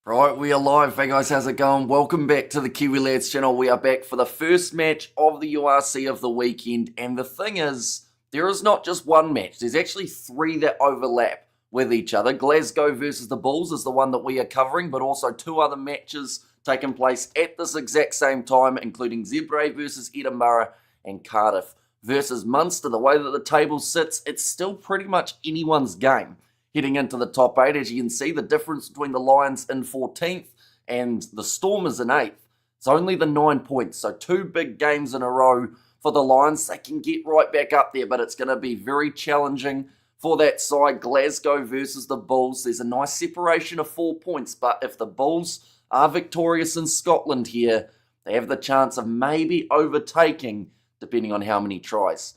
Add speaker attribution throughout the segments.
Speaker 1: Right, we are live. Hey guys, how's it going? Welcome back to the Kiwi Lads channel. We are back for the first match of the URC of the weekend. And the thing is, there is not just one match. There's actually three that overlap with each other. Glasgow versus the Bulls is the one that we are covering, but also two other matches taking place at this exact same time, including Zebre versus Edinburgh and Cardiff versus Munster. The way that the table sits, it's still pretty much anyone's game heading into the top 8. As you can see, the difference between the Lions in 14th and the Stormers in 8th, it's only the 9 points. So two big games in a row for the Lions. They can get right back up there, but it's going to be very challenging for that side. Glasgow versus the Bulls. There's a nice separation of 4 points, but if the Bulls are victorious in Scotland here, they have the chance of maybe overtaking, depending on how many tries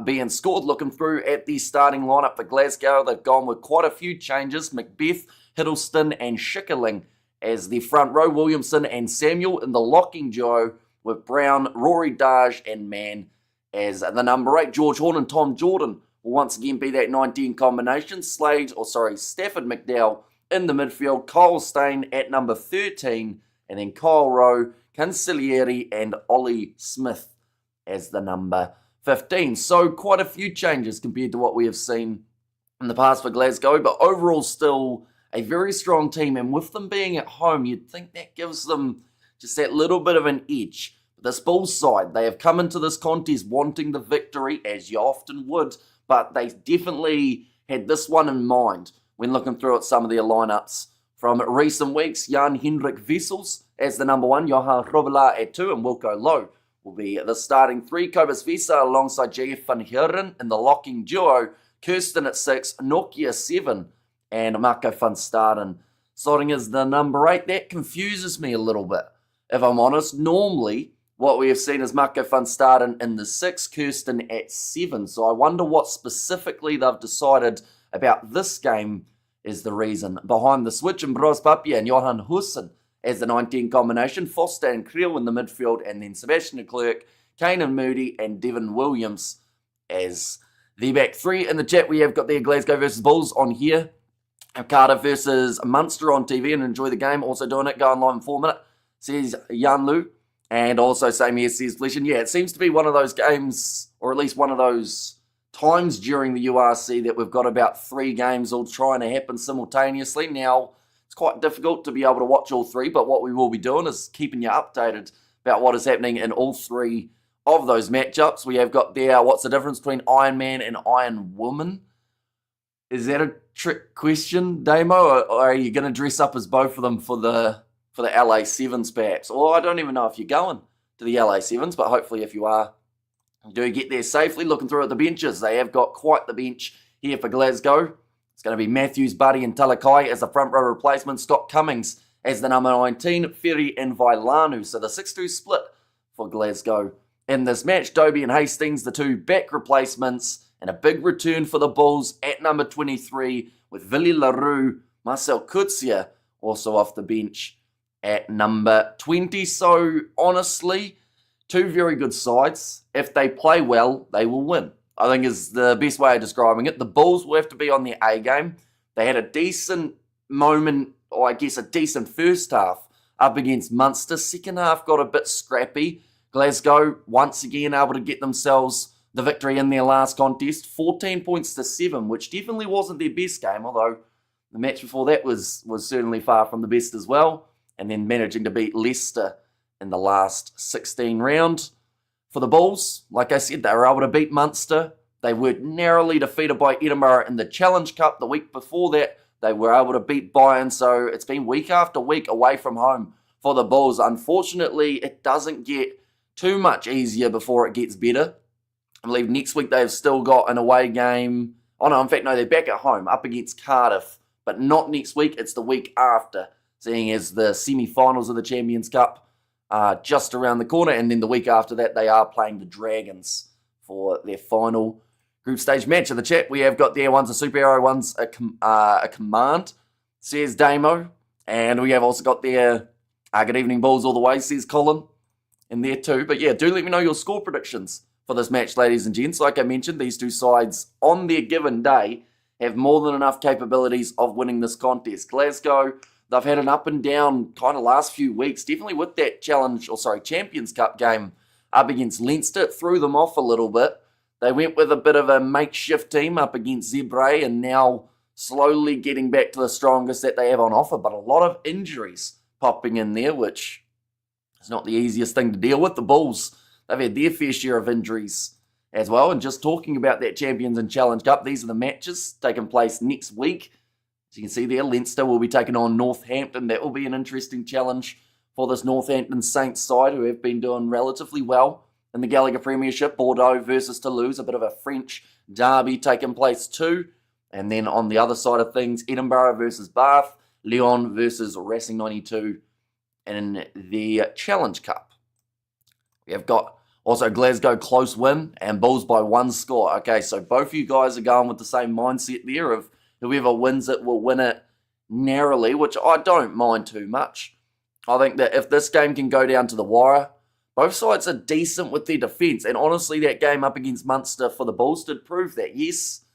Speaker 1: being scored. Looking through at the starting lineup for Glasgow, they've gone with quite a few changes. Macbeth, Hiddleston and Schickerling as the front row. Williamson and Samuel in the locking duo with Brown, Rory Darge and Mann as the number 8. George Horn and Tom Jordan will once again be that 19 combination. Stafford McDowell in the midfield. Kyle Steyn at number 13. And then Kyle Rowe, Cancellieri and Ollie Smith as the number 15. So quite a few changes compared to what we have seen in the past for Glasgow, but overall still a very strong team. And with them being at home, you'd think that gives them just that little bit of an edge. This Bulls side, they have come into this contest wanting the victory, as you often would, but they definitely had this one in mind when looking through at some of their lineups from recent weeks. Jan Hendrik Wessels as the number 1, Johan Robelaar at 2, and Wilco Lowe will be the starting 3. Kobus Visa alongside JF van Heeren in the locking duo. Kirsten at 6, Nokia 7, and Marco van Staden slotting as the number 8. That confuses me a little bit, if I'm honest. Normally, what we have seen is Marco van Staden in the 6, Kirsten at 7. So I wonder what specifically they've decided about this game is the reason behind the switch. And Bros Papia and Johan Hussen as the 19 combination. Foster and Creel in the midfield, and then Sebastian de Klerk, Kane and Moody, and Devin Williams as the back 3. In the chat, we have got the Glasgow versus Bulls on here. Cardiff versus Munster on TV, and enjoy the game. Also doing it, going live in 4 minutes, says Jan Lu. And also same here, says Flesh. Yeah, it seems to be one of those games, or at least one of those times during the URC that we've got about 3 games all trying to happen simultaneously. Now, it's quite difficult to be able to watch all 3, but what we will be doing is keeping you updated about what is happening in all 3 of those matchups. We have got there, what's the difference between Iron Man and Iron Woman? Is that a trick question, Damo, or are you going to dress up as both of them for the LA Sevens perhaps? Or I don't even know if you're going to the LA Sevens, but hopefully if you are, do get there safely. Looking through at the benches, they have got quite the bench here for Glasgow. It's going to be Matthews, Buddy and Talakai as the front row replacement. Scott Cummings as the number 19. Ferry and Vailanu. So the 6-2 split for Glasgow in this match. Dobie and Hastings, the 2 back replacements. And a big return for the Bulls at number 23 with Villy LaRue, Marcel Kutsia also off the bench at number 20. So honestly, 2 very good sides. If they play well, they will win, I think is the best way of describing it. The Bulls will have to be on their A game. They had a decent moment, or I guess a decent first half up against Munster. Second half got a bit scrappy. Glasgow once again able to get themselves the victory in their last contest. 14 points to 7, which definitely wasn't their best game, although the match before that was certainly far from the best as well. And then managing to beat Leicester in the last 16 round. For the Bulls, like I said, they were able to beat Munster. They were narrowly defeated by Edinburgh in the Challenge Cup the week before that. They were able to beat Bayern, so it's been week after week away from home for the Bulls. Unfortunately, it doesn't get too much easier before it gets better. I believe next week they've still got an away game. Oh no, in fact, no, they're back at home up against Cardiff, but not next week. It's the week after, seeing as the semi-finals of the Champions Cup just around the corner, and then the week after that they are playing the Dragons for their final group stage match. In the chat we have got there, one's a superhero, one's a command, says Damo, and we have also got there good evening Bulls all the way, says Colin in there too. But yeah, do let me know your score predictions for this match, ladies and gents. Like I mentioned, these 2 sides on their given day have more than enough capabilities of winning this contest. Glasgow, they've had an up and down kind of last few weeks, definitely with that Champions Cup game up against Leinster. It threw them off a little bit. They went with a bit of a makeshift team up against Zebre and now slowly getting back to the strongest that they have on offer, but a lot of injuries popping in there, which is not the easiest thing to deal with. The Bulls, they've had their fair share of injuries as well. And just talking about that Champions and Challenge Cup, these are the matches taking place next week. As you can see there, Leinster will be taking on Northampton. That will be an interesting challenge for this Northampton Saints side, who have been doing relatively well in the Gallagher Premiership. Bordeaux versus Toulouse, a bit of a French derby taking place too. And then on the other side of things, Edinburgh versus Bath, Lyon versus Racing 92 in the Challenge Cup. We have got also Glasgow close win and Bulls by 1 score. Okay, so both of you guys are going with the same mindset there of whoever wins it will win it narrowly, which I don't mind too much. I think that if this game can go down to the wire, both sides are decent with their defence. And honestly, that game up against Munster for the Bulls did prove that. Yes,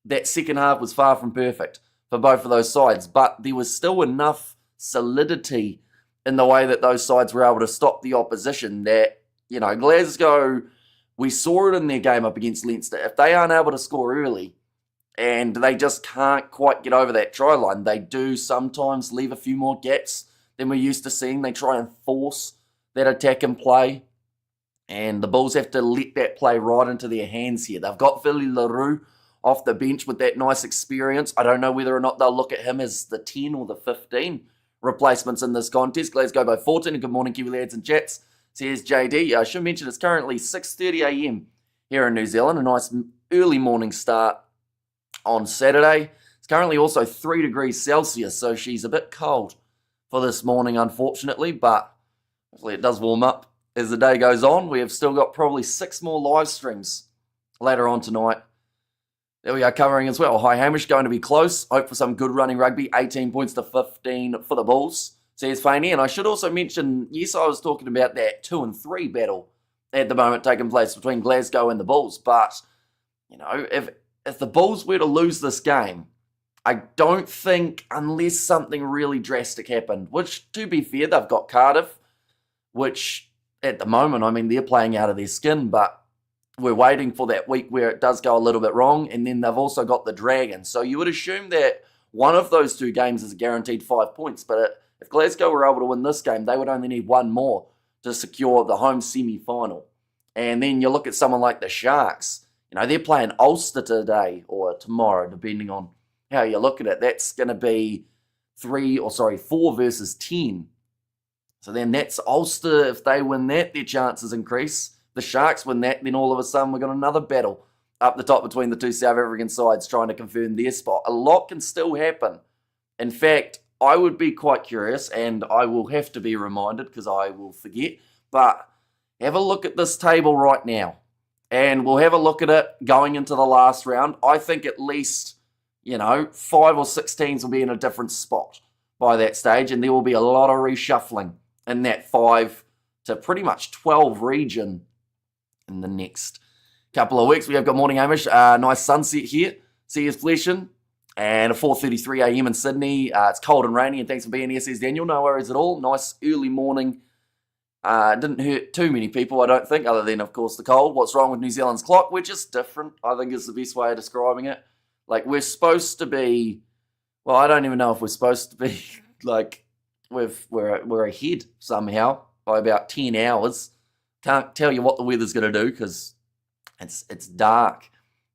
Speaker 1: that second half was far from perfect for both of those sides, but there was still enough solidity in the way that those sides were able to stop the opposition that, you know, Glasgow, we saw it in their game up against Leinster. If they aren't able to score early and they just can't quite get over that try line, they do sometimes leave a few more gaps than we're used to seeing. They try and force that attack and play, and the Bulls have to let that play right into their hands here. They've got Billy LaRue off the bench with that nice experience. I don't know whether or not they'll look at him as the 10 or the 15 replacements in this contest. Glasgow by 14, and good morning, Kiwi lads and chats. Says JD. I should mention it's currently 6:30 a.m. here in New Zealand. A nice early morning start on Saturday. It's currently also 3 degrees Celsius, so she's a bit cold for this morning, unfortunately, but hopefully it does warm up as the day goes on. We have still got probably 6 more live streams later on tonight that we are covering as well. Hi Hamish, going to be close. Hope for some good running rugby. 18 points to 15 for the Bulls, says Faney. And I should also mention, yes, I was talking about that 2 and 3 battle at the moment taking place between Glasgow and the Bulls. But, you know, if the Bulls were to lose this game, I don't think, unless something really drastic happened, which, to be fair, they've got Cardiff, which at the moment, I mean, they're playing out of their skin, but we're waiting for that week where it does go a little bit wrong, and then they've also got the Dragons. So you would assume that one of those 2 games is a guaranteed 5 points, but if Glasgow were able to win this game, they would only need 1 more to secure the home semi-final. And then you look at someone like the Sharks. You know, they're playing Ulster today or tomorrow, depending on how you look at it. That's going to be 4 versus 10. So then that's Ulster. If they win that, their chances increase. The Sharks win that, then all of a sudden we've got another battle up the top between the 2 South African sides trying to confirm their spot. A lot can still happen. In fact, I would be quite curious, and I will have to be reminded because I will forget, but have a look at this table right now, and we'll have a look at it going into the last round. I think at least, 5 or 6 teams will be in a different spot by that stage, and there will be a lot of reshuffling in that 5 to pretty much 12 region in the next couple of weeks. We have got morning Hamish, nice sunset here, see you flashing, and a 4:33 a.m. in Sydney. It's cold and rainy, and thanks for being here, says Daniel. No worries at all. Nice early morning. Didn't hurt too many people, I don't think, other than, of course, the cold. What's wrong with New Zealand's clock? We're just different, I think is the best way of describing it. Like, we're supposed to be, well, I don't even know if we're supposed to be, like, we're ahead somehow by about 10 hours. Can't tell you what the weather's going to do because it's dark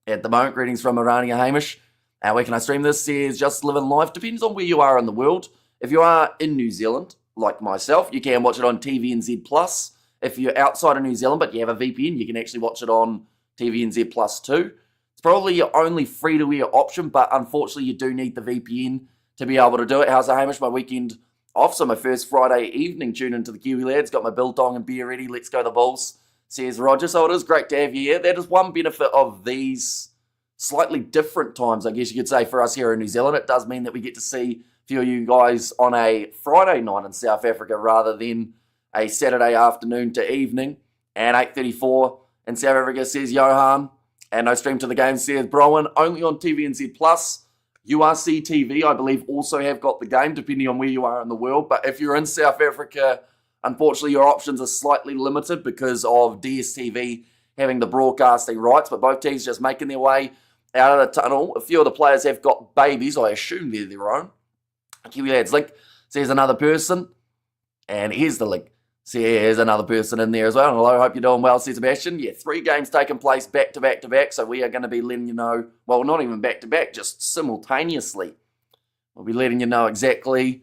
Speaker 1: at the moment. Greetings from Irania Hamish. Where can I stream this? Says just living life. Depends on where you are in the world. If you are in New Zealand, like myself, you can watch it on TVNZ Plus. If you're outside of New Zealand but you have a VPN, you can actually watch it on TVNZ Plus too. It's probably your only free-to-air option, but unfortunately you do need the VPN to be able to do it. How's it, Hamish? My weekend off, so my first Friday evening tune into the Kiwi lads. Got my biltong and beer ready. Let's go the Bulls, says Roger. So it is great to have you here. That is one benefit of these slightly different times, I guess you could say, for us here in New Zealand. It does mean that we get to see a few of you guys on a Friday night in South Africa rather than a Saturday afternoon to evening. And 8:34 in South Africa, says Johan. And no stream to the game, says Browan. Only on TVNZ Plus. URC TV, I believe, also have got the game, depending on where you are in the world. But if you're in South Africa, unfortunately, your options are slightly limited because of DSTV having the broadcasting rights. But both teams just making their way out of the tunnel. A few of the players have got babies. I assume they're their own. Kiwi Lads link says another person. And here's the link. So here's another person in there as well. Hello, hope you're doing well, says Sebastian. Yeah, 3 games taking place back to back to back. So we are going to be letting you know, well, not even back to back, just simultaneously. We'll be letting you know exactly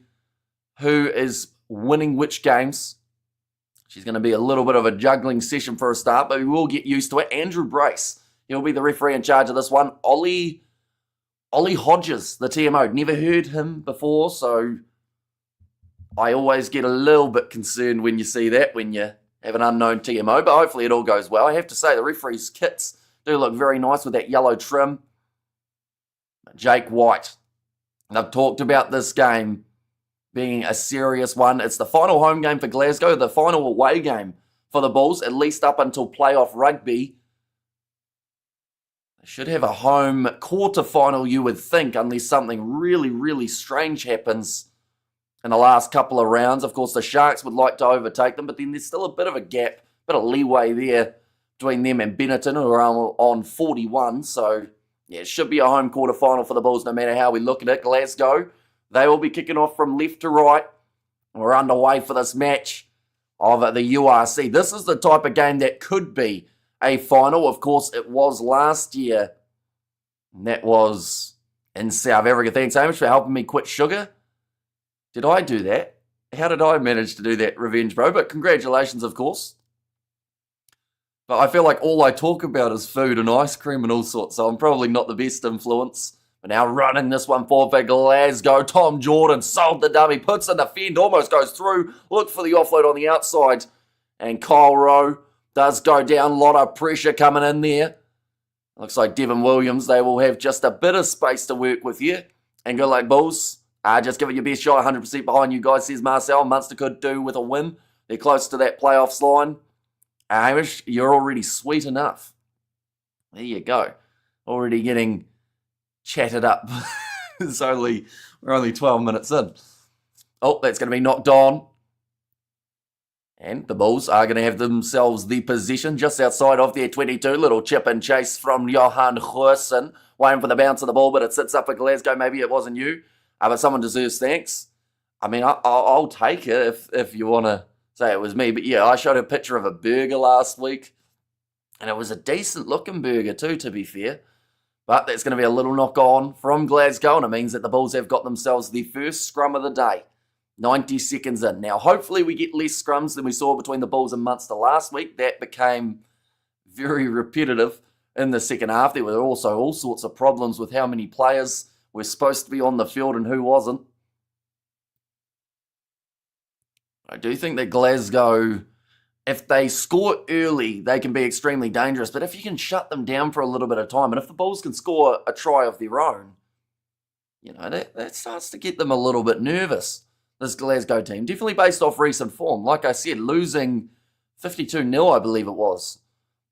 Speaker 1: who is winning which games. She's going to be a little bit of a juggling session for a start, but we will get used to it. Andrew Brace, he'll be the referee in charge of this one. Ollie Hodges, the TMO. Never heard him before, so I always get a little bit concerned when you see that, when you have an unknown TMO, but hopefully it all goes well. I have to say, the referees' kits do look very nice with that yellow trim. Jake White. And I've talked about this game being a serious one. It's the final home game for Glasgow, the final away game for the Bulls, at least up until playoff rugby. They should have a home quarter-final, you would think, unless something really, really strange happens in the last couple of rounds. Of course, the Sharks would like to overtake them, but then there's still a bit of a gap, bit of leeway there between them and Benetton, who are on 41. So, yeah, it should be a home quarter-final for the Bulls, no matter how we look at it. Glasgow, they will be kicking off from left to right. We're underway for this match of the URC. This is the type of game that could be a final. Of course, it was last year. And that was in South Africa. Thanks so much for helping me quit sugar. Did I do that? How did I manage to do that, Revenge Bro? But congratulations, of course. But I feel like all I talk about is food and ice cream and all sorts, so I'm probably not the best influence. But now running this one forward for Glasgow. Tom Jordan sold the dummy, puts in the fend, almost goes through. Look for the offload on the outside. And Kyle Rowe does go down. A lot of pressure coming in there. Looks like Devin Williams, they will have just a bit of space to work with here. And good luck, Bulls. Just give it your best shot, 100% behind you guys, says Marcel. Munster could do with a win. They're close to that playoffs line. Hamish, you're already sweet enough. There you go. Already getting chatted up. We're only 12 minutes in. Oh, that's going to be knocked on. And the Bulls are going to have themselves the possession just outside of their 22. Little chip and chase from Johan Goosen. Waiting for the bounce of the ball, but it sits up for Glasgow. Maybe it wasn't you. But someone deserves thanks. I mean, I'll take it if you want to say it was me. But yeah, I showed a picture of a burger last week. And it was a decent looking burger too, to be fair. But that's going to be a little knock on from Glasgow. And it means that the Bulls have got themselves the first scrum of the day. 90 seconds in. Now, hopefully we get less scrums than we saw between the Bulls and Munster last week. That became very repetitive in the second half. There were also all sorts of problems with how many players were supposed to be on the field and who wasn't. I do think that Glasgow, if they score early, they can be extremely dangerous. But if you can shut them down for a little bit of time, and if the Bulls can score a try of their own, you know, that starts to get them a little bit nervous. This Glasgow team, definitely based off recent form. Like I said, losing 52-0, I believe it was,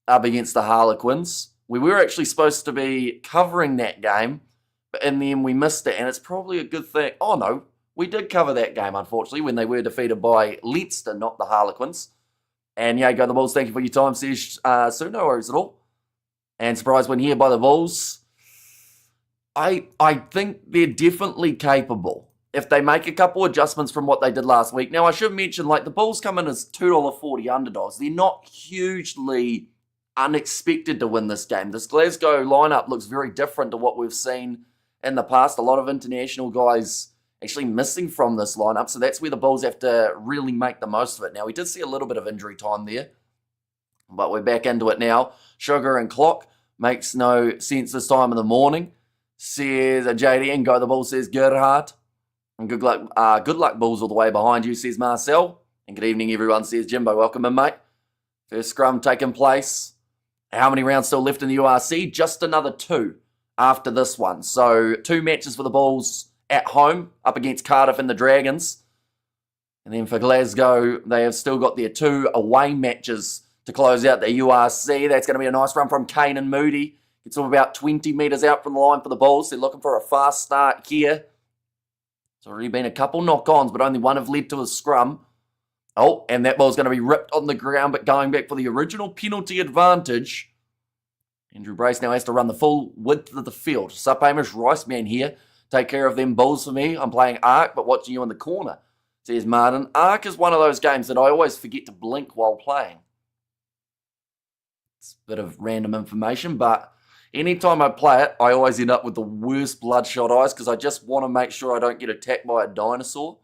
Speaker 1: up against the Harlequins. We were actually supposed to be covering that game, but in the end we missed it, and it's probably a good thing. Oh no, we did cover that game, unfortunately, when they were defeated by Leinster, not the Harlequins. And yeah, go the Bulls. Thank you for your time, Sesh. So no worries at all. And surprise win here by the Bulls. I think they're definitely capable if they make a couple adjustments from what they did last week. Now, I should mention, like, the Bulls come in as $2.40 underdogs. They're not hugely unexpected to win this game. This Glasgow lineup looks very different to what we've seen in the past. A lot of international guys actually missing from this lineup, so that's where the Bulls have to really make the most of it. Now, we did see a little bit of injury time there, but we're back into it now. Sugar and clock makes no sense this time of the morning, says JD, and go the Bulls, says Gerhard. And good luck, Bulls, all the way behind you, says Marcel. And good evening, everyone, says Jimbo. Welcome in, mate. First scrum taking place. How many rounds still left in the URC? Just another 2 after this one. So 2 matches for the Bulls at home, up against Cardiff and the Dragons. And then for Glasgow, they have still got their 2 away matches to close out the URC. That's going to be a nice run from Kane and Moody. It's all about 20 metres out from the line for the Bulls. They're looking for a fast start here. There's already been a couple knock-ons, but only one have led to a scrum. Oh, and that ball's going to be ripped on the ground, but going back for the original penalty advantage. Andrew Brace now has to run the full width of the field. Sup, Hamish, Rice man here. Take care of them Bulls for me. I'm playing Arc, but watching you in the corner, says Martin. Arc is one of those games that I always forget to blink while playing. It's a bit of random information, but anytime I play it, I always end up with the worst bloodshot eyes because I just want to make sure I don't get attacked by a dinosaur,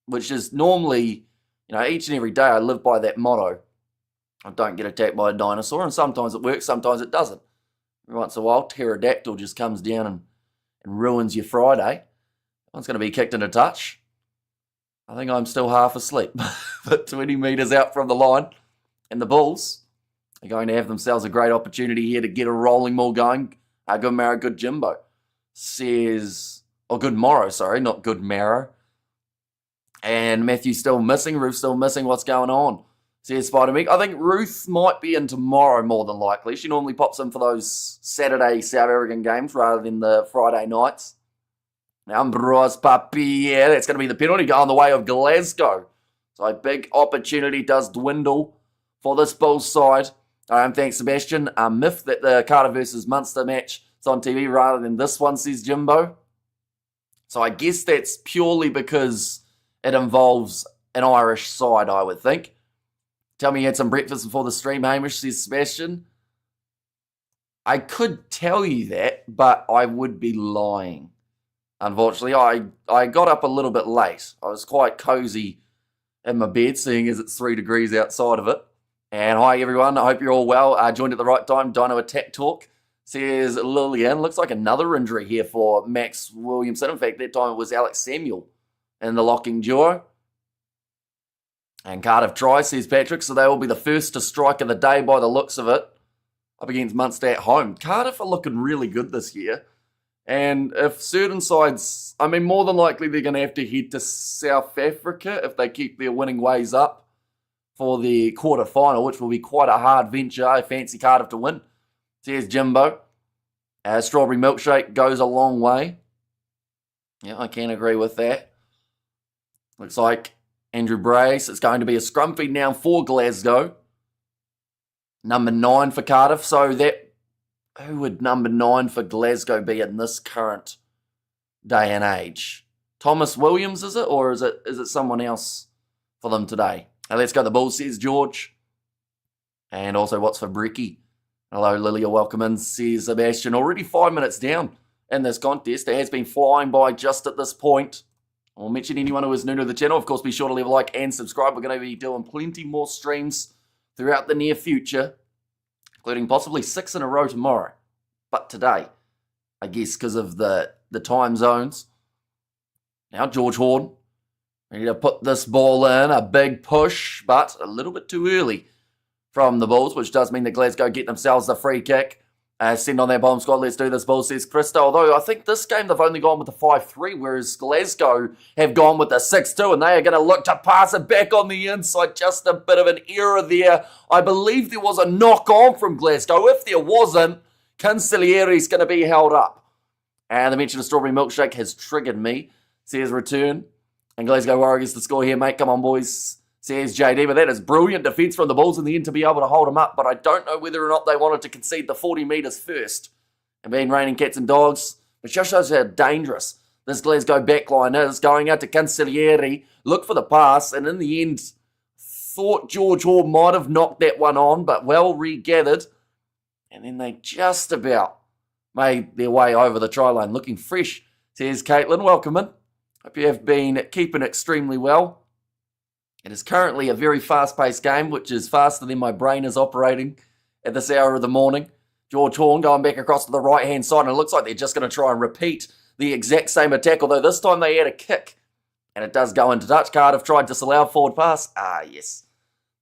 Speaker 1: which is normally, each and every day I live by that motto. I don't get attacked by a dinosaur, and sometimes it works, sometimes it doesn't. Every once in a while, pterodactyl just comes down and ruins your Friday. One's going to be kicked into touch. I think I'm still half asleep. But 20 metres out from the line, and the Bulls are going to have themselves a great opportunity here to get a rolling ball going. Good marrow, good Jimbo. Says, good Morrow, sorry, not good marrow. And Matthew's still missing, Ruth's still missing. What's going on? Says Spider-Meg. I think Ruth might be in tomorrow more than likely. She normally pops in for those Saturday South African games rather than the Friday nights. Ambrose Papi, yeah, that's going to be the penalty going the way of Glasgow. So a big opportunity does dwindle for this Bulls side. Thanks, Sebastian. Myth that the Carter versus Munster match is on TV rather than this one, says Jimbo. So I guess that's purely because it involves an Irish side, I would think. Tell me you had some breakfast before the stream, Hamish, says Sebastian. I could tell you that, but I would be lying. Unfortunately, I got up a little bit late. I was quite cozy in my bed, seeing as it's 3 degrees outside of it. And hi, everyone. I hope you're all well. Joined at the right time. Dino Attack Talk, says Lillian. Looks like another injury here for Max Williamson. In fact, that time it was Alex Samuel in the locking duo. And Cardiff tries, says Patrick, so they will be the first to strike of the day by the looks of it, up against Munster at home. Cardiff are looking really good this year. And if certain sides, more than likely they're going to have to head to South Africa if they keep their winning ways up for the quarter-final, which will be quite a hard venture. I fancy Cardiff to win, says Jimbo. Strawberry milkshake goes a long way. Yeah, I can agree with that. Looks like Andrew Brace. It's going to be a scrum feed now for Glasgow. Number 9 for Cardiff. So who would number 9 for Glasgow be in this current day and age? Thomas Williams, is it? Or is it someone else for them today? Let's go the Bulls, says George. And also, what's for Bricky? Hello, Lilia, welcome in, says Sebastian. Already 5 minutes down in this contest. It has been flying by just at this point. I'll mention anyone who is new to the channel. Of course, be sure to leave a like and subscribe. We're going to be doing plenty more streams throughout the near future, including possibly 6 in a row tomorrow. But today, I guess because of the time zones. Now, George Horn, ready to put this ball in. A big push, but a little bit too early from the Bulls, which does mean that Glasgow get themselves the free kick. Send on their bomb squad. Let's do this, Bulls, says Krista. Although I think this game they've only gone with the 5-3, whereas Glasgow have gone with the 6-2, and they are going to look to pass it back on the inside. Just a bit of an error there. I believe there was a knock-on from Glasgow. If there wasn't, Cancellieri's going to be held up. And the mention of Strawberry Milkshake has triggered me, says Return. And Glasgow Warriors to score here, mate. Come on, boys, says JD. But that is brilliant defence from the Bulls in the end to be able to hold them up. But I don't know whether or not they wanted to concede the 40 metres first. And being raining cats and dogs, it just shows how dangerous this Glasgow backline is. Going out to Cancellieri, look for the pass. And in the end, thought George Hall might have knocked that one on, but well regathered. And then they just about made their way over the try line. Looking fresh, says Caitlin. Welcome in. Hope you have been keeping extremely well. It is currently a very fast-paced game, which is faster than my brain is operating at this hour of the morning. George Horn going back across to the right-hand side, and it looks like they're just going to try and repeat the exact same attack, although this time they had a kick. And it does go into touch. Cardiff tried disallowed forward pass. Ah, yes.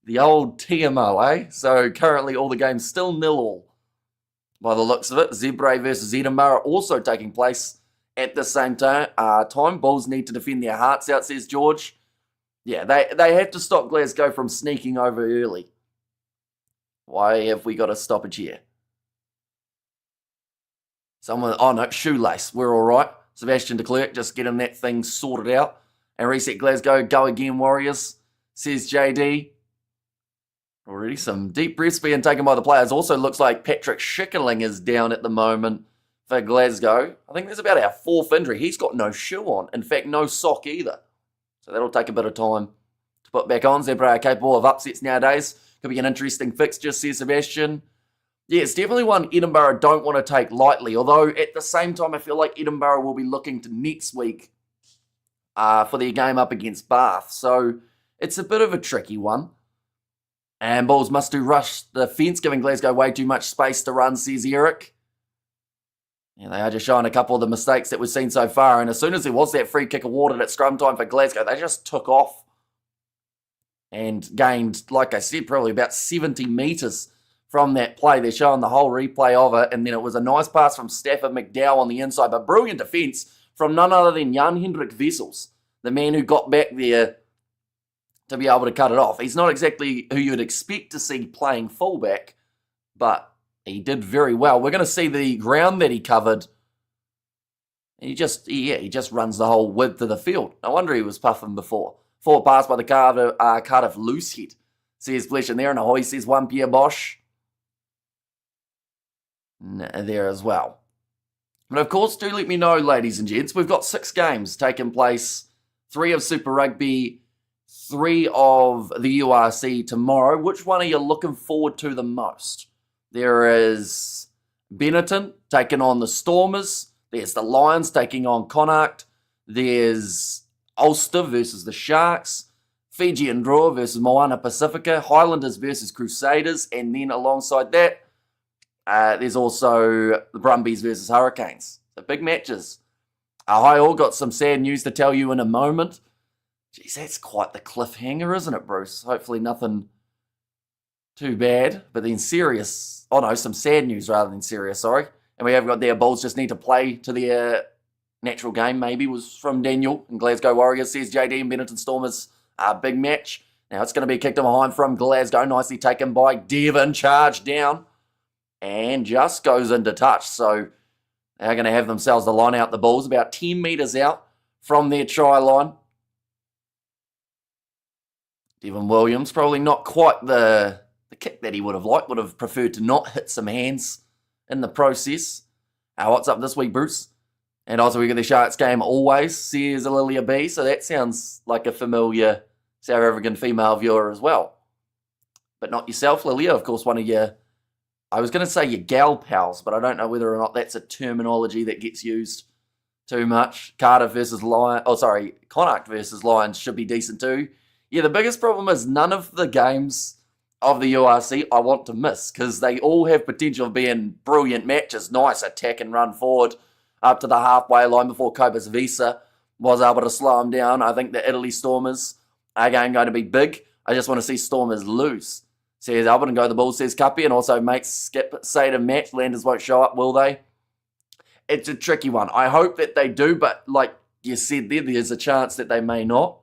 Speaker 1: The old TMO, eh? So currently all the games still 0-0. By the looks of it, Zebre versus Edinburgh also taking place at the same time. Bulls need to defend their hearts out, says George. Yeah, they have to stop Glasgow from sneaking over early. Why have we got a stoppage here? Someone, oh no, shoelace. We're all right. Sebastian de Klerk just getting that thing sorted out. And reset Glasgow, go again, Warriors, says JD. Already some deep breaths being taken by the players. Also looks like Patrick Schickerling is down at the moment for Glasgow. I think there's about our 4th injury. He's got no shoe on. In fact, no sock either. So that'll take a bit of time to put back on. Zebra are capable of upsets nowadays. Could be an interesting fixture, says Sebastian. Yeah, it's definitely one Edinburgh don't want to take lightly. Although, at the same time, I feel like Edinburgh will be looking to next week for their game up against Bath. So, it's a bit of a tricky one. And Bulls must do rush the fence, giving Glasgow way too much space to run, says Eric. Yeah, they are just showing a couple of the mistakes that we've seen so far. And as soon as there was that free kick awarded at scrum time for Glasgow, they just took off and gained, like I said, probably about 70 metres from that play. They're showing the whole replay of it, and then it was a nice pass from Stafford McDowell on the inside, but brilliant defence from none other than Jan-Hendrik Wessels, the man who got back there to be able to cut it off. He's not exactly who you'd expect to see playing fullback, but he did very well. We're going to see the ground that he covered. He just runs the whole width of the field. No wonder he was puffing before. Forward pass by the Cardiff Loosehead, says Flesh in there, and Ahoy says one Pierre Bosch there as well. But of course, do let me know, ladies and gents, we've got 6 games taking place, 3 of Super Rugby, 3 of the URC tomorrow. Which one are you looking forward to the most? There is Benetton taking on the Stormers. There's the Lions taking on Connacht. There's Ulster versus the Sharks. Fiji and Drua versus Moana Pacifica. Highlanders versus Crusaders. And then alongside that, there's also the Brumbies versus Hurricanes. So big matches. I all got some sad news to tell you in a moment. Geez, that's quite the cliffhanger, isn't it, Bruce? Hopefully nothing too bad. But then serious. Oh no, some sad news rather than serious, sorry. And we have got their Bulls just need to play to their natural game, maybe, was from Daniel. And Glasgow Warriors says JD and Benetton Stormers big match. Now it's going to be kicked in behind from Glasgow. Nicely taken by Devon. Charged down. And just goes into touch. So they're going to have themselves the line out, the Bulls, about 10 metres out from their try line. Devon Williams, probably not quite the kick that he would have liked. Would have preferred to not hit some hands in the process. What's up this week, Bruce? And also we get the Sharks game always, says Lilia B. So that sounds like a familiar South African female viewer as well. But not yourself, Lilia. Of course, one of your, I was going to say your gal pals, but I don't know whether or not that's a terminology that gets used too much. Cardiff versus Lions, Connacht versus Lions should be decent too. Yeah, the biggest problem is none of the games of the URC I want to miss because they all have potential of being brilliant matches. Nice attack and run forward up to the halfway line before Cobus Visa was able to slow them down. I think the Italy Stormers are going to be big. I just want to see Stormers lose. Says Albert and go the Bulls, says Cuppy, and also makes Skip say to match. Landers won't show up, will they? It's a tricky one. I hope that they do, but like you said there's a chance that they may not.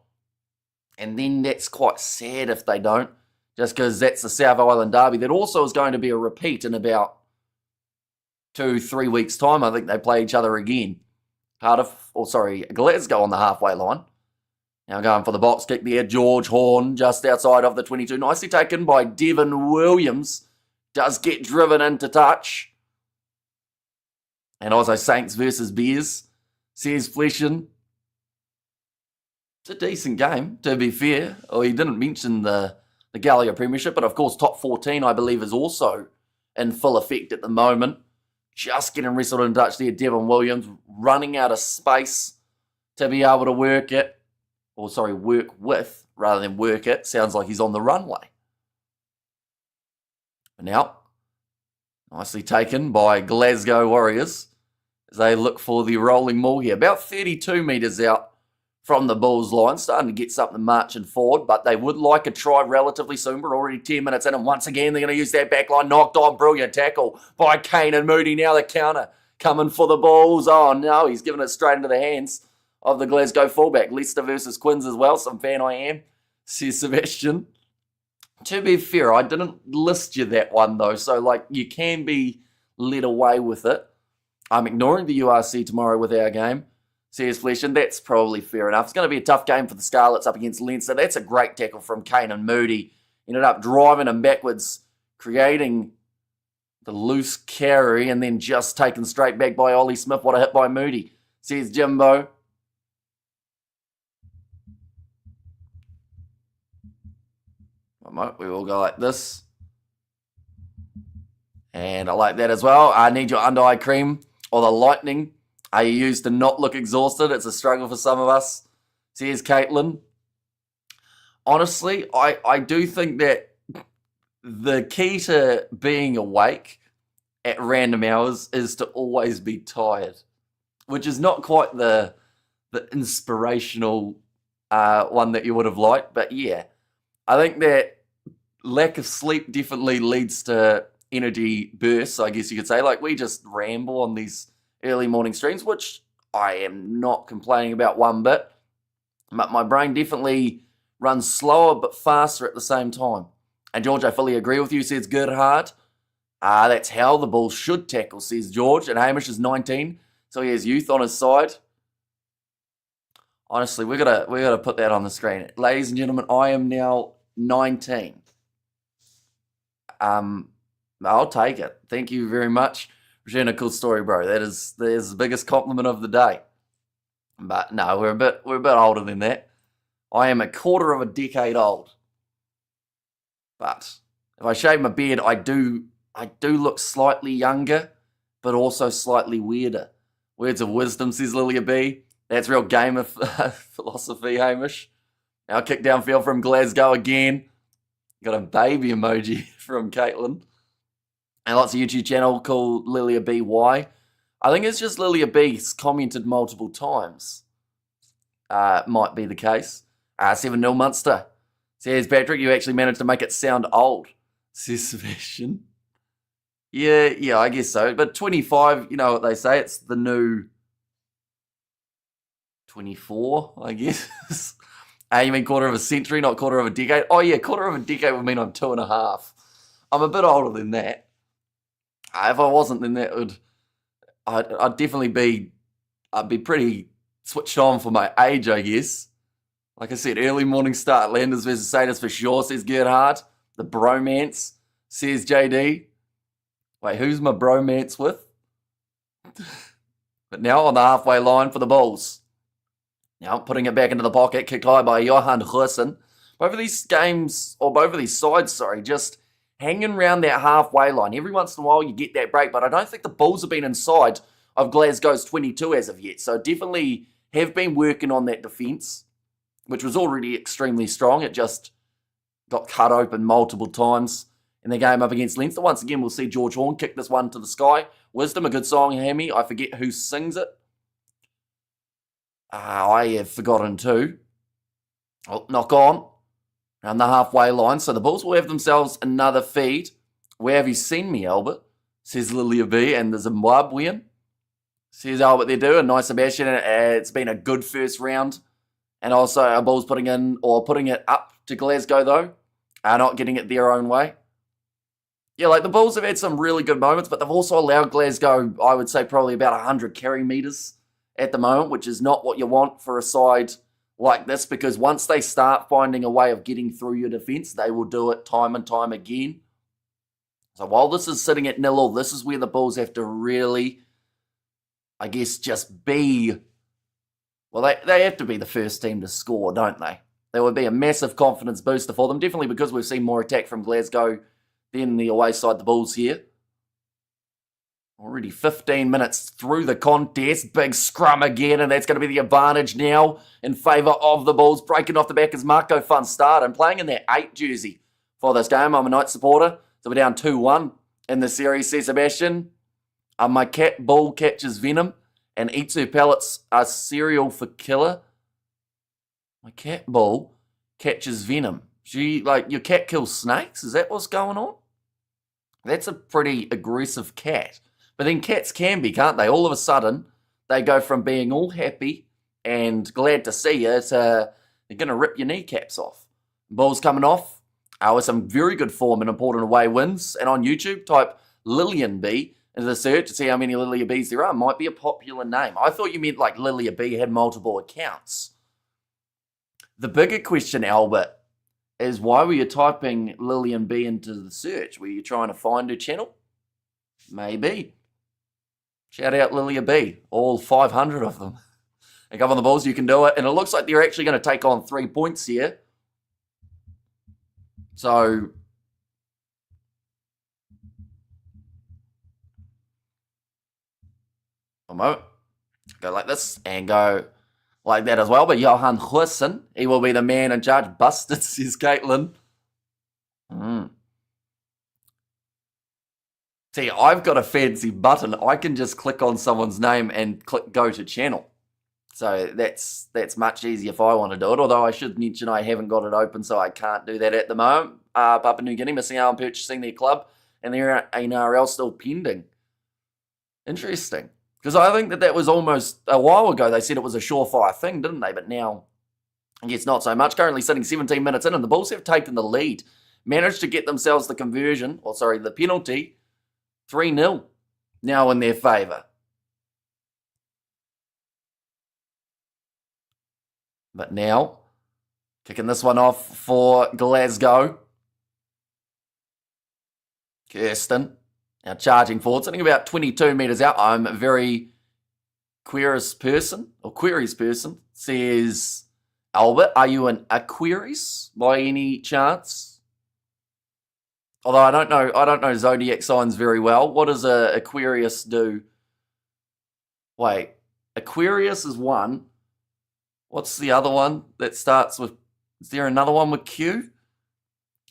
Speaker 1: And then that's quite sad if they don't, just because that's the South Island Derby. That also is going to be a repeat in about 2-3 weeks' time. I think they play each other again. Glasgow on the halfway line. Now going for the box kick there. George Horn just outside of the 22. Nicely taken by Devon Williams. Does get driven into touch. And also Saints versus Bears, says Fleshin. It's a decent game, to be fair. Oh, he didn't mention the Gallagher Premiership, but of course top 14, I believe, is also in full effect at the moment. Just getting wrestled in touch there. Devon Williams running out of space to be able to work with, rather than work it. Sounds like he's on the runway. But now, nicely taken by Glasgow Warriors as they look for the rolling maul here. About 32 metres out from the Bulls line, starting to get something marching forward, but they would like a try relatively soon. We're already 10 minutes in, and once again, they're going to use that back line. Knocked on, brilliant tackle by Kane and Moody. Now the counter coming for the Bulls. Oh no, he's giving it straight into the hands of the Glasgow fullback. Leicester versus Quins as well. Some fan I am, says Sebastian. To be fair, I didn't list you that one though, so like you can be led away with it. I'm ignoring the URC tomorrow with our game. Says Flesh, and that's probably fair enough. It's going to be a tough game for the Scarlets up against Leinster. That's a great tackle from Kane and Moody. Ended up driving him backwards, creating the loose carry, and then just taken straight back by Ollie Smith. What a hit by Moody, says Jimbo. We will go like this. And I like that as well. I need your under-eye cream or the lightning. Are you used to not look exhausted? It's a struggle for some of us. Says Caitlin. Honestly, I do think that the key to being awake at random hours is to always be tired, which is not quite the inspirational one that you would have liked. But yeah, I think that lack of sleep definitely leads to energy bursts, I guess you could say. Like, we just ramble on these early morning streams, which I am not complaining about one bit. But my brain definitely runs slower but faster at the same time. And George, I fully agree with you, says Gerhard. That's how the Bulls should tackle, says George. And Hamish is 19, so he has youth on his side. Honestly, we're gonna put that on the screen. Ladies and gentlemen, I am now 19. I'll take it. Thank you very much. Regina, cool story, bro. That is the biggest compliment of the day. But no, we're a bit older than that. I am a quarter of a decade old. But if I shave my beard, I do look slightly younger, but also slightly weirder. Words of wisdom, says Lilia B. That's real game of philosophy, Hamish. Now kick downfield from Glasgow again. Got a baby emoji from Caitlin. And lots of YouTube channel called Lilia B. Why? I think it's just Lilia B's commented multiple times. Might be the case. 7-0 Munster. Says Patrick, you actually managed to make it sound old, says Sebastian. Yeah, I guess so. But 25, you know what they say, it's the new 24, I guess. You mean quarter of a century, not quarter of a decade? Oh yeah, quarter of a decade would mean I'm 2.5. I'm a bit older than that. If I wasn't, then I'd definitely be, I'd be pretty switched on for my age, I guess. Like I said, early morning start, Landers versus Satyrs for sure, says Gerhard. The bromance, says JD. Wait, who's my bromance with? But now on the halfway line for the Bulls. Now putting it back into the pocket, kicked high by Johan Goosen. Both of these sides, just hanging around that halfway line. Every once in a while you get that break, but I don't think the Bulls have been inside of Glasgow's 22 as of yet. So definitely have been working on that defence, which was already extremely strong. It just got cut open multiple times in the game up against Leinster. Once again, we'll see George Horn kick this one to the sky. Wisdom, a good song, Hammy. I forget who sings it. I have forgotten too. Oh, knock on. Around the halfway line. So the Bulls will have themselves another feed. Where have you seen me, Albert? Says Lilia B. And the Zimbabwean. Says Albert, they do. A nice Sebastian. It's been a good first round. And also our Bulls putting it up to Glasgow though. Not getting it their own way. Yeah, like the Bulls have had some really good moments, but they've also allowed Glasgow, I would say, probably about 100 carry metres at the moment, which is not what you want for a side like this, because once they start finding a way of getting through your defence, they will do it time and time again. So while this is sitting at 0-0, this is where the Bulls have to really, I guess, just be, well, they have to be the first team to score, don't they? There would be a massive confidence booster for them, definitely because we've seen more attack from Glasgow than the away side, the Bulls here. Already 15 minutes through the contest. Big scrum again, and that's going to be the advantage now in favour of the Bulls. Breaking off the back is Marco Fun start and playing in that 8 jersey for this game. I'm a Knight supporter, so we're down 2-1 in the series, says Sebastian. My cat Bull catches venom and eats her pellets are cereal for killer. My cat Bull catches venom. Your cat kills snakes? Is that what's going on? That's a pretty aggressive cat. But then cats can be, can't they? All of a sudden, they go from being all happy and glad to see you to they're going to rip your kneecaps off. Bulls coming off with some very good form and important away wins. And on YouTube, type Lillian B into the search to see how many Lilia Bs there are. Might be a popular name. I thought you meant like Lilia B had multiple accounts. The bigger question, Albert, is why were you typing Lillian B into the search? Were you trying to find her channel? Maybe. Shout out Lilia B, all 500 of them. And come on the Bulls, you can do it. And it looks like they're actually going to take on 3 points here. So, a moment. Go like this and go like that as well. But Johan Hussen, he will be the man in charge. Busted, says Caitlin. See, I've got a fancy button. I can just click on someone's name and click go to channel. So that's much easier if I want to do it. Although I should mention I haven't got it open, so I can't do that at the moment. Papua New Guinea missing out on purchasing their club, and their NRL still pending. Interesting. Because I think that was almost a while ago. They said it was a surefire thing, didn't they? But now, I guess not so much. Currently sitting 17 minutes in, and the Bulls have taken the lead. Managed to get themselves the conversion, the penalty, 3-0 now in their favour. But now, kicking this one off for Glasgow. Kirsten. Now charging forward, sitting about 22 metres out. I'm a very queries person, says Albert. Are you an Aquarius by any chance? Although I don't know zodiac signs very well. What does a Aquarius do? Wait, Aquarius is one. What's the other one that starts with? Is there another one with Q?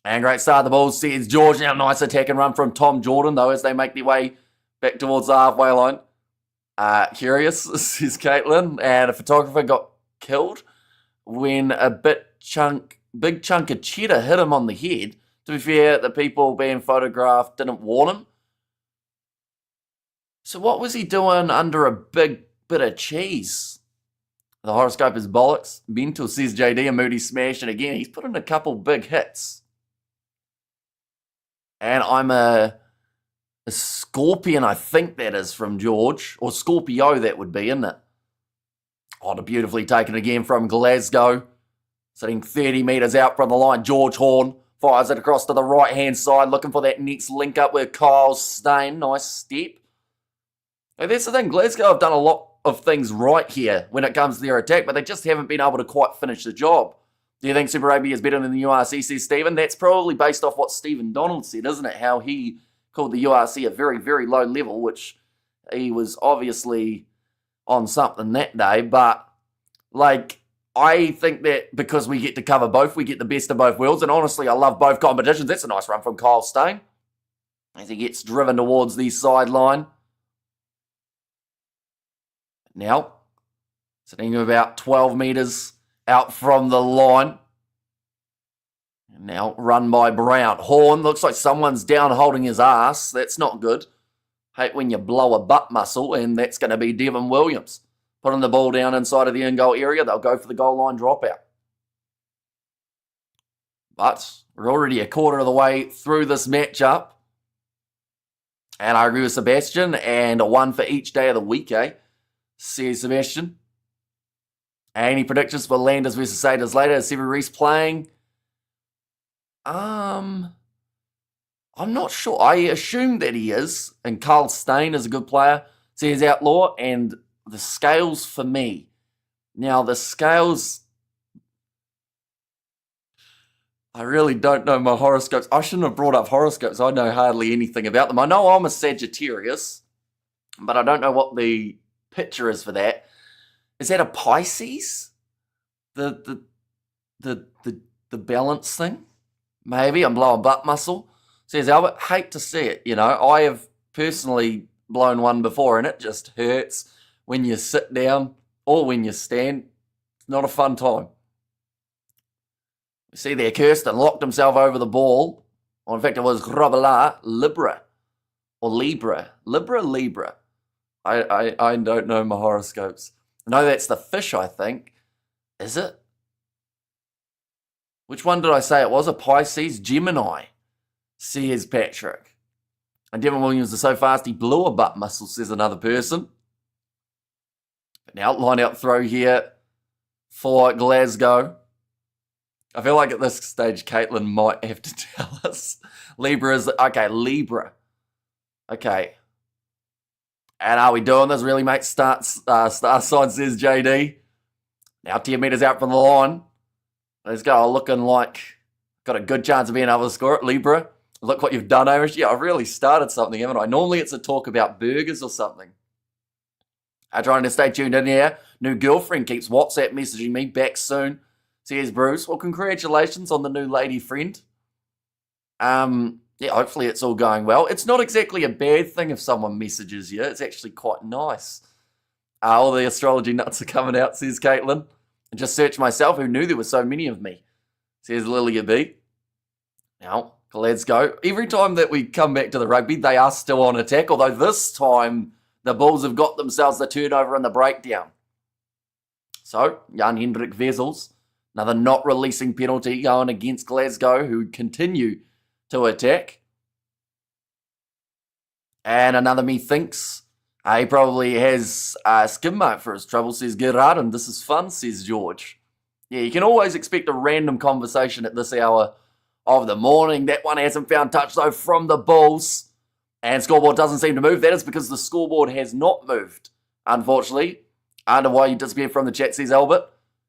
Speaker 1: And great start the Bulls, says George. Now nice attack and run from Tom Jordan, though, as they make their way back towards the halfway line. Curious, says Caitlin. And a photographer got killed when a big chunk of cheddar hit him on the head. To be fair, the people being photographed didn't warn him. So what was he doing under a big bit of cheese? The horoscope is bollocks. Mental, says JD, and Moody smashed it again. He's put in a couple big hits. And I'm a Scorpion, I think that is from George. Or Scorpio, that would be, isn't it? Oh, beautifully taken again from Glasgow. Sitting 30 metres out from the line. George Horn fires it across to the right-hand side, looking for that next link up with Kyle Stain. Nice step. And that's the thing. Glasgow have done a lot of things right here when it comes to their attack, but they just haven't been able to quite finish the job. Do you think Super Rugby is better than the URC, says Stephen? That's probably based off what Stephen Donald said, isn't it? How he called the URC a very, very low level, which he was obviously on something that day. But, I think that because we get to cover both, we get the best of both worlds. And honestly, I love both competitions. That's a nice run from Kyle Stain as he gets driven towards the sideline. Now, sitting about 12 metres out from the line. And now run by Brown. Horn, looks like someone's down holding his ass. That's not good. Hate when you blow a butt muscle, and that's going to be Devin Williams. Putting the ball down inside of the in-goal area. They'll go for the goal line dropout. But we're already a quarter of the way through this matchup. And I agree with Sebastian. And a 1 for each day of the week, says Sebastian. Any predictions for Landers versus Satyrs later? Is Severy Reece playing? I'm not sure. I assume that he is. And Carl Stain is a good player, says Outlaw. And the scales for me. Now, the scales, I really don't know my horoscopes. I shouldn't have brought up horoscopes. I know hardly anything about them. I know I'm a Sagittarius, but I don't know what the picture is for that. Is that a Pisces? The balance thing? Maybe. I'm blowing butt muscle. Says Albert, hate to see it. I have personally blown one before and it just hurts when you sit down or when you stand. It's not a fun time. You see there, Kirsten locked himself over the ball. Or in fact, it was Grabala, Libra. Or Libra. Libra. I don't know my horoscopes. No, that's the fish, I think. Is it? Which one did I say it was? A Pisces? Gemini, says Patrick. And Devin Williams is so fast he blew a butt muscle, says another person. Now, line out throw here for Glasgow. I feel like at this stage, Caitlin might have to tell us. Libra is... Okay, Libra. Okay. And are we doing this really, mate? Star side, says JD. Now 10 metres out from the line. Let's go. Looking like got a good chance of being able to score it. Libra, look what you've done, Irish. Yeah, I've really started something, haven't I? Normally it's a talk about burgers or something. I'm trying to stay tuned in here. New girlfriend keeps WhatsApp messaging me. Back soon. Says Bruce. Well, congratulations on the new lady friend. Yeah, hopefully it's all going well. It's not exactly a bad thing if someone messages you. It's actually quite nice. All the astrology nuts are coming out, says Caitlin. I just searched myself. Who knew there were so many of me? Says Lilia B. Now, Glasgow. Every time that we come back to the rugby, they are still on attack. Although this time, the Bulls have got themselves the turnover and the breakdown. So, Jan Hendrik Wessels. Another not releasing penalty going against Glasgow, who continue to attack. And another methinks he probably has a skim mark for his trouble, says Gerard, and this is fun, says George. Yeah, you can always expect a random conversation at this hour of the morning. That one hasn't found touch, though, from the Bulls. And scoreboard doesn't seem to move. That is because the scoreboard has not moved, unfortunately. I don't know why you disappeared from the chat, says Albert.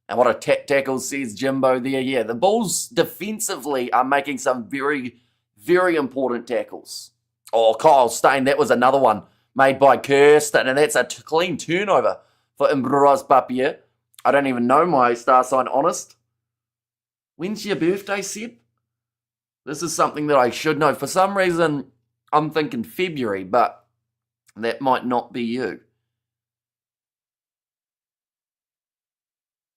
Speaker 1: And what a tackle, says Jimbo there. Yeah, the Bulls defensively are making some very, very important tackles. Oh, Kyle Stain, that was another one made by Kirsten, and that's a clean turnover for Ambroise Papier. I don't even know my star sign, honest. When's your birthday, Seb? This is something that I should know. For some reason, I'm thinking February, but that might not be you.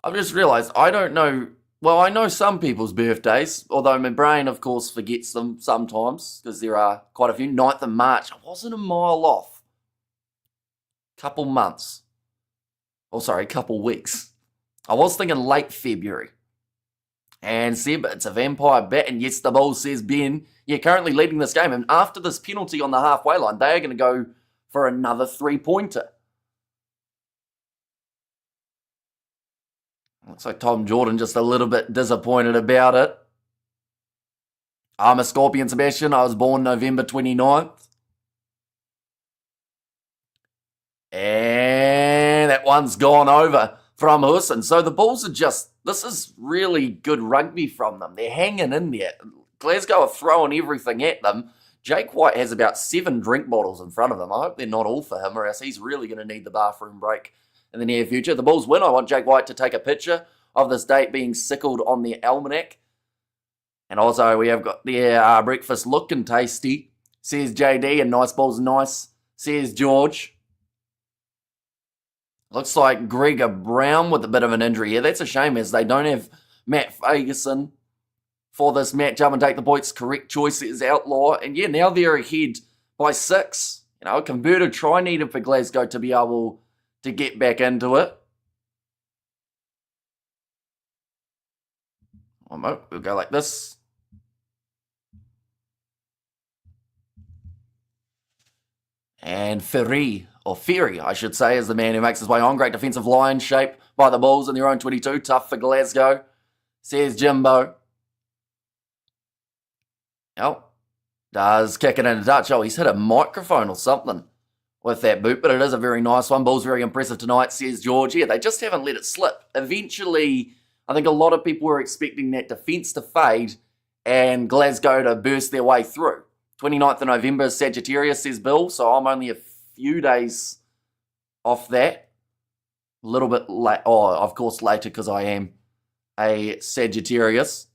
Speaker 1: I've just realised I don't know. Well, I know some people's birthdays, although my brain, of course, forgets them sometimes because there are quite a few. 9th of March. I wasn't a mile off. Couple months. Oh, sorry, couple weeks. I was thinking late February. And Seb, it's a vampire bat. And yes, the Bulls, says Ben. Yeah, currently leading this game. And after this penalty on the halfway line, they are going to go for another 3-pointer. Looks like Tom Jordan just a little bit disappointed about it. I'm a Scorpion, Sebastian. I was born November 29th. And that one's gone over from Husson. So the Bulls are just, this is really good rugby from them. They're hanging in there. Glasgow are throwing everything at them. Jake White has about 7 drink bottles in front of him. I hope they're not all for him, or else he's really going to need the bathroom break in the near future. The Bulls win. I want Jake White to take a picture of this date being sickled on the almanac. And also we have got their breakfast looking tasty, says JD, and nice balls nice, says George. Looks like Gregor Brown with a bit of an injury here. That's a shame as they don't have Matt Ferguson for this matchup and take the points. Correct choice is Outlaw. And yeah, now they're ahead by 6. You know, a converted try needed for Glasgow to be able to get back into it. One more. We'll go like this. And Ferry, I should say, is the man who makes his way on. Great defensive line shape by the Bulls in their own 22. Tough for Glasgow, says Jimbo. Oh, does kick it into touch. Oh, he's hit a microphone or something with that boot, but it is a very nice one. Bulls very impressive tonight, says George. Yeah, they just haven't let it slip. Eventually, I think a lot of people were expecting that defence to fade and Glasgow to burst their way through. 29th of November is Sagittarius, says Bill, so I'm only a few days off that. A little bit late. Oh, of course, later because I am a Sagittarius.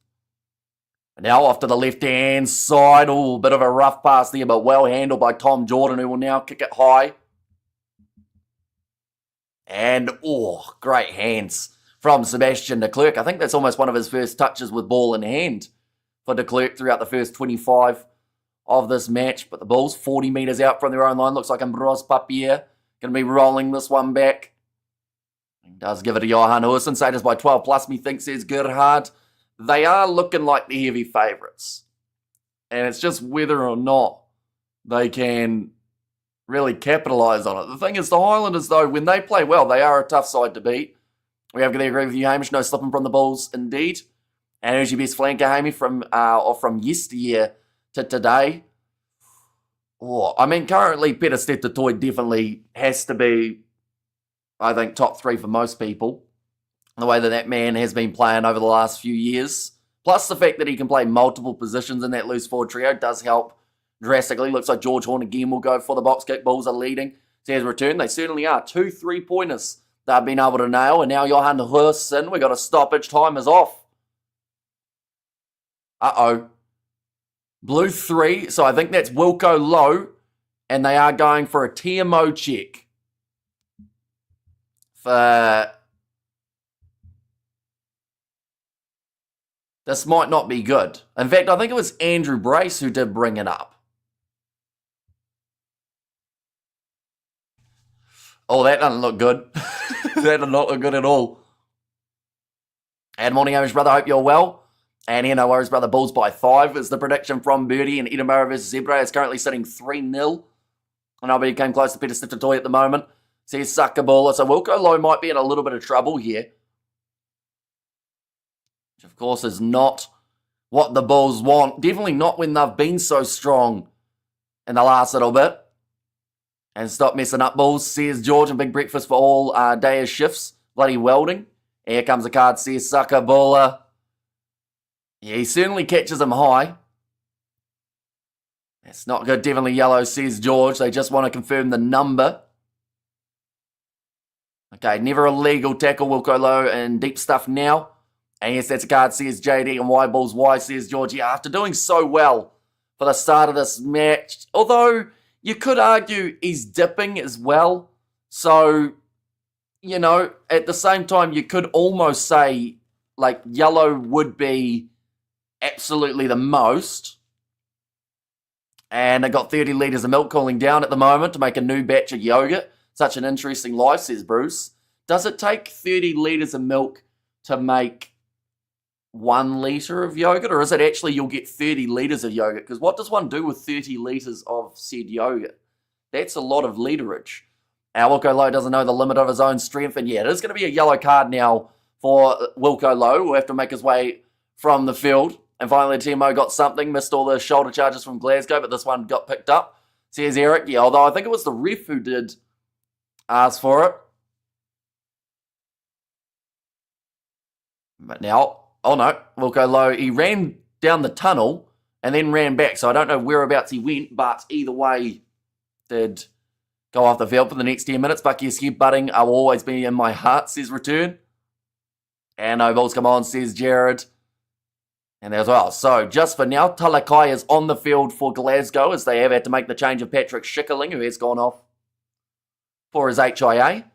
Speaker 1: Now off to the left-hand side. Oh, bit of a rough pass there, but well handled by Tom Jordan, who will now kick it high. And, oh, great hands from Sebastian de Klerk. I think that's almost one of his first touches with ball in hand for de Klerk throughout the first 25 of this match. But the Bulls, 40 metres out from their own line. Looks like Ambroise Papier going to be rolling this one back. He does give it to Johan Husson. Satyrs by 12 plus, methinks, says Gerhard. They are looking like the heavy favourites. And it's just whether or not they can really capitalise on it. The thing is, the Highlanders, though, when they play well, they are a tough side to beat. We have to agree with you, Hamish. No slipping from the Bulls, indeed. And who's your best flanker, Hamish, from yesteryear to today? Oh, I mean, currently, Peter Steptoe definitely has to be, I think, top 3 for most people. The way that man has been playing over the last few years. Plus the fact that he can play multiple positions in that loose forward trio does help drastically. Looks like George Horn again will go for the box kick. Bulls are leading. So his return, they certainly are. 2 3-pointers they've been able to nail. And now Johan Hurson, we got a stoppage. Time is off. Uh-oh. Blue 3. So I think that's Wilco Low. And they are going for a TMO check. This might not be good. In fact, I think it was Andrew Brace who did bring it up. Oh, that doesn't look good. That does not look good at all. And morning, Hamish, brother. Hope you're well. And no worries, brother. Bulls by 5 is the prediction from Birdie. And Edinburgh versus Zebra is currently sitting 3-0. And Albany came close to Peter Steptoe at the moment. Says Suckerballer. So Wilco Low might be in a little bit of trouble here. Which, of course, is not what the Bulls want. Definitely not when they've been so strong in the last little bit. And stop messing up, Bulls, says George. And big breakfast for all day shifts. Bloody welding. Here comes the card, says Suckerballer. Yeah, he certainly catches him high. That's not good. Definitely yellow, says George. They just want to confirm the number. Okay, never a legal tackle. Wilco Low and deep stuff now. And yes, that's a card, says JD. And why Bulls, why, says George. Yeah, after doing so well for the start of this match. Although, you could argue he's dipping as well. So, you know, at the same time, you could almost say, like, yellow would be absolutely the most. And I got 30 litres of milk cooling down at the moment to make a new batch of yogurt. Such an interesting life, says Bruce. Does it take 30 litres of milk to make 1 litre of yogurt? Or is it actually you'll get 30 litres of yogurt? Because what does one do with 30 litres of said yogurt? That's a lot of literage. Wilco Low doesn't know the limit of his own strength. And yeah, it is going to be a yellow card now for Wilco Low. We'll have to make his way from the field. And finally, TMO got something. Missed all the shoulder charges from Glasgow, but this one got picked up. Says Eric. Yeah, although I think it was the ref who did ask for it. But now, oh no, Wilco Low, he ran down the tunnel and then ran back. So I don't know whereabouts he went, but either way, did go off the field for the next 10 minutes. Bucky's headbutting will always be in my heart, says Return. And no balls come on, says Jared. And there as well. So just for now, Talakai is on the field for Glasgow as they have had to make the change of Patrick Schickerling, who has gone off for his HIA.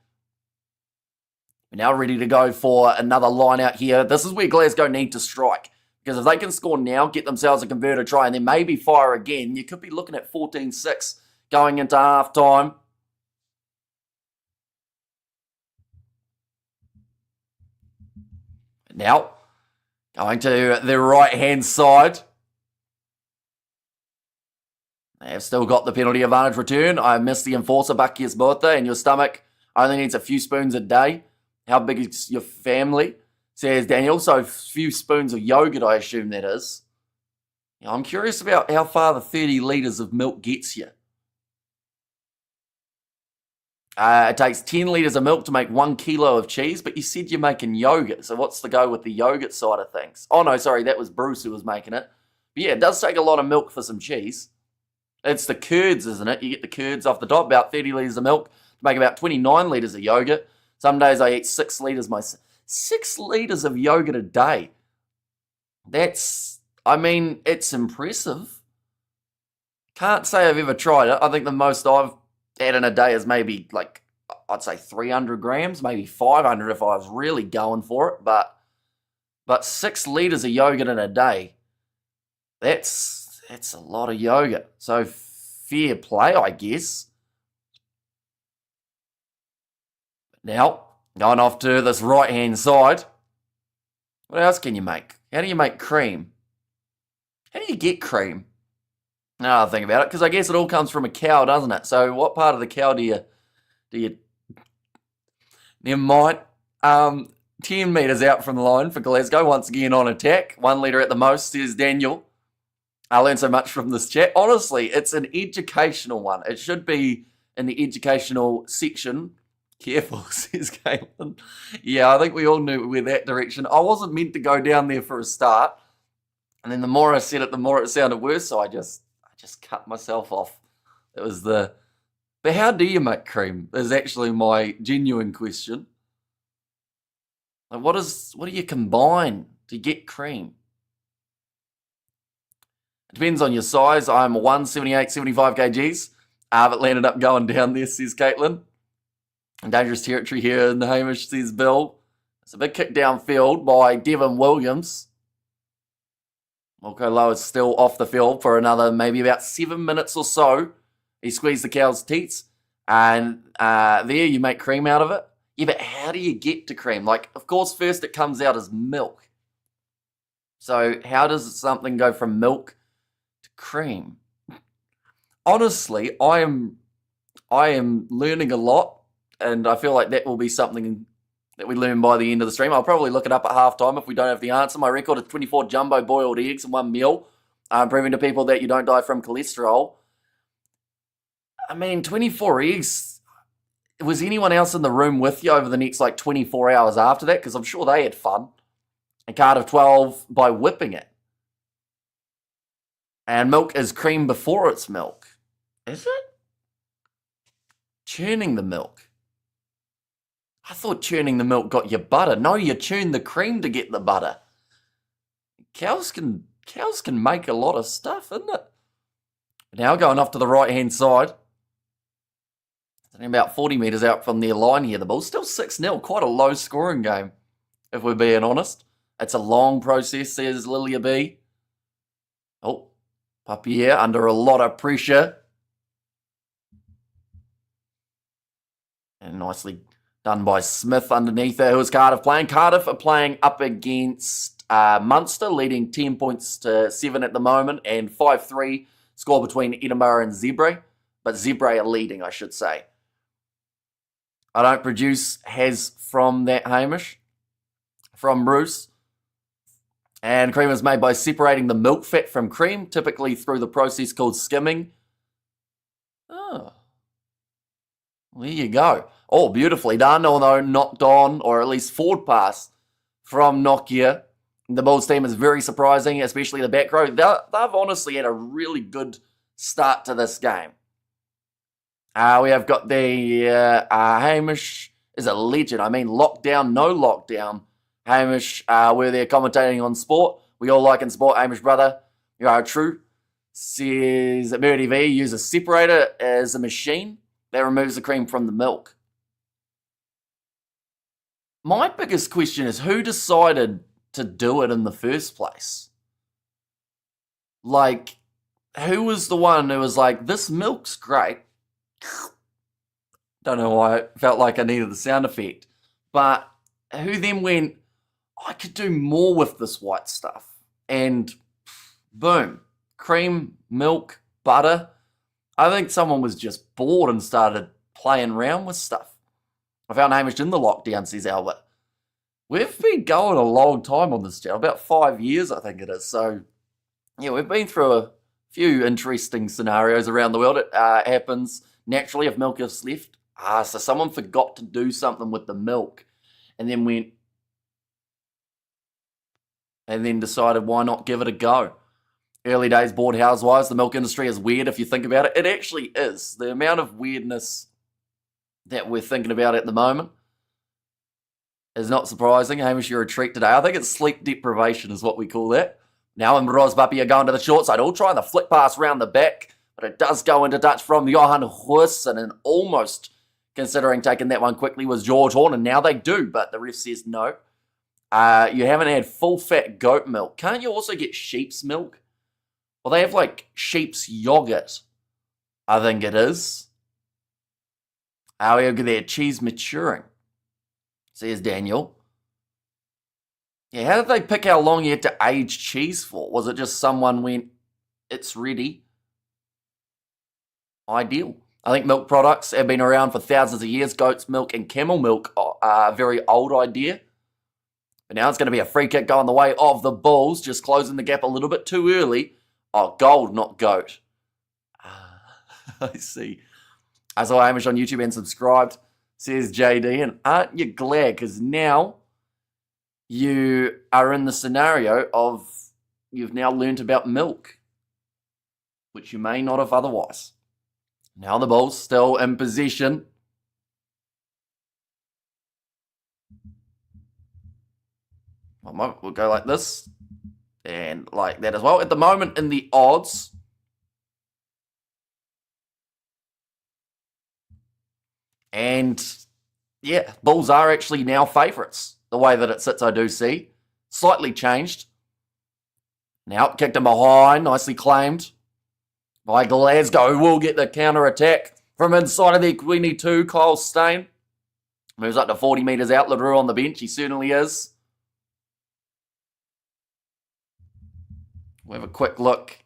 Speaker 1: We're now ready to go for another line out here. This is where Glasgow need to strike. Because if they can score now, get themselves a converter try, and then maybe fire again, you could be looking at 14-6 going into half-time. Now, going to the right-hand side. They have still got the penalty advantage return. I missed the enforcer, Bucky's birthday, and your stomach only needs a few spoons a day. How big is your family? Says Daniel. So a few spoons of yogurt, I assume that is. Now, I'm curious about how far the 30 litres of milk gets you. It takes 10 litres of milk to make 1 kilo of cheese, but you said you're making yogurt. So what's the go with the yogurt side of things? Oh, no, sorry, that was Bruce who was making it. But yeah, it does take a lot of milk for some cheese. It's the curds, isn't it? You get the curds off the top, about 30 litres of milk to make about 29 litres of yogurt. Some days I eat 6 litres myself. 6 litres of yogurt a day. That's, I mean, it's impressive. Can't say I've ever tried it. I think the most I've had in a day is maybe like, I'd say 300 grams, maybe 500 if I was really going for it. But 6 litres of yogurt in a day, that's a lot of yogurt. So fair play, I guess. Now, going off to this right-hand side. What else can you make? How do you make cream? How do you get cream? Now I think about it, because I guess it all comes from a cow, doesn't it? So what part of the cow do you never mind. 10 metres out from the line for Glasgow, once again on attack. 1 litre at the most, says Daniel. I learned so much from this chat. Honestly, it's an educational one. It should be in the educational section. Careful, says Caitlin. Yeah, I think we all knew we're that direction. I wasn't meant to go down there for a start. And then the more I said it, the more it sounded worse. So I just cut myself off. It was the... But how do you make cream? Is actually my genuine question. Like, what do you combine to get cream? It depends on your size. I'm 178, 75 kgs. But landed up going down there, says Caitlin. Dangerous territory here in Hamish, says Bill. It's a big kick downfield by Devin Williams. Wilco Lowe is still off the field for another maybe about 7 minutes or so. He squeezed the cow's teats. And there you make cream out of it. Yeah, but how do you get to cream? Like, of course, first it comes out as milk. So how does something go from milk to cream? Honestly, I am learning a lot, and I feel like that will be something that we learn by the end of the stream. I'll probably look it up at halftime if we don't have the answer. My record is 24 jumbo boiled eggs in 1 meal, proving to people that you don't die from cholesterol. I mean, 24 eggs... Was anyone else in the room with you over the next, 24 hours after that? Because I'm sure they had fun. A card of 12 by whipping it. And milk is cream before it's milk. Is it? Churning the milk. I thought churning the milk got you butter. No, you churn the cream to get the butter. Cows can make a lot of stuff, isn't it? Now going off to the right-hand side. About 40 metres out from their line here, the Bulls. Still 6-0, quite a low-scoring game, if we're being honest. It's a long process, says Lilia B. Oh, Puppy here, under a lot of pressure. And nicely done by Smith underneath there. Who's Cardiff playing? Cardiff are playing up against Munster, leading 10 points to 7 at the moment, and 5-3 score between Edinburgh and Zebre. But Zebre are leading, I should say. I don't produce has from that, Hamish. From Bruce. And cream is made by separating the milk fat from cream, typically through the process called skimming. Oh. There you go. Oh, beautifully done, although knocked on, or at least forward pass from Nokia. The Bulls team is very surprising, especially the back row. They've honestly had a really good start to this game. We have got the Hamish is a legend. I mean, lockdown, no lockdown. Hamish, where they're commentating on sport. We all like in sport, Hamish brother. You are true. Says that Murdy V use a separator as a machine that removes the cream from the milk. My biggest question is who decided to do it in the first place? Like, who was the one who was like, this milk's great. Don't know why I felt like I needed the sound effect. But who then went, I could do more with this white stuff. And boom, cream, milk, butter. I think someone was just bored and started playing around with stuff. I found Hamish in the lockdown, says Albert. We've been going a long time on this channel, about 5 years I think it is. So yeah, we've been through a few interesting scenarios around the world. It happens naturally if milk is left. So someone forgot to do something with the milk and then went and then decided why not give it a go. Early days board housewives, the milk industry is weird if you think about it. It actually is. The amount of weirdness that we're thinking about at the moment is not surprising. Hamish, you're a treat today. I think it's sleep deprivation is what we call that. Now and Rosbapi are going to the short side. All trying the flick pass round the back, but it does go into touch from Johan Huisson and almost considering taking that one quickly was George Horn, and now they do, but the ref says no. You haven't had full-fat goat milk. Can't you also get sheep's milk? Well, they have, like, sheep's yogurt, I think it is. We have their cheese maturing, says Daniel. Yeah, how did they pick how long you had to age cheese for? Was it just someone went, it's ready, ideal. I think milk products have been around for thousands of years. Goat's milk and camel milk are a very old idea. But now it's going to be a free kick going the way of the Bulls, just closing the gap a little bit too early. Oh, gold, not goat. I see. I saw Hamish on YouTube and subscribed, says JD. And aren't you glad? Because now you are in the scenario of you've now learnt about milk, which you may not have otherwise. Now the Bulls still in possession. We'll go like this and like that as well. At the moment in the odds, and yeah, Bulls are actually now favourites. The way that it sits, I do see. Slightly changed. Now kicked him behind, nicely claimed by Glasgow, who will get the counter-attack from inside of their 22, Kyle Stain. Moves up to 40 metres out, LaRue on the bench, he certainly is. We'll have a quick look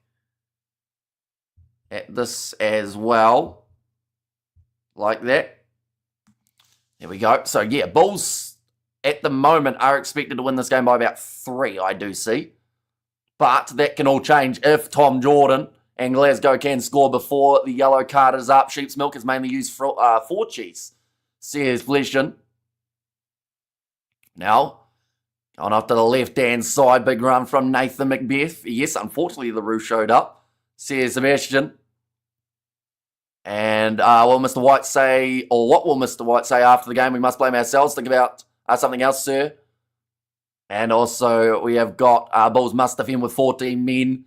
Speaker 1: at this as well. Like that. There we go. So, yeah, Bulls at the moment are expected to win this game by about 3, I do see. But that can all change if Tom Jordan and Glasgow can score before the yellow card is up. Sheep's milk is mainly used for cheese, says Fleshin. Now, going off to the left-hand side, big run from Nathan Macbeth. Yes, unfortunately, the roof showed up, says Sebastian. And what will Mr. White say after the game? We must blame ourselves. Think about something else, sir. And also, we have got Bulls must defend with 14 men.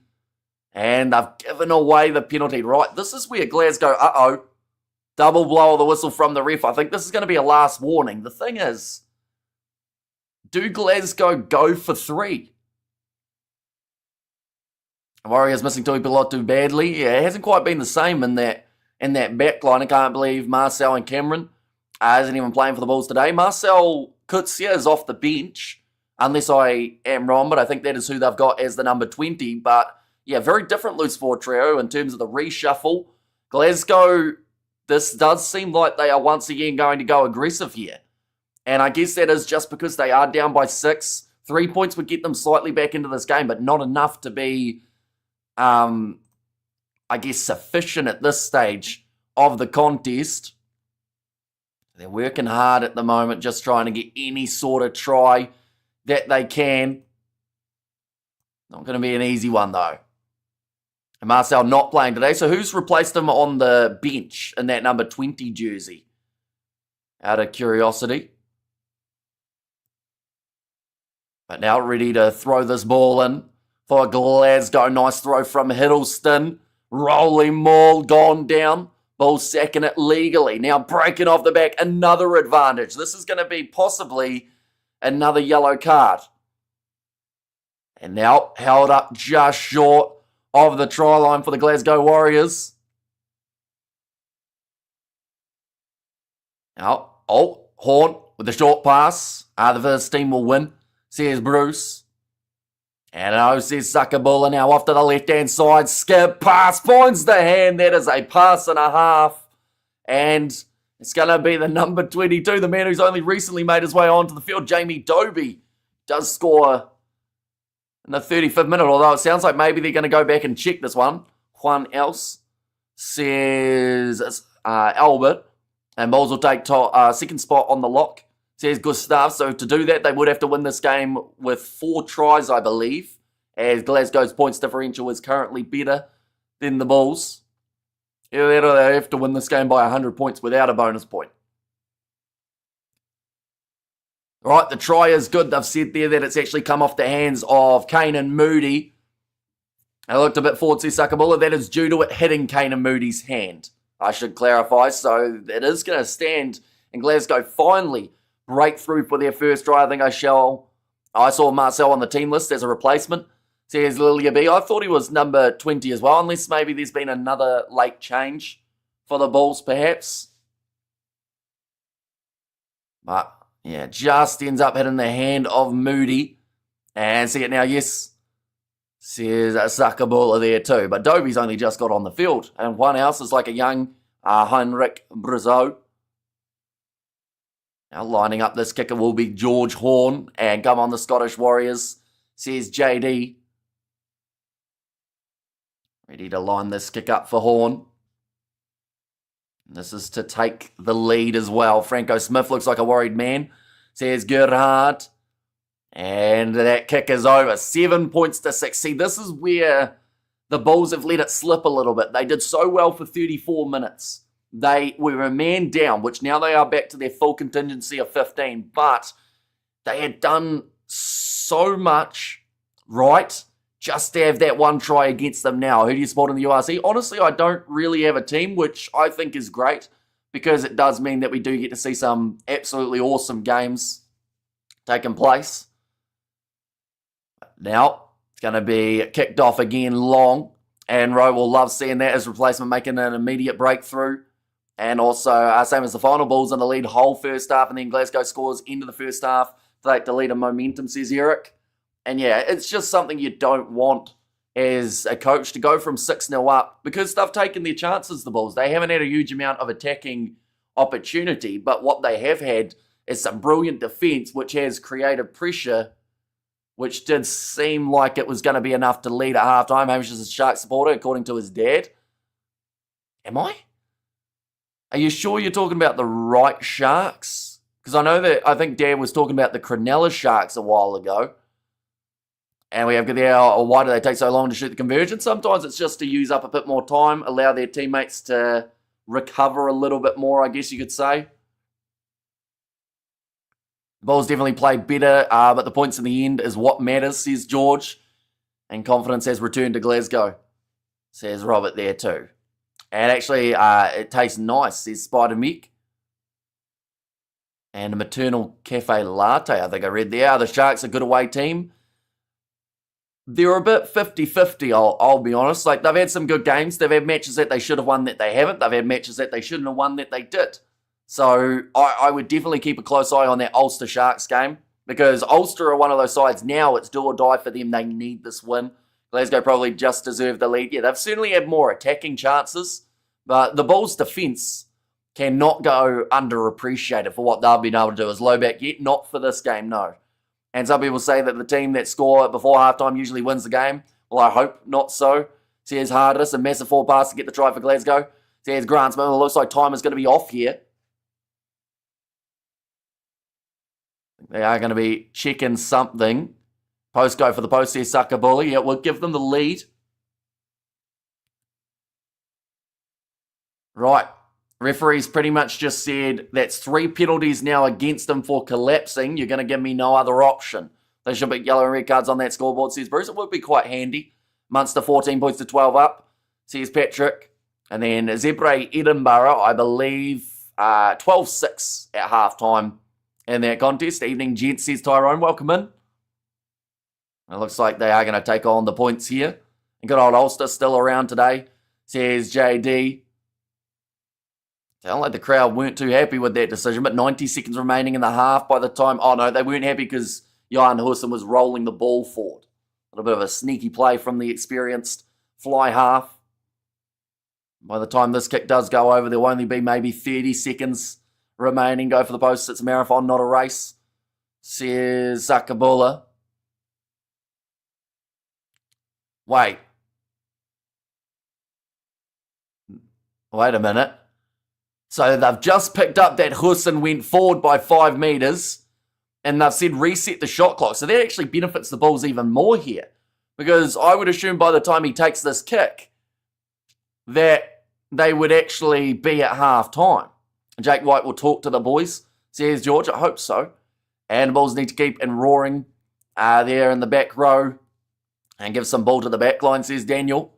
Speaker 1: And they've given away the penalty, right? This is where Glasgow, double blow of the whistle from the ref. I think this is going to be a last warning. The thing is, do Glasgow go for 3? Warriors missing Tui Pilotu badly. Yeah, it hasn't quite been the same in that back line. I can't believe Marcel and Cameron isn't even playing for the Bulls today. Marcel Kutsia is off the bench, unless I am wrong, but I think that is who they've got as the number 20. But yeah, very different loose forward trio in terms of the reshuffle. Glasgow, this does seem like they are once again going to go aggressive here. And I guess that is just because they are down by 6. 3 points would get them slightly back into this game, but not enough to be, I guess, sufficient at this stage of the contest. They're working hard at the moment, just trying to get any sort of try that they can. Not going to be an easy one, though. And Marcel not playing today, so who's replaced him on the bench in that number 20 jersey? Out of curiosity. But now ready to throw this ball in for Glasgow. Nice throw from Hiddleston. Rolling maul, gone down. Bulls sacking it legally. Now breaking off the back, another advantage. This is going to be possibly another yellow card. And now held up just short of the try line for the Glasgow Warriors. Now, Horn with the short pass. The first team will win, says Bruce. And says Suckerbuller now off to the left-hand side. Skip pass, finds the hand. That is a pass and a half. And it's going to be the number 22, the man who's only recently made his way onto the field, Jamie Doby, does score in the 35th minute, although it sounds like maybe they're going to go back and check this one. Juan else says Albert. And Bulls will take second spot on the lock, says Gustav. So to do that, they would have to win this game with 4 tries, I believe, as Glasgow's points differential is currently better than the Bulls. They have to win this game by 100 points without a bonus point. All right, the try is good. They've said there that it's actually come off the hands of Kane and Moody. I looked a bit forward to Suckerbuller. That is due to it hitting Kane and Moody's hand, I should clarify. So it is going to stand, and Glasgow finally break through for their first try. I think I saw Marcel on the team list as a replacement, says Lilia B. I thought he was number 20 as well, unless maybe there's been another late change for the Bulls, perhaps. But yeah, just ends up hitting the hand of Moody. And see it now, yes. says Sakabula there too. But Dobie's only just got on the field. And one else is like a young Heinrich Brazo. Now lining up this kicker will be George Horn. And come on the Scottish Warriors, says JD. Ready to line this kick up for Horn. This is to take the lead as well. Franco Smith looks like a worried man, says Gerhard. And that kick is over. 7 points to 6. See, this is where the Bulls have let it slip a little bit. They did so well for 34 minutes. They were a man down, which now they are back to their full contingency of 15. But they had done so much right just to have that one try against them now. Who do you support in the URC? Honestly, I don't really have a team, which I think is great because it does mean that we do get to see some absolutely awesome games taking place. Now, it's going to be kicked off again long, and Rowe will love seeing that as replacement making an immediate breakthrough. And also, same as the final, Bulls in the lead whole first half, and then Glasgow scores into the first half to take the lead of momentum, says Eric. And yeah, it's just something you don't want as a coach to go from 6-0 up because they've taken their chances, the Bulls. They haven't had a huge amount of attacking opportunity, but what they have had is some brilliant defence, which has created pressure, which did seem like it was going to be enough to lead at halftime. Hamish is a Shark supporter, according to his dad. Am I? Are you sure you're talking about the right Sharks? Because I think Dad was talking about the Cronulla Sharks a while ago. And we have there, why do they take so long to shoot the conversion? Sometimes it's just to use up a bit more time, allow their teammates to recover a little bit more, I guess you could say. The Bulls definitely played better, but the points in the end is what matters, says George. And confidence has returned to Glasgow, says Robert there too. And actually, it tastes nice, says Spider Mick. And a maternal cafe latte, I think I read there. The Sharks are a good away team. They're a bit 50-50, I'll be honest. Like, they've had some good games. They've had matches that they should have won that they haven't. They've had matches that they shouldn't have won that they did. So I would definitely keep a close eye on that Ulster Sharks game because Ulster are one of those sides now. It's do or die for them. They need this win. Glasgow probably just deserve the lead. Yeah, they've certainly had more attacking chances, but the Bulls' defence cannot go underappreciated for what they've been able to do as low back yet. Not for this game, no. And some people say that the team that score before halftime usually wins the game. Well, I hope not so. Says Hardis, a massive forward pass to get the try for Glasgow. Says Grantsman, it looks like time is going to be off here. They are going to be checking something. Post go for the post, says Sakabula. Yeah, we'll give them the lead. Right. Referees pretty much just said that's 3 penalties now against them for collapsing. You're going to give me no other option. They should put yellow and red cards on that scoreboard, says Bruce. It would be quite handy. Munster 14 points to 12 up, says Patrick. And then Zebre Edinburgh, I believe, 12-6 at halftime in that contest. Evening, gents, says Tyrone. Welcome in. It looks like they are going to take on the points here. And good old Ulster still around today, says JD. Sound like the crowd weren't too happy with that decision, but 90 seconds remaining in the half by the time... Oh, no, they weren't happy because Jan Husson was rolling the ball forward. A little bit of a sneaky play from the experienced fly half. By the time this kick does go over, there will only be maybe 30 seconds remaining. Go for the post. It's a marathon, not a race, says Sakabula. Wait a minute. So they've just picked up that Husson went forward by 5 metres and they've said reset the shot clock. So that actually benefits the Bulls even more here because I would assume by the time he takes this kick that they would actually be at half time. Jake White will talk to the boys, says George. I hope so. And the Bulls need to keep and roaring there in the back row and give some ball to the back line, says Daniel.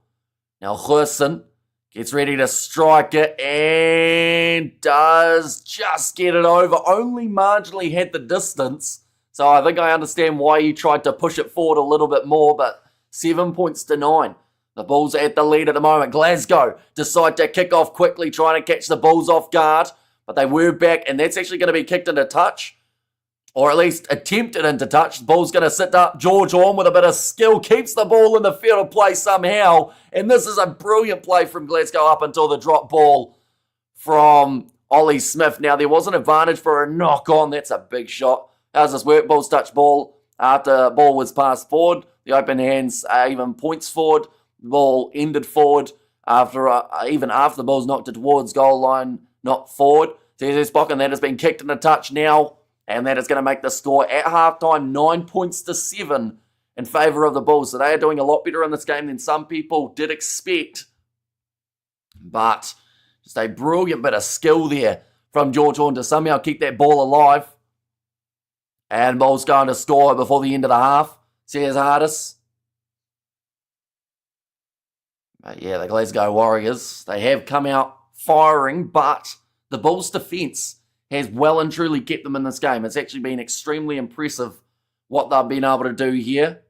Speaker 1: Now Husson gets ready to strike it and does just get it over. Only marginally had the distance. So I think I understand why he tried to push it forward a little bit more, but 7 points to 9. The Bulls are at the lead at the moment. Glasgow decide to kick off quickly, trying to catch the Bulls off guard, but they were back, and that's actually going to be kicked into touch. or at least attempted into touch. The ball's going to sit up. George Horn with a bit of skill keeps the ball in the field of play somehow. And this is a brilliant play from Glasgow up until the drop ball from Ollie Smith. Now, there was an advantage for a knock on. That's a big shot. How's this work? Bulls touch ball after the ball was passed forward. The open hands even points forward. The ball ended forward even after the ball's knocked it towards goal line, not forward. There's Spock, and that has been kicked in a touch now. And that is going to make the score at halftime 9-7 in favour of the Bulls. So they are doing a lot better in this game than some people did expect. But just a brilliant bit of skill there from George Horn to somehow keep that ball alive. And Bulls going to score before the end of the half. Says Hardis. But yeah, the Glasgow Warriors, they have come out firing, but the Bulls' defence has well and truly kept them in this game. It's actually been extremely impressive what they've been able to do here.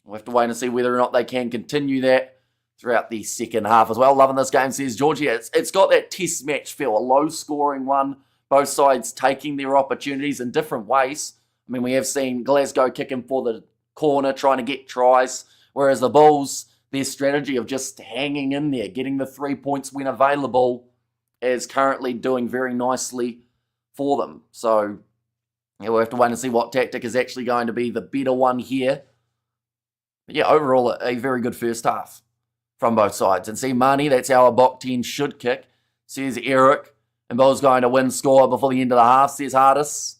Speaker 1: We'll have to wait and see whether or not they can continue that throughout the second half as well. Loving this game, says Georgie. It's got that test match feel, a low-scoring one. Both sides taking their opportunities in different ways. I mean, we have seen Glasgow kicking for the corner, trying to get tries, whereas the Bulls, their strategy of just hanging in there, getting the 3 points when available, is currently doing very nicely for them. So yeah, we'll have to wait and see what tactic is actually going to be the better one here. But yeah, overall, a very good first half from both sides. And see, Marnie, that's how a Bok 10 should kick, says Eric. And Bulls going to win score before the end of the half, says Hardis.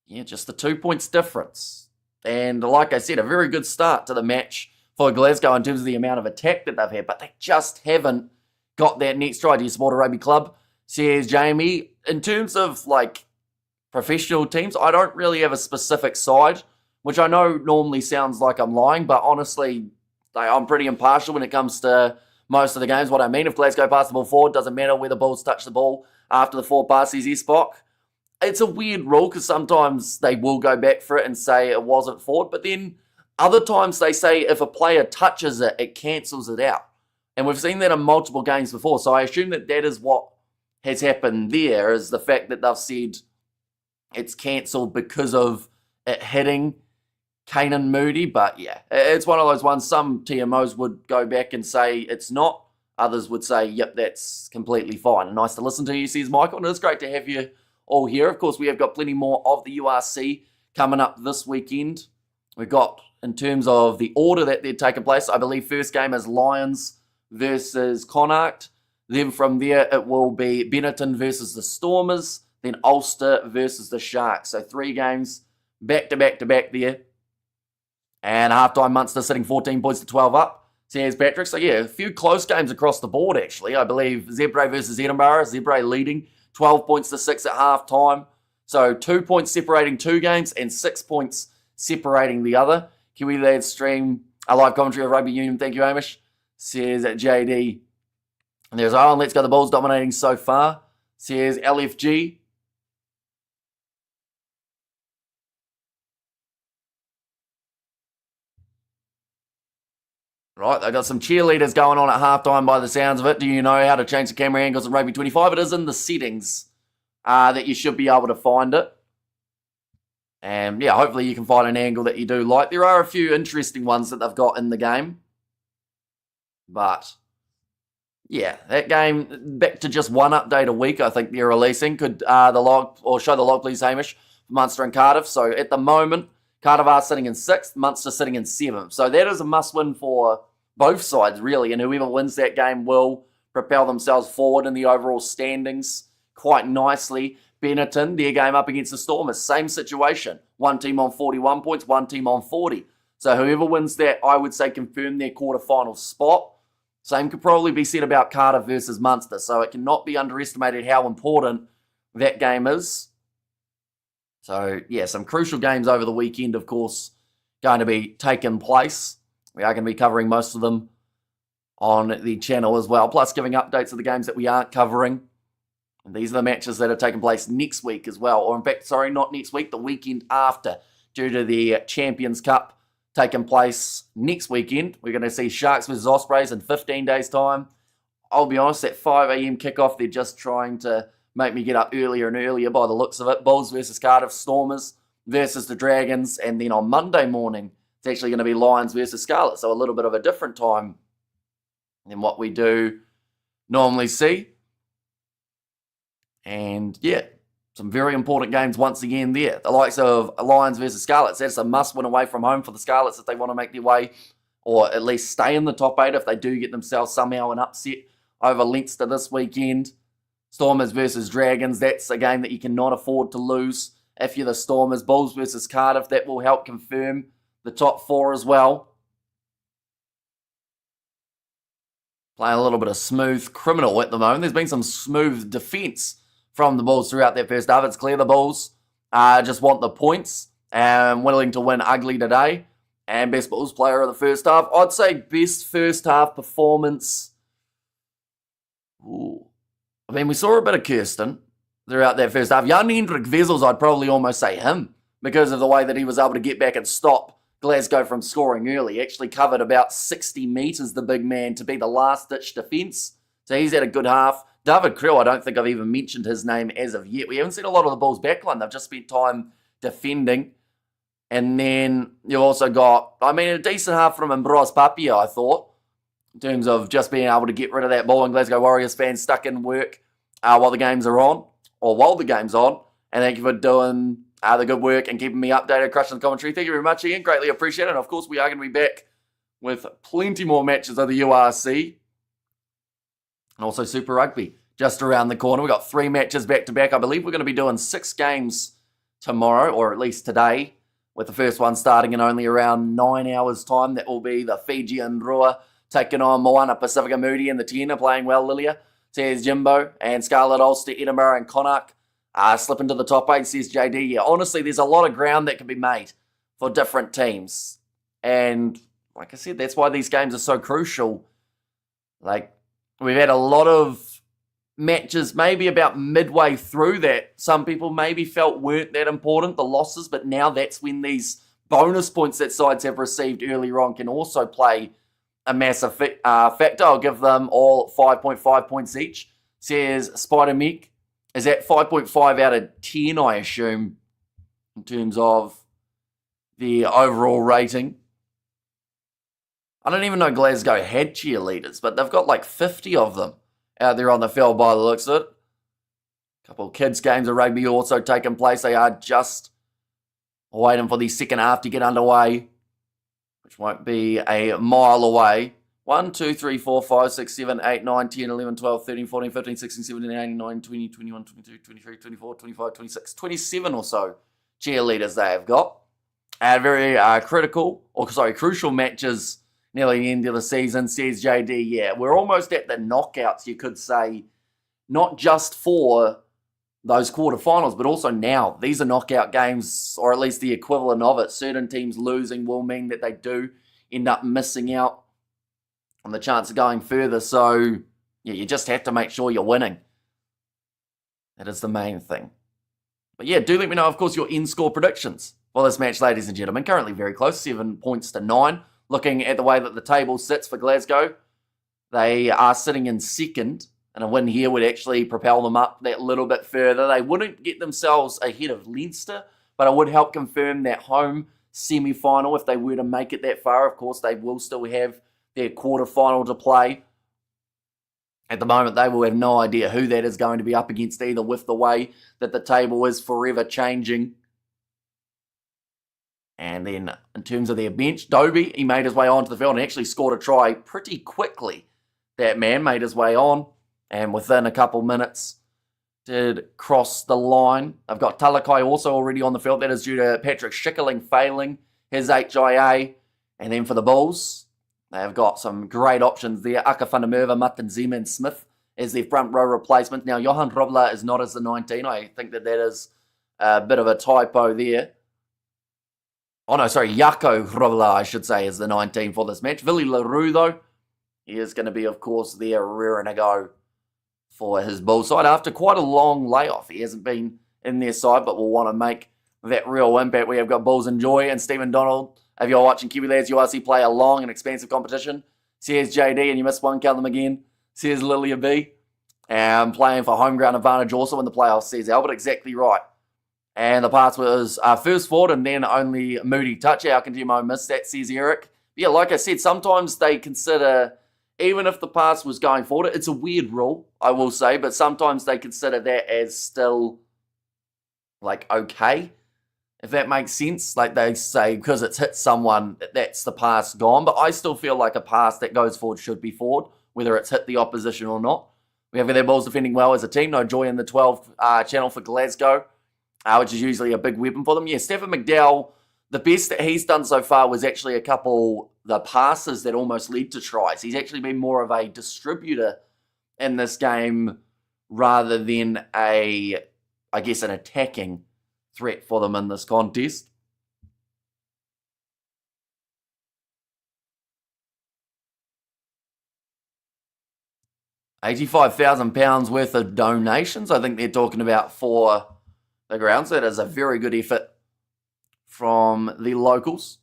Speaker 1: Yeah, just the 2 points difference. And like I said, a very good start to the match for Glasgow in terms of the amount of attack that they've had. But they just haven't got that next try. Do you support a rugby club? Says Jamie. In terms of like professional teams, I don't really have a specific side, which I know normally sounds like I'm lying, but honestly, I'm pretty impartial when it comes to most of the games. What I mean, if Glasgow pass the ball forward, doesn't matter where the Bulls touch the ball after the forward pass, says Spock. It's a weird rule because sometimes they will go back for it and say it wasn't forward, but then other times they say if a player touches it, it cancels it out. And we've seen that in multiple games before, so I assume that that is what has happened there, is the fact that they've said it's cancelled because of it hitting Kanan Moody. But yeah, it's one of those ones. Some TMOs would go back and say it's not. Others would say, yep, that's completely fine. Nice to listen to you, says Michael. And it's great to have you all here. Of course, we have got plenty more of the URC coming up this weekend. We've got, in terms of the order that they're taking place, I believe first game is Lions versus Connacht. Then from there, it will be Benetton versus the Stormers. Then Ulster versus the Sharks. So 3 games back to back to back there. And halftime, Munster sitting 14 points to 12 up. Says Patrick. So yeah, a few close games across the board actually. I believe Zebre versus Edinburgh. Zebre leading 12 points to 6 at halftime. So 2 points separating 2 games and 6 points separating the other. Kiwi Lads stream a live commentary of Rugby Union. Thank you, Hamish. Says JD. And there's Owen. Let's go. The Bulls dominating so far. Says LFG. Right, they've got some cheerleaders going on at halftime by the sounds of it. Do you know how to change the camera angles in Rugby 25? It is in the settings that you should be able to find it. And yeah, hopefully you can find an angle that you do like. There are a few interesting ones that they've got in the game. But yeah, that game, back to just one update a week, I think they're releasing. Could show the log, please, Hamish, for Munster and Cardiff. So at the moment, Cardiff are sitting in 6th, Munster sitting in 7th. So that is a must-win for both sides, really. And whoever wins that game will propel themselves forward in the overall standings quite nicely. Benetton, their game up against the Stormers, same situation. One team on 41 points, one team on 40. So whoever wins that, I would say, confirm their quarterfinal spot. Same could probably be said about Cardiff versus Munster. So it cannot be underestimated how important that game is. So, yeah, some crucial games over the weekend, of course, going to be taking place. We are going to be covering most of them on the channel as well, plus giving updates of the games that we aren't covering. And these are the matches that are taking place next week as well. Or in fact, sorry, not next week, the weekend after, due to the Champions Cup taking place next weekend. We're going to see Sharks versus Ospreys in 15 days' time. I'll be honest, at 5 a.m. kickoff, they're just trying to make me get up earlier and earlier by the looks of it. Bulls versus Cardiff, Stormers versus the Dragons, and then on Monday morning, it's actually going to be Lions versus Scarlet, so a little bit of a different time than what we do normally see. And yeah, some very important games once again there. The likes of Lions versus Scarlets, that's a must-win away from home for the Scarlets if they want to make their way, or at least stay in the top 8 if they do get themselves somehow an upset over Leinster this weekend. Stormers versus Dragons, that's a game that you cannot afford to lose if you're the Stormers. Bulls versus Cardiff, that will help confirm the top 4 as well. Playing a little bit of smooth criminal at the moment. There's been some smooth defence from the Bulls throughout that first half. It's clear the Bulls just want the points and willing to win ugly today. And best Bulls player of the first half. I'd say best first half performance. Ooh. I mean, we saw a bit of Kirsten throughout that first half. Jan-Hendrik Wessels, I'd probably almost say him because of the way that he was able to get back and stop Glasgow from scoring early. He actually covered about 60 metres, the big man, to be the last-ditch defence. So he's had a good half. David Creel, I don't think I've even mentioned his name as of yet. We haven't seen a lot of the Bulls backline. They've just spent time defending. And then you've also got, I mean, a decent half from Ambrose Papia, I thought, in terms of just being able to get rid of that ball, and Glasgow Warriors fans stuck in work while the games are on, or while the game's on. And thank you for doing the good work and keeping me updated, crushing the commentary. Thank you very much, Ian. Greatly appreciate it. And of course, we are going to be back with plenty more matches of the URC and also Super Rugby just around the corner. We've got 3 matches back to back. I believe we're going to be doing 6 games tomorrow, or at least today, with the first one starting in only around 9 hours' time. That will be the Fijian Rua taking on Moana Pacifica Moody and the Tiena playing well, Lilia. Says Jimbo, and Scarlet Ulster, Edinburgh and Connacht slip into the top 8, says JD. Yeah, honestly, there's a lot of ground that can be made for different teams. And like I said, that's why these games are so crucial. Like, we've had a lot of matches maybe about midway through that some people maybe felt weren't that important, the losses, but now that's when these bonus points that sides have received earlier on can also play a massive factor. I'll give them all 5.5 points each. Says Spider Mick. Is that 5.5 out of 10, I assume, in terms of the overall rating? I don't even know Glasgow had cheerleaders, but they've got like 50 of them out there on the field by the looks of it. A couple of kids' games of rugby also taking place. They are just waiting for the second half to get underway, which won't be a mile away. 1, 2, 3, 4, 5, 6, 7, 8, 9, 10, 11, 12, 13, 14, 15, 16, 17, 18, 19, 20, 21, 22, 23, 24, 25, 26, 27 or so cheerleaders they have got. Very crucial matches nearly the end of the season, says JD. Yeah, we're almost at the knockouts, you could say, not just for those quarterfinals, but also now. These are knockout games, or at least the equivalent of it. Certain teams losing will mean that they do end up missing out on the chance of going further. So, yeah, you just have to make sure you're winning. That is the main thing. But yeah, do let me know, of course, your in-score predictions for this match, ladies and gentlemen. Currently very close, 7 points to 9. Looking at the way that the table sits for Glasgow, they are sitting in second, and a win here would actually propel them up that little bit further. They wouldn't get themselves ahead of Leinster, but it would help confirm that home semi-final if they were to make it that far. Of course, they will still have their quarter-final to play. At the moment, they will have no idea who that is going to be up against either, with the way that the table is forever changing. And then in terms of their bench, Dobie, he made his way onto the field and actually scored a try pretty quickly. That man made his way on, and within a couple minutes did cross the line. I've got Talakai also already on the field. That is due to Patrick Schickerling failing his HIA. And then for the Bulls, they've got some great options there. Aka van der Merwe, Martin Zeman Smith as their front row replacement. Now, Johan Robler is not as the 19. I think that is a bit of a typo there. Oh, no, sorry, Jaco Robler, I should say, is the 19 for this match. Willie LaRue, though, he is going to be, of course, there rearing to go for his Bulls side after quite a long layoff. He hasn't been in their side, but will want to make that real impact. We have got Bulls Enjoy and Stephen Donald. If you're watching Kiwi Lads URC play a long and expansive competition, says JD, and you missed one, count them again, says Lilia B. And playing for home ground advantage also in the playoffs, says Albert. Exactly right. And the pass was first forward and then only Moody touch. How can Gemo miss that, says Eric. Yeah, like I said, sometimes they consider, even if the pass was going forward, it's a weird rule, I will say, but sometimes they consider that as still, like, okay, if that makes sense. Like they say, because it's hit someone, that's the pass gone. But I still feel like a pass that goes forward should be forward, whether it's hit the opposition or not. We have their Bulls defending well as a team. No joy in the 12 channel for Glasgow, which is usually a big weapon for them. Yeah, Stephen McDowell, the best that he's done so far was actually a couple, the passes that almost led to tries. He's actually been more of a distributor in this game rather than an attacking threat for them in this contest. £85,000 worth of donations, I think they're talking about, for the ground. So that is a very good effort from the locals.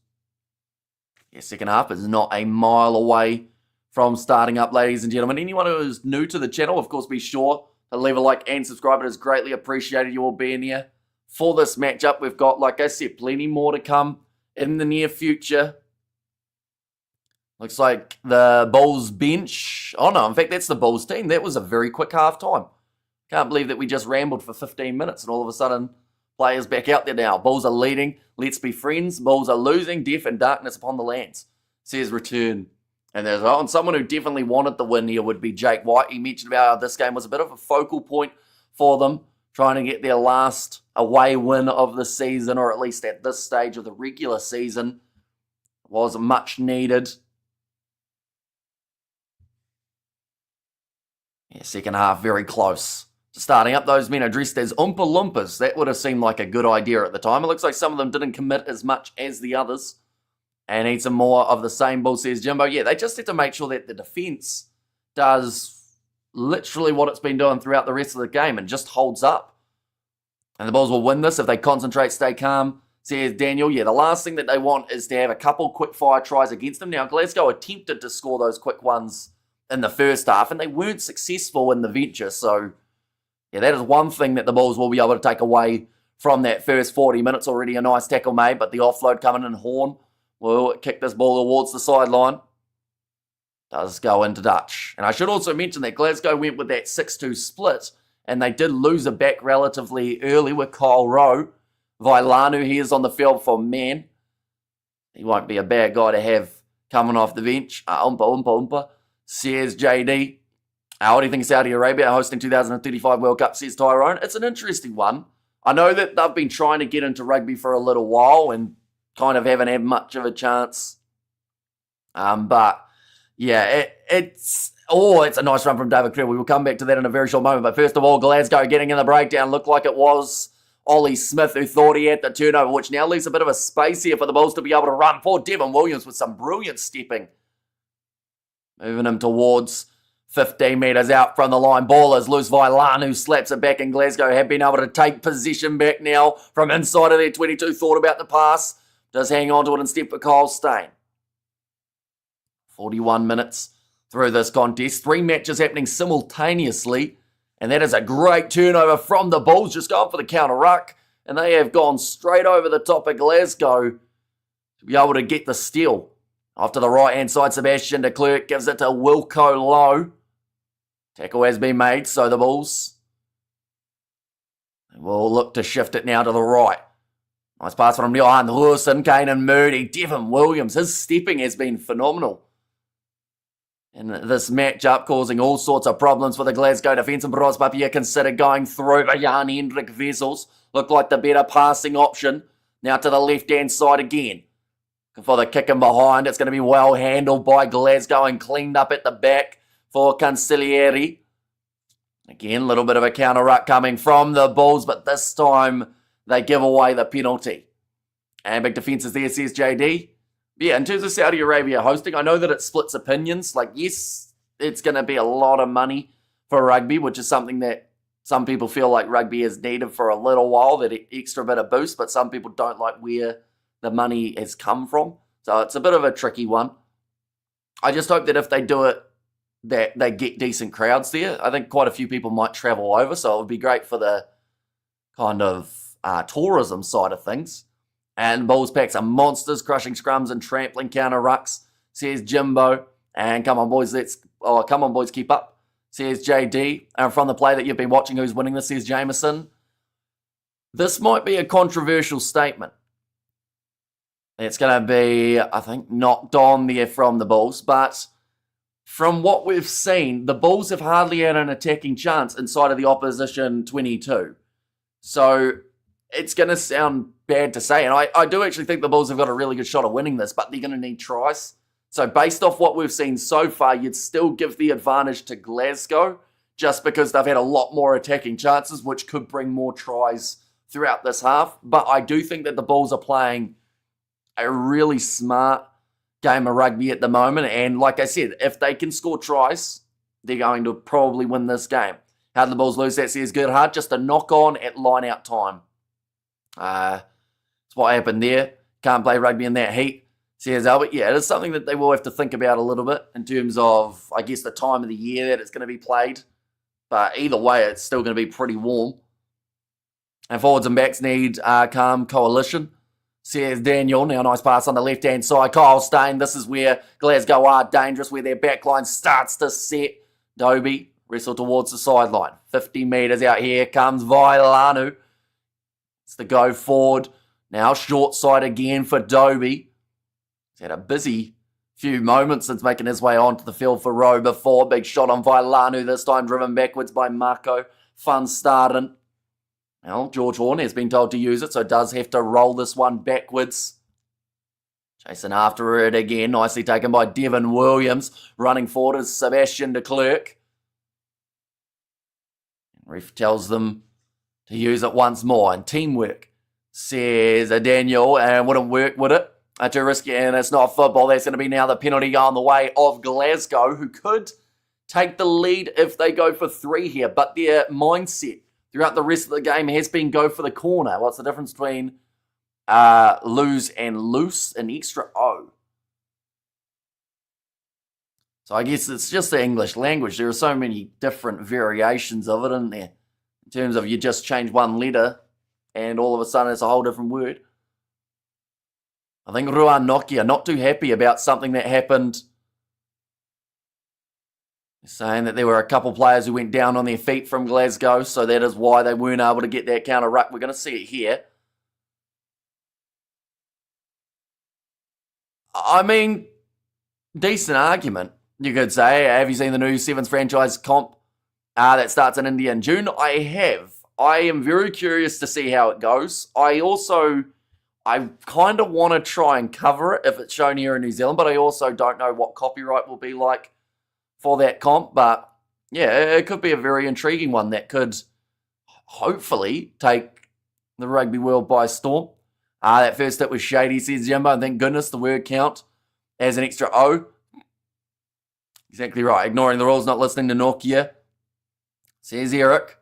Speaker 1: Yeah, second half is not a mile away from starting up, ladies and gentlemen. Anyone who is new to the channel, of course, be sure to leave a like and subscribe. It is greatly appreciated you all being here for this matchup. We've got, like I said, plenty more to come in the near future. Looks like the Bulls bench. Oh, no, in fact, that's the Bulls team. That was a very quick half time. Can't believe that we just rambled for 15 minutes and all of a sudden players back out there now. Bulls are leading. Let's be friends. Bulls are losing. Death and darkness upon the lands, says Return. And there's someone who definitely wanted the win here would be Jake White. He mentioned about how this game was a bit of a focal point for them, trying to get their last away win of the season, or at least at this stage of the regular season. Was much needed. Yeah, second half very close to starting up. Those men are dressed as Oompa Loompas. That would have seemed like a good idea at the time. It looks like some of them didn't commit as much as the others. And need some more of the same, Bull, says Jimbo. Yeah, they just have to make sure that the defense does literally what it's been doing throughout the rest of the game and just holds up. And the Bulls will win this if they concentrate, stay calm, says Daniel. Yeah, the last thing that they want is to have a couple quick fire tries against them. Now, Glasgow attempted to score those quick ones in the first half, and they weren't successful in the venture. So, yeah, that is one thing that the Bulls will be able to take away from that first 40 minutes. Already a nice tackle made, but the offload coming in. Horn will kick this ball towards the sideline. Does go into Dutch. And I should also mention that Glasgow went with that 6-2 split, and they did lose a back relatively early with Kyle Rowe. Vailanu, he is on the field for Man. He won't be a bad guy to have coming off the bench. Oompa, says JD. What do you think of Saudi Arabia hosting 2035 World Cup, says Tyrone? It's an interesting one. I know that they've been trying to get into rugby for a little while and kind of haven't had much of a chance. But, yeah, it's a nice run from David Creel. We will come back to that in a very short moment. But first of all, Glasgow getting in the breakdown. Looked like it was Ollie Smith who thought he had the turnover, which now leaves a bit of a space here for the Bulls to be able to run. Poor Devon Williams with some brilliant stepping. Moving him towards 15 metres out from the line. Ball is loose. Vailanu slaps it back, and Glasgow have been able to take possession back now from inside of their 22. Thought about the pass. Does hang on to it instead for Kyle Steyn. 41 minutes through this contest. 3 matches happening simultaneously. And that is a great turnover from the Bulls. Just going for the counter ruck. And they have gone straight over the top of Glasgow to be able to get the steal. Off to the right-hand side, Sebastian de Klerk gives it to Wilco Lowe. Tackle has been made, so the Bulls will look to shift it now to the right. Nice pass from Johan Hurson, Kane and Moody. Devon Williams, his stepping has been phenomenal in this matchup, causing all sorts of problems for the Glasgow defence. And Bros Papia considered going through, but Jan Hendrik Vessels looked like the better passing option. Now to the left-hand side again. For the kick in behind, it's going to be well handled by Glasgow and cleaned up at the back for Cancellieri. Again, a little bit of a counter ruck coming from the Bulls, but this time they give away the penalty. And big defence is there, says JD. Yeah, in terms of Saudi Arabia hosting, I know that it splits opinions. Like, yes, it's going to be a lot of money for rugby, which is something that some people feel like rugby has needed for a little while, that extra bit of boost, but some people don't like where the money has come from. So it's a bit of a tricky one. I just hope that if they do it that they get decent crowds there. I think quite a few people might travel over, so it would be great for the kind of tourism side of things. And Bulls packs are monsters, crushing scrums and trampling counter rucks, says Jimbo. And come on, boys, keep up, says JD. And from the play that you've been watching, who's winning this, says Jameson. This might be a controversial statement. It's going to be, I think, knocked on there from the Bulls. But from what we've seen, the Bulls have hardly had an attacking chance inside of the opposition 22. So it's going to sound bad to say. And I do actually think the Bulls have got a really good shot of winning this, but they're going to need tries. So based off what we've seen so far, you'd still give the advantage to Glasgow just because they've had a lot more attacking chances, which could bring more tries throughout this half. But I do think that the Bulls are playing a really smart game of rugby at the moment. And like I said, if they can score tries, they're going to probably win this game. How did the Bulls lose? That says Goodhart. Just a knock on at line-out time. That's what happened there. Can't play rugby in that heat, says Albert. Yeah, it is something that they will have to think about a little bit in terms of, I guess, the time of the year that it's going to be played. But either way, it's still going to be pretty warm. And forwards and backs need calm coalition, says Daniel. Now, nice pass on the left-hand side. Kyle Stein. This is where Glasgow are dangerous, where their backline starts to set. Dobie, wrestle towards the sideline. 50 metres out here comes Vailanu. It's the go forward. Now, short side again for Dobie. He's had a busy few moments since making his way onto the field for Rowe before. Big shot on Vailanu, this time driven backwards by Marco van Staden. Well, George Horn has been told to use it, so does have to roll this one backwards. Chasing after it again, nicely taken by Devin Williams. Running forward is Sebastian de Klerk. Ref tells them to use it once more. And teamwork, says Daniel, and wouldn't work, would it? Too risky, and it's not football. That's going to be now the penalty going the way of Glasgow, who could take the lead if they go for 3 here. But their mindset throughout the rest of the game has been go for the corner. What's the difference between lose and loose? An extra O. So I guess it's just the English language. There are so many different variations of it, isn't there? In terms of you just change one letter and all of a sudden it's a whole different word. I think Ruan Nokia not too happy about something that happened. Saying that there were a couple players who went down on their feet from Glasgow, so that is why they weren't able to get that counter ruck. We're going to see it here. I mean, decent argument, you could say. Have you seen the new Sevens franchise comp that starts in India in June? I have. I am very curious to see how it goes. I kind of want to try and cover it if it's shown here in New Zealand, but I also don't know what copyright will be like for that comp. But yeah, it could be a very intriguing one that could hopefully take the rugby world by storm. That first hit was shady, says Jimbo, and thank goodness the word count as an extra O. Exactly right. Ignoring the rules, not listening to Nokia, says Eric.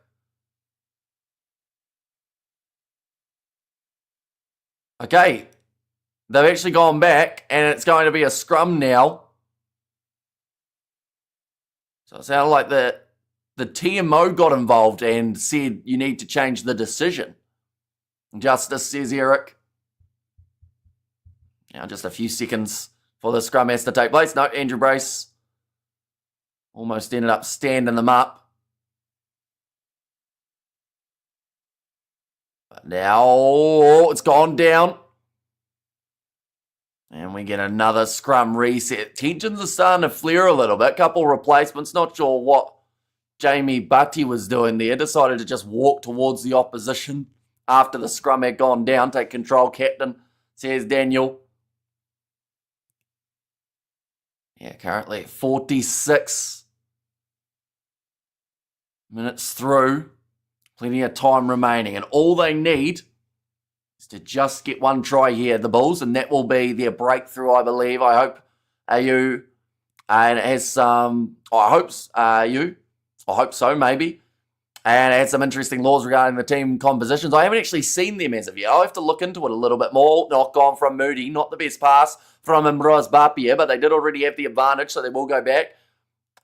Speaker 1: Okay, they've actually gone back, and it's going to be a scrum now. So it sounded like the TMO got involved and said you need to change the decision. Justice, says Eric. Now just a few seconds for the scrum has to take place. No, Andrew Brace almost ended up standing them up. But now it's gone down. And we get another scrum reset. Tensions are starting to flare a little bit. Couple replacements. Not sure what Jamie Butty was doing there. Decided to just walk towards the opposition after the scrum had gone down. Take control, captain, says Daniel. Yeah, currently at 46 minutes through. Plenty of time remaining. And all they need is to just get one try here, the Bulls, and that will be their breakthrough, I believe. I hope you, and it has some, I hope so, maybe. And it had some interesting laws regarding the team compositions. I haven't actually seen them as of yet. I'll have to look into it a little bit more. Knock on from Moody. Not the best pass from Imroz Bapia, but they did already have the advantage, so they will go back.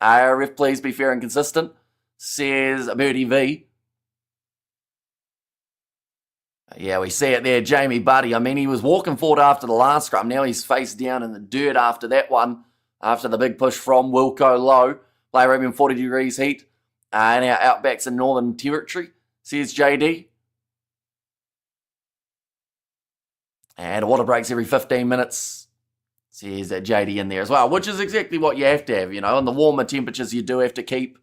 Speaker 1: Ref, please be fair and consistent, says Birdie V. Yeah, we see it there, Jamie Buddy. I mean, he was walking forward after the last scrum. Now he's face down in the dirt after that one, after the big push from Wilco Low. Play rugby in 40 degrees heat. And our outbacks in Northern Territory, says JD. And water breaks every 15 minutes, says JD in there as well, which is exactly what you have to have, you know. In the warmer temperatures, you do have to keep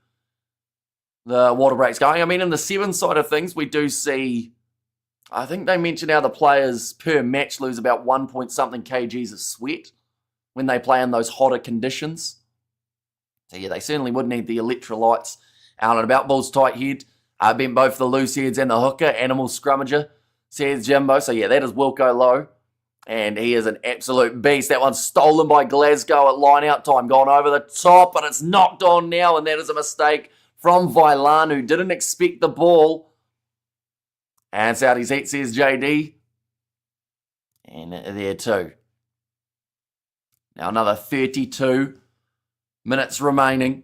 Speaker 1: the water breaks going. I mean, in the 7 side of things, we do see, I think they mentioned how the players per match lose about 1 point something kgs of sweat when they play in those hotter conditions. So yeah, they certainly would need the electrolytes out and about. Bulls tight head, bent both the loose heads and the hooker. Animal scrummager, says Jimbo. So yeah, that is Wilco Low. And he is an absolute beast. That one's stolen by Glasgow at line-out time. Gone over the top, but it's knocked on now. And that is a mistake from Vailan, who didn't expect the ball. And it's out his heat, says JD. And there too. Now another 32 minutes remaining.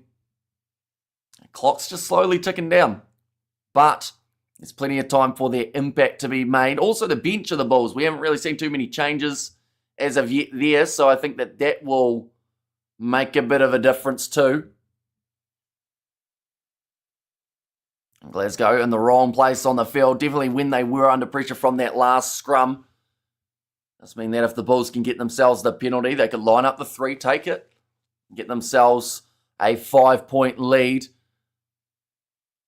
Speaker 1: The clock's just slowly ticking down. But there's plenty of time for their impact to be made. Also, the bench of the Bulls. We haven't really seen too many changes as of yet there. So I think that will make a bit of a difference too. Glasgow in the wrong place on the field. Definitely when they were under pressure from that last scrum. Does mean that if the Bulls can get themselves the penalty, they could line up the 3, take it, get themselves a 5-point lead.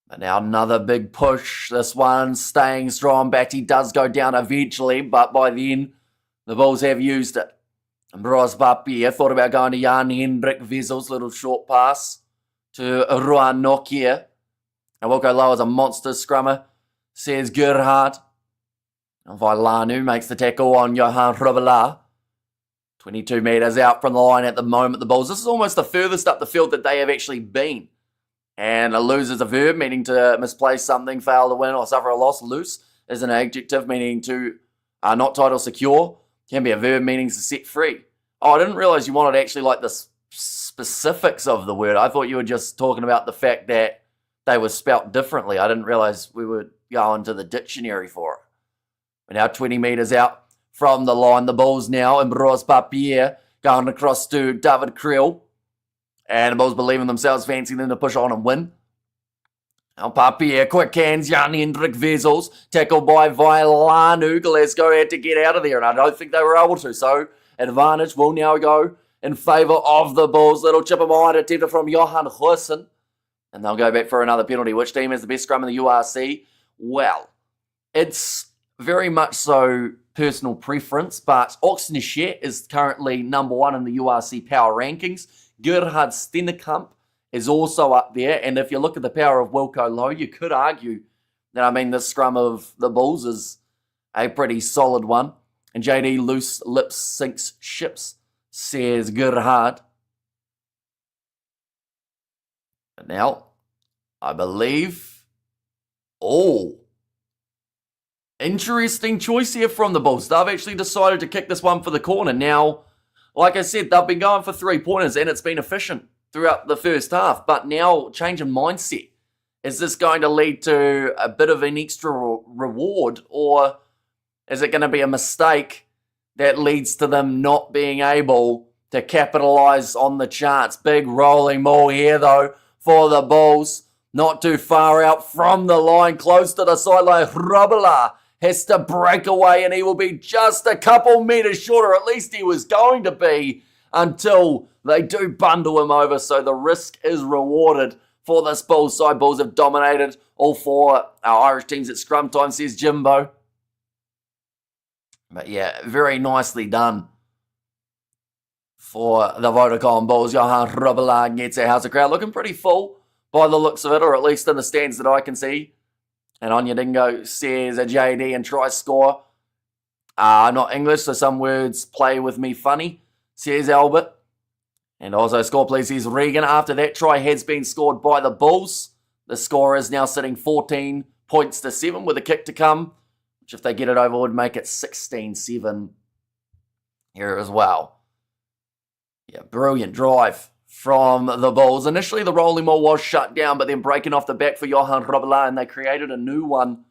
Speaker 1: But now another big push. This one staying strong. Batty does go down eventually, but by then the Bulls have used it. And Bros Bapia thought about going to Jan Hendrik Wessels, little short pass to Ruan Nokia. And Wilco Low is a monster scrummer, says Gerhard. And Vailanu makes the tackle on Johan Rubela. 22 metres out from the line at the moment, the Bulls. This is almost the furthest up the field that they have actually been. And a lose is a verb, meaning to misplace something, fail to win, or suffer a loss. Loose is an adjective, meaning to not tight or secure. Can be a verb, meaning to set free. Oh, I didn't realise you wanted actually like the specifics of the word. I thought you were just talking about the fact that they were spelt differently. I didn't realise we would go into the dictionary for it. We're now 20 metres out from the line. The Bulls now, Ambros Papier, going across to David Creel. And the Bulls believe in themselves, fancying them to push on and win. Now Papier, quick hands, Jan Hendrik Wessels, tackled by Vailanu. Glasgow had to get out of there, and I don't think they were able to. So advantage will now go in favour of the Bulls. Little chip of mind attempted from Johan Hussen. And they'll go back for another penalty. Which team has the best scrum in the URC? Well, it's very much so personal preference, but Oxnachet is currently number 1 in the URC power rankings. Gerhard Stennekamp is also up there, and if you look at the power of Wilco Low, you could argue that, the scrum of the Bulls is a pretty solid one. And JD loose lips sinks ships, says Gerhard. But now, I believe, interesting choice here from the Bulls. They've actually decided to kick this one for the corner. Now, like I said, they've been going for 3-pointers and it's been efficient throughout the first half. But now, change in mindset. Is this going to lead to a bit of an extra reward, or is it going to be a mistake that leads to them not being able to capitalise on the chance? Big rolling ball here, though, for the Bulls. Not too far out from the line, close to the sideline. Rubela has to break away, and he will be just a couple metres shorter. At least he was going to be, until they do bundle him over. So the risk is rewarded for this Bulls side. Bulls have dominated all 4 our Irish teams at scrum time, says Jimbo. But yeah, very nicely done for the Vodacom Bulls. Johan Rubela gets a house of crowd looking pretty full by the looks of it, or at least in the stands that I can see. And Onyedingo says a JD and try score. Not English, so some words play with me funny, says Albert. And also score please, says Regan. After that try has been scored by the Bulls. The score is now sitting 14 points to 7 with a kick to come, which if they get it over would make it 16-7 here as well. Yeah, brilliant drive from the Bulls. Initially, the rolling ball was shut down, but then breaking off the back for Johan Robela, and they created a new one.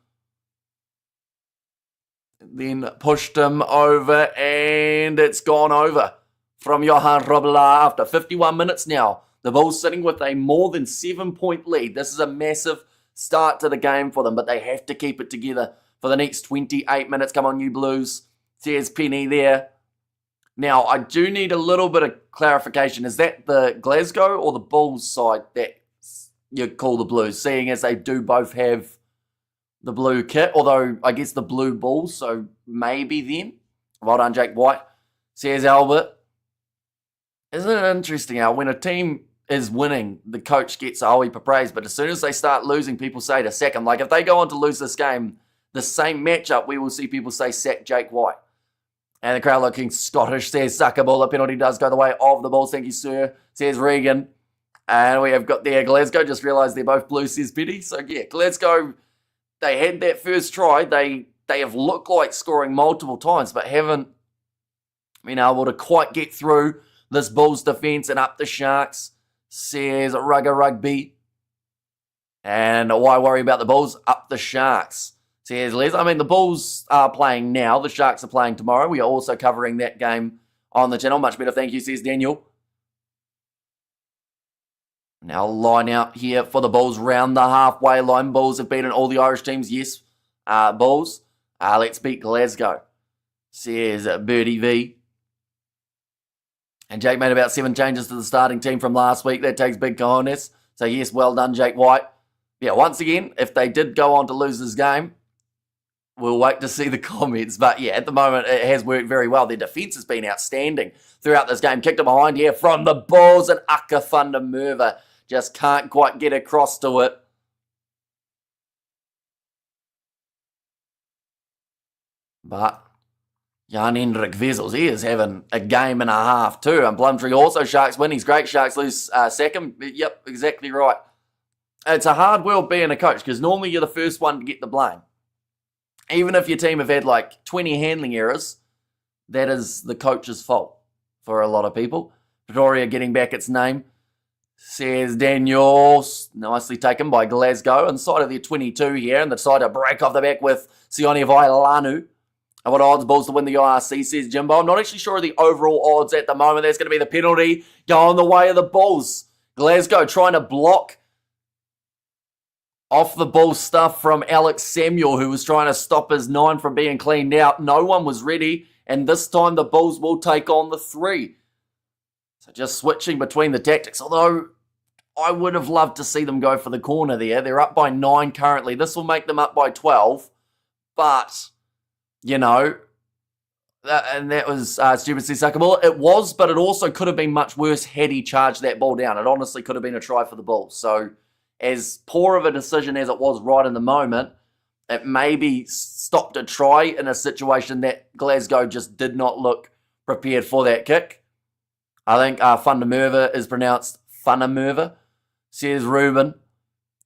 Speaker 1: Then pushed him over, and it's gone over from Johan Robela after 51 minutes now. The Bulls sitting with a more than 7-point lead. This is a massive start to the game for them, but they have to keep it together for the next 28 minutes. Come on, you Blues. There's Penny there. Now, I do need a little bit of clarification. Is that the Glasgow or the Bulls side that you call the Blues, seeing as they do both have the blue kit, although I guess the blue Bulls, so maybe then. Well done, Jake White. Says Albert. Isn't it interesting how when a team is winning, the coach gets a whole heap of praise, but as soon as they start losing, people say to sack him. Like if they go on to lose this game, the same matchup, we will see people say sack Jake White. And the crowd looking Scottish, says Suckable. The penalty does go the way of the Bulls. Thank you, sir, says Regan. And we have got there Glasgow. Just realised they're both blue, says Petty. So yeah, Glasgow, they had that first try. They have looked like scoring multiple times, but haven't been able to quite get through this Bulls defence. And up the Sharks, says Rugby. And why worry about the Bulls? Up the Sharks, says Les. I mean, the Bulls are playing now. The Sharks are playing tomorrow. We are also covering that game on the channel. Much better, thank you, says Daniel. Now line out here for the Bulls round the halfway line. Bulls have beaten all the Irish teams. Yes, Bulls. Let's beat Glasgow, says Birdie V. And Jake made about 7 changes to the starting team from last week. That takes big cojones. So yes, well done, Jake White. Yeah, once again, if they did go on to lose this game, we'll wait to see the comments. But yeah, at the moment, it has worked very well. Their defence has been outstanding throughout this game. Kicked it behind here from the Bulls, and Aka van der Merwe just can't quite get across to it. But Jan-Hendrik Wessels, he is having a game and a half too. And Plumtree also, Sharks win. He's great. Sharks lose second. Yep, exactly right. It's a hard world being a coach because normally you're the first one to get the blame. Even if your team have had like 20 handling errors, that is the coach's fault for a lot of people. Pretoria getting back its name, says Daniels. Nicely taken by Glasgow. Inside of their 22 here, and they decide to break off the back with Sione Vailanu. And what odds Bulls to win the URC, says Jimbo. I'm not actually sure of the overall odds at the moment. There's going to be the penalty going the way of the Bulls. Glasgow trying to block off the Bulls stuff from Alex Samuel, who was trying to stop his 9 from being cleaned out. No one was ready, and this time the Bulls will take on the 3. So just switching between the tactics, although I would have loved to see them go for the corner there. They're up by 9 currently. This will make them up by 12, but you know, and that was stupidly suckable. It was, but it also could have been much worse had he charged that ball down. It honestly could have been a try for the Bulls. So as poor of a decision as it was right in the moment, it maybe stopped a try in a situation that Glasgow just did not look prepared for that kick. I think van der Merwe is pronounced van der Merwe, says Ruben.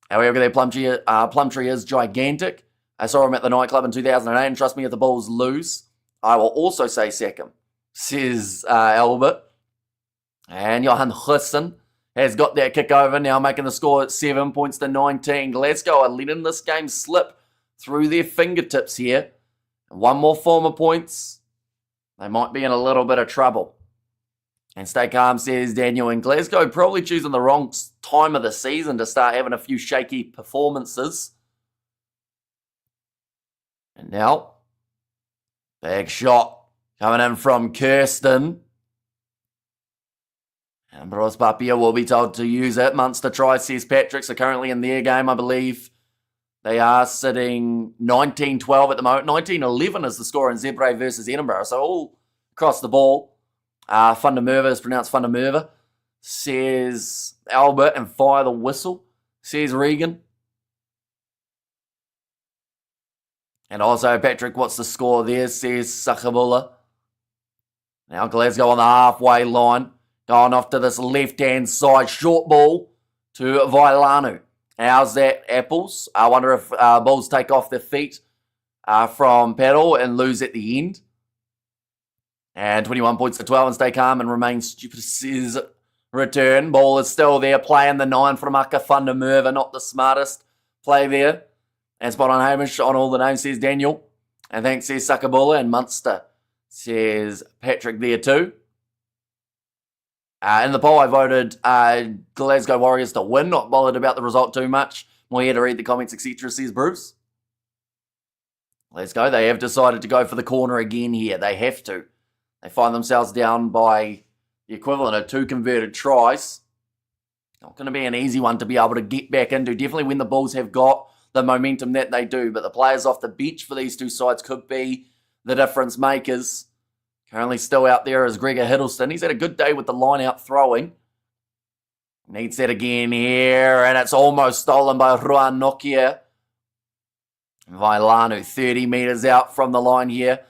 Speaker 1: However, their Plumtree is gigantic. I saw him at the nightclub in 2008, and trust me, if the Bulls lose, I will also say second, says Albert. And Johan Husson has got that kick over, now making the score at 7 points to 19. Glasgow are letting this game slip through their fingertips here. And one more former points, they might be in a little bit of trouble. And stay calm, says Daniel. And Glasgow probably choosing the wrong time of the season to start having a few shaky performances. And now, big shot coming in from Kirsten. And Bros Papia will be told to use it. Munster try, says Patrick. So currently in their game, I believe they are sitting 19-12 at the moment. 19-11 is the score in Zebre versus Edinburgh. So all across the ball. Van der Merwe is pronounced Van der Merwe, says Albert. And fire the whistle, says Regan. And also, Patrick, what's the score there, says Sakabula. Now Glasgow on the halfway line. Going off to this left-hand side. Short ball to Vailanu. How's that, Apples? I wonder if Bulls take off their feet from paddle and lose at the end. And 21 points to 12 and stay calm and remain stupid, says return. Ball is still there, playing the 9 from Aka van der Merwe, not the smartest play there. And spot on Hamish on all the names, says Daniel. And thanks, says Sakabula. And Munster, says Patrick there too. In the poll, I voted Glasgow Warriors to win. Not bothered about the result too much. More here to read the comments, etc., says Bruce. Let's go. They have decided to go for the corner again here. They have to. They find themselves down by the equivalent of 2 converted tries. Not going to be an easy one to be able to get back into. Definitely when the Bulls have got the momentum that they do. But the players off the bench for these two sides could be the difference makers. Currently still out there is Gregor Hiddleston. He's had a good day with the line out throwing. Needs that again here. And it's almost stolen by Ruan Nokia. Vailanu 30 metres out from the line here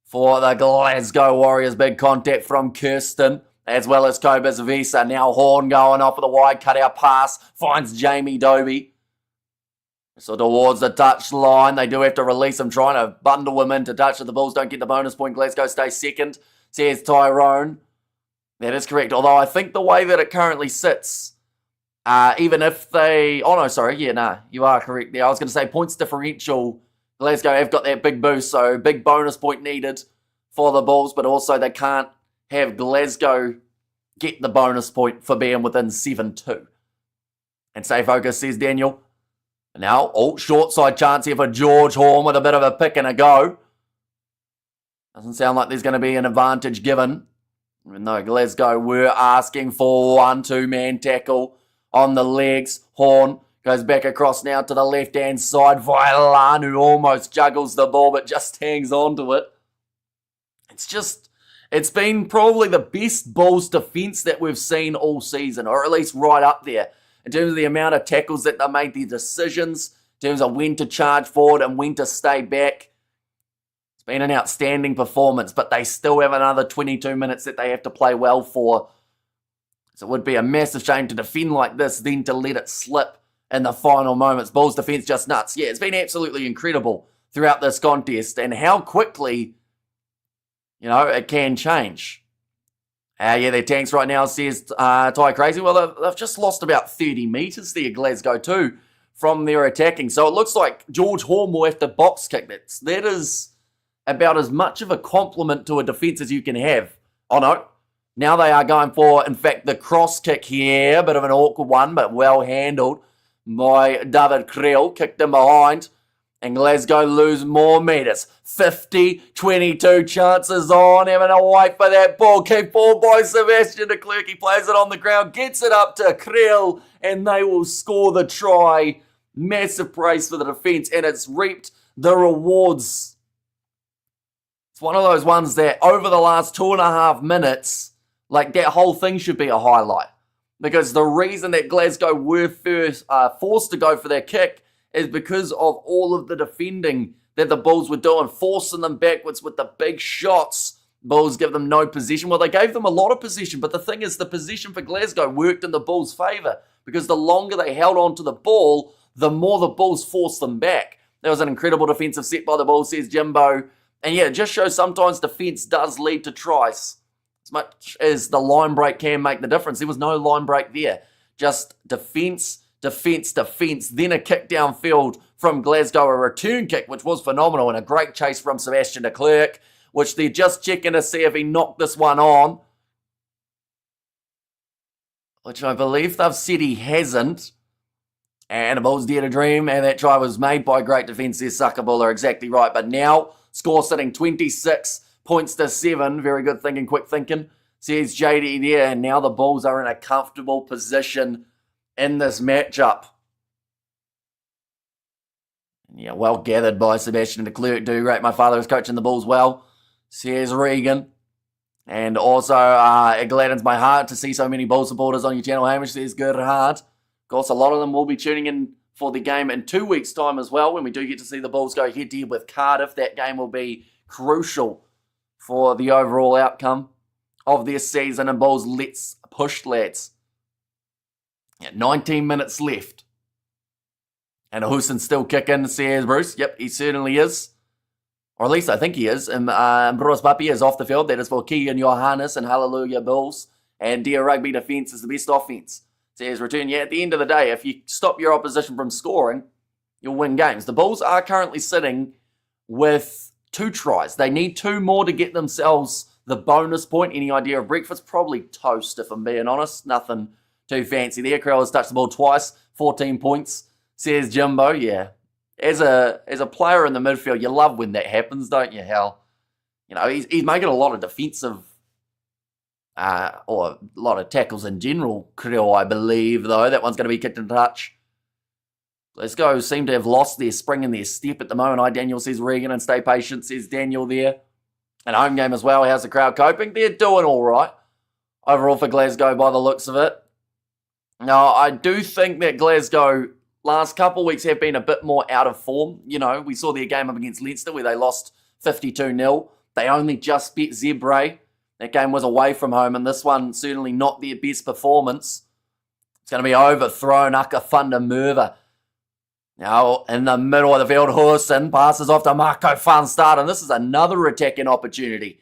Speaker 1: for the Glasgow Warriors. Big contact from Kirsten as well as Cobus Visa. Now Horn going off with a wide cutout pass. Finds Jamie Dobie. So towards the touch line. They do have to release him, trying to bundle him into touch. If the Bulls don't get the bonus point, Glasgow stays second, says Tyrone. That is correct. Although I think the way that it currently sits, even if they... Oh, no, sorry. Yeah, nah, you are correct there. I was going to say points differential. Glasgow have got that big boost, so big bonus point needed for the Bulls, but also they can't have Glasgow get the bonus point for being within 7-2. And stay focused, says Daniel. Now, short side chance here for George Horn with a bit of a pick and a go. Doesn't sound like there's going to be an advantage given. Even though Glasgow were asking for 1-2-man tackle on the legs. Horn goes back across now to the left-hand side. Vailanu almost juggles the ball but just hangs on to it. It's been probably the best Bulls defence that we've seen all season, or at least right up there. In terms of the amount of tackles that they made, the decisions, in terms of when to charge forward and when to stay back. It's been an outstanding performance, but they still have another 22 minutes that they have to play well for. So it would be a massive shame to defend like this, then to let it slip in the final moments. Bulls defence just nuts. Yeah, it's been absolutely incredible throughout this contest, and how quickly, it can change. Yeah, their tanks right now, says Ty Crazy. Well, they've just lost about 30 metres there, Glasgow too, from their attacking. So it looks like George Horn will have to box kick. That is about as much of a compliment to a defence as you can have. Oh no, now they are going for, in fact, the cross kick here. Bit of an awkward one, but well handled by David Creel. Kicked in behind. And Glasgow lose more metres. 50-22 chances on. Having to wait for that ball. Kept forward by Sebastian de Klerk. He plays it on the ground. Gets it up to Creel. And they will score the try. Massive praise for the defence. And it's reaped the rewards. It's one of those ones that over the last 2.5 minutes, like that whole thing should be a highlight. Because the reason that Glasgow were first forced to go for their kick is because of all of the defending that the Bulls were doing, forcing them backwards with the big shots. Bulls give them no possession. Well, they gave them a lot of possession, but the thing is, the possession for Glasgow worked in the Bulls' favour, because the longer they held on to the ball, the more the Bulls forced them back. That was an incredible defensive set by the Bulls, says Jimbo. And yeah, it just shows sometimes defence does lead to tries. As much as the line break can make the difference, there was no line break there. Just defence, then a kick downfield from Glasgow, a return kick, which was phenomenal, and a great chase from Sebastian de Klerk, which they're just checking to see if he knocked this one on, which I believe they've said he hasn't. And the Bulls dare to dream, and that try was made by great defence there. Sakabula, exactly right. But now, score sitting 26 points to 7. Very good thinking, quick thinking, says JD there. And now the Bulls are in a comfortable position in this matchup. Yeah, well gathered by Sebastian de Klerk. Do great. My father is coaching the Bulls well, says Regan. And also, it gladdens my heart to see so many Bulls supporters on your channel, Hamish, says Gerhard. Of course, a lot of them will be tuning in for the game in 2 weeks' time as well, when we do get to see the Bulls go head-to-head with Cardiff. That game will be crucial for the overall outcome of this season. And Bulls, let's push, lads. 19 minutes left. And Hussen's still kicking, says Bruce. Yep, he certainly is. Or at least I think he is. And Bruce Papi is off the field. That is for Keegan Johannes and Hallelujah Bulls. and dear rugby defence is the best offence. Says return. Yeah, at the end of the day, if you stop your opposition from scoring, you'll win games. The Bulls are currently sitting with 2 tries. They need 2 more to get themselves the bonus point. Any idea of breakfast? Probably toast, if I'm being honest. Nothing too fancy there. Crowell has touched the ball twice, 14 points, says Jimbo. Yeah, as a player in the midfield, you love when that happens, don't you, Hal? You know, he's making a lot of defensive or a lot of tackles in general, Creel, I believe, though. That one's going to be kicked in touch. Glasgow seem to have lost their spring and their step at the moment. Daniel says Regan, and stay patient, says Daniel there. And home game as well. How's the crowd coping? They're doing all right overall for Glasgow by the looks of it. Now, I do think that Glasgow last couple of weeks have been a bit more out of form. You know, we saw their game up against Leinster where they lost 52-0. They only just beat Zebre. That game was away from home, and this one certainly not their best performance. It's going to be overthrown. Akafunda Merva. Now, in the middle of the field, Hurson passes off to Marco van Staden, and this is another attacking opportunity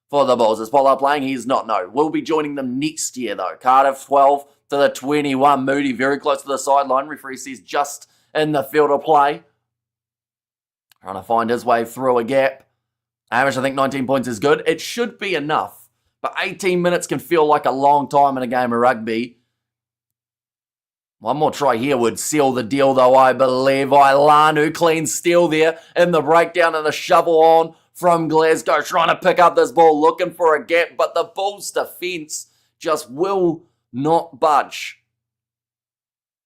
Speaker 1: for the Bulls. Is Pollard playing? He's not, no. We'll be joining them next year, though. Cardiff 12 to the 21. Moody very close to the sideline. Referee says just in the field of play. Trying to find his way through a gap. Hamish, I think 19 points is good. It should be enough, but 18 minutes can feel like a long time in a game of rugby. One more try here would seal the deal, though, I believe. Ailanu, clean steal there in the breakdown and the shovel on from Glasgow, trying to pick up this ball, looking for a gap, but the Bulls' defence just will not budge.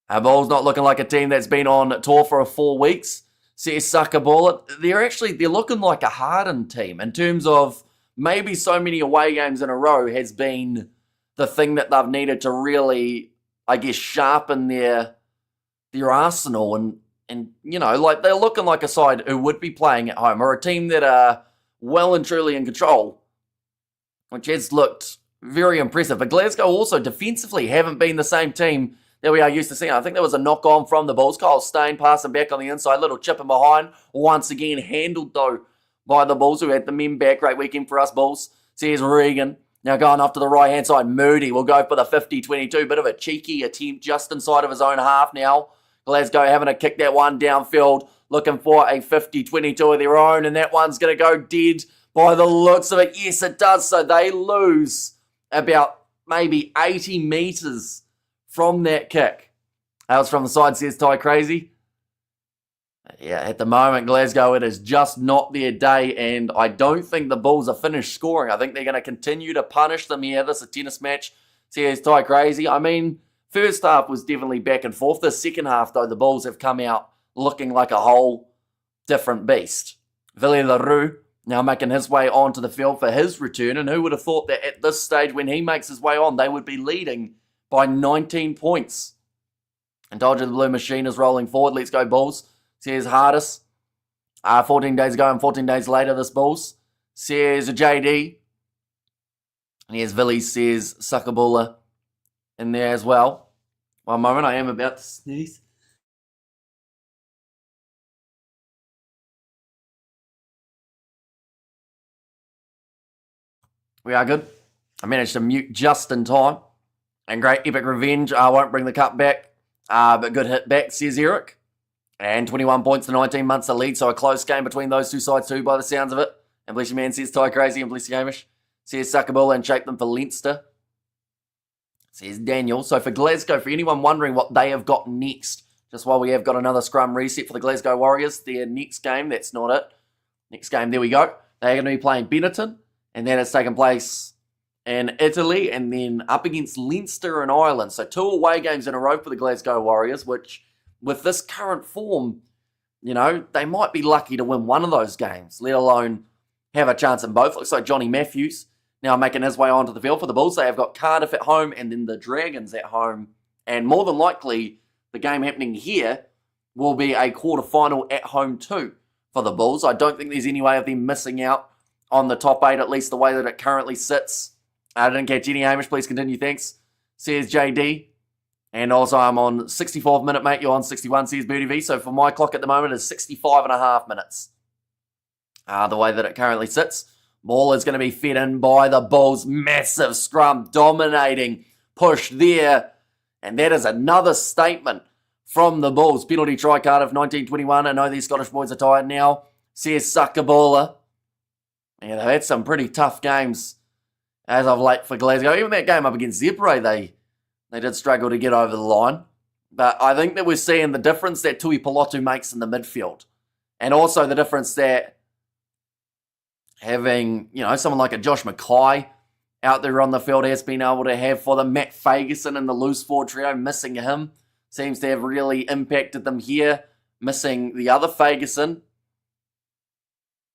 Speaker 1: Our Bulls not looking like a team that's been on tour for 4 weeks. Says Sakabula. They're looking like a hardened team in terms of maybe so many away games in a row has been the thing that they've needed to really, I guess, sharpen their arsenal and you know, like they're looking like a side who would be playing at home or a team that are well and truly in control, which has looked very impressive. But Glasgow also defensively haven't been the same team that we are used to seeing. I think there was a knock on from the Bulls. Kyle Stain passing back on the inside, little chip in behind. Once again handled though by the Bulls, who had the men back. Great weekend for us Bulls. Says Regan. Now going off to the right hand side, Moody will go for the 50-22. Bit of a cheeky attempt just inside of his own half now. Glasgow having to kick that one downfield, looking for a 50-22 of their own, and that one's going to go dead by the looks of it. Yes, it does. So they lose about maybe 80 metres from that kick. That was from the side, says Ty Crazy. Yeah, at the moment, Glasgow, it is just not their day, and I don't think the Bulls are finished scoring. I think they're going to continue to punish them here. This is a tennis match, says Ty Crazy. I mean, first half was definitely back and forth. The second half, though, the Bulls have come out looking like a whole different beast. Villiers Leroux now making his way onto the field for his return, and who would have thought that at this stage, when he makes his way on, they would be leading by 19 points. And Dodger the Blue Machine is rolling forward. Let's go Bulls, says Hardis. 14 days ago and 14 days later, this Bulls, says JD. And here's Villiers, says Sakabula in there as well. One moment, I am about to sneeze. We are good. I managed to mute just in time. And great epic revenge. I won't bring the cup back. But good hit back, says Eric. And 21 points to 19 months to lead. So a close game between those two sides too, by the sounds of it. And bless you, man, says Ty Crazy. And bless you, Hamish, says Sakabula, and shape them for Leinster, says Daniel. So for Glasgow, for anyone wondering what they have got next, just while we have got another scrum reset for the Glasgow Warriors, their next game, that's not it. Next game, there we go. They're going to be playing Benetton. And that has taken place in Italy, and then up against Leinster and Ireland. So 2 away games in a row for the Glasgow Warriors, which with this current form, you know, they might be lucky to win one of those games, let alone have a chance in both. Looks like Johnny Matthews now making his way onto the field for the Bulls. They have got Cardiff at home and then the Dragons at home. And more than likely, the game happening here will be a quarterfinal at home too for the Bulls. I don't think there's any way of them missing out on the top 8, at least the way that it currently sits. I didn't catch any, Hamish. Please continue. Thanks, says JD. And also, I'm on 64th minute, mate. You're on 61, says Booty V. So for my clock at the moment, it's 65 and a half minutes. The way that it currently sits. Ball is going to be fed in by the Bulls. Massive scrum, dominating push there. And that is another statement from the Bulls. Penalty try card of 1921. I know these Scottish boys are tired now. Says Sakabula. Yeah, they've had some pretty tough games as of late for Glasgow. Even that game up against Zebra, they did struggle to get over the line. But I think that we're seeing the difference that Tui Pilotu makes in the midfield. And also the difference that having, someone like a Josh Mackay out there on the field has been able to have for them. Matt Fagerson in the loose forward trio, missing him, seems to have really impacted them here. Missing the other Fagerson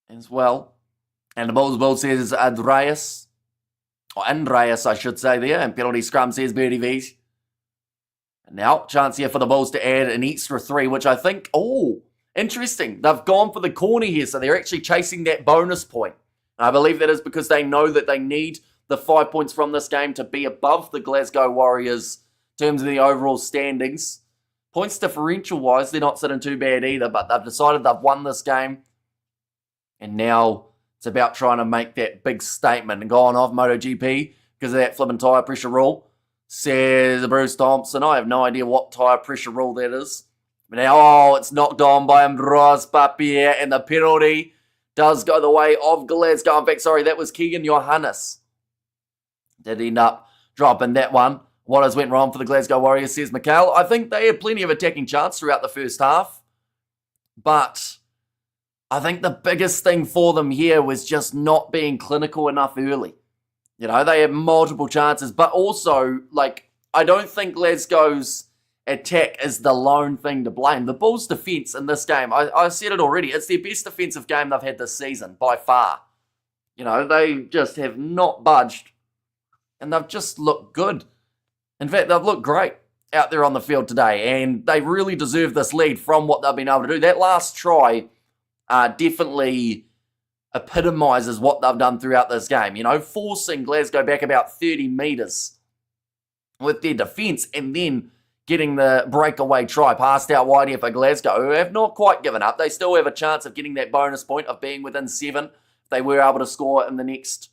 Speaker 1: as well. And the Bulls says Andreas, I should say there, and penalty scrum says Birdie V's. And now, chance here for the Bulls to add an extra 3, which I think, interesting. They've gone for the corner here, so they're actually chasing that bonus point. And I believe that is because they know that they need the 5 points from this game to be above the Glasgow Warriors in terms of the overall standings. Points differential-wise, they're not sitting too bad either, but they've decided they've won this game. And now it's about trying to make that big statement and go on off MotoGP because of that flipping tyre pressure rule. Says Bruce Thompson. I have no idea what tyre pressure rule that is. But now, it's knocked on by Ambros Papier, and the penalty does go the way of Glasgow. In fact, sorry, that was Keegan Johannes. Did end up dropping that one. What has went wrong for the Glasgow Warriors, says Mikhail. I think they had plenty of attacking chance throughout the first half. But I think the biggest thing for them here was just not being clinical enough early. They had multiple chances, but also, I don't think Glasgow's attack is the lone thing to blame. The Bulls' defence in this game, I said it already, it's their best defensive game they've had this season, by far. They just have not budged, and they've just looked good. In fact, they've looked great out there on the field today, and they really deserve this lead from what they've been able to do. That last try definitely epitomises what they've done throughout this game. Forcing Glasgow back about 30 metres with their defence and then getting the breakaway try passed out wide here for Glasgow, who have not quite given up. They still have a chance of getting that bonus point of being within 7 if they were able to score in the next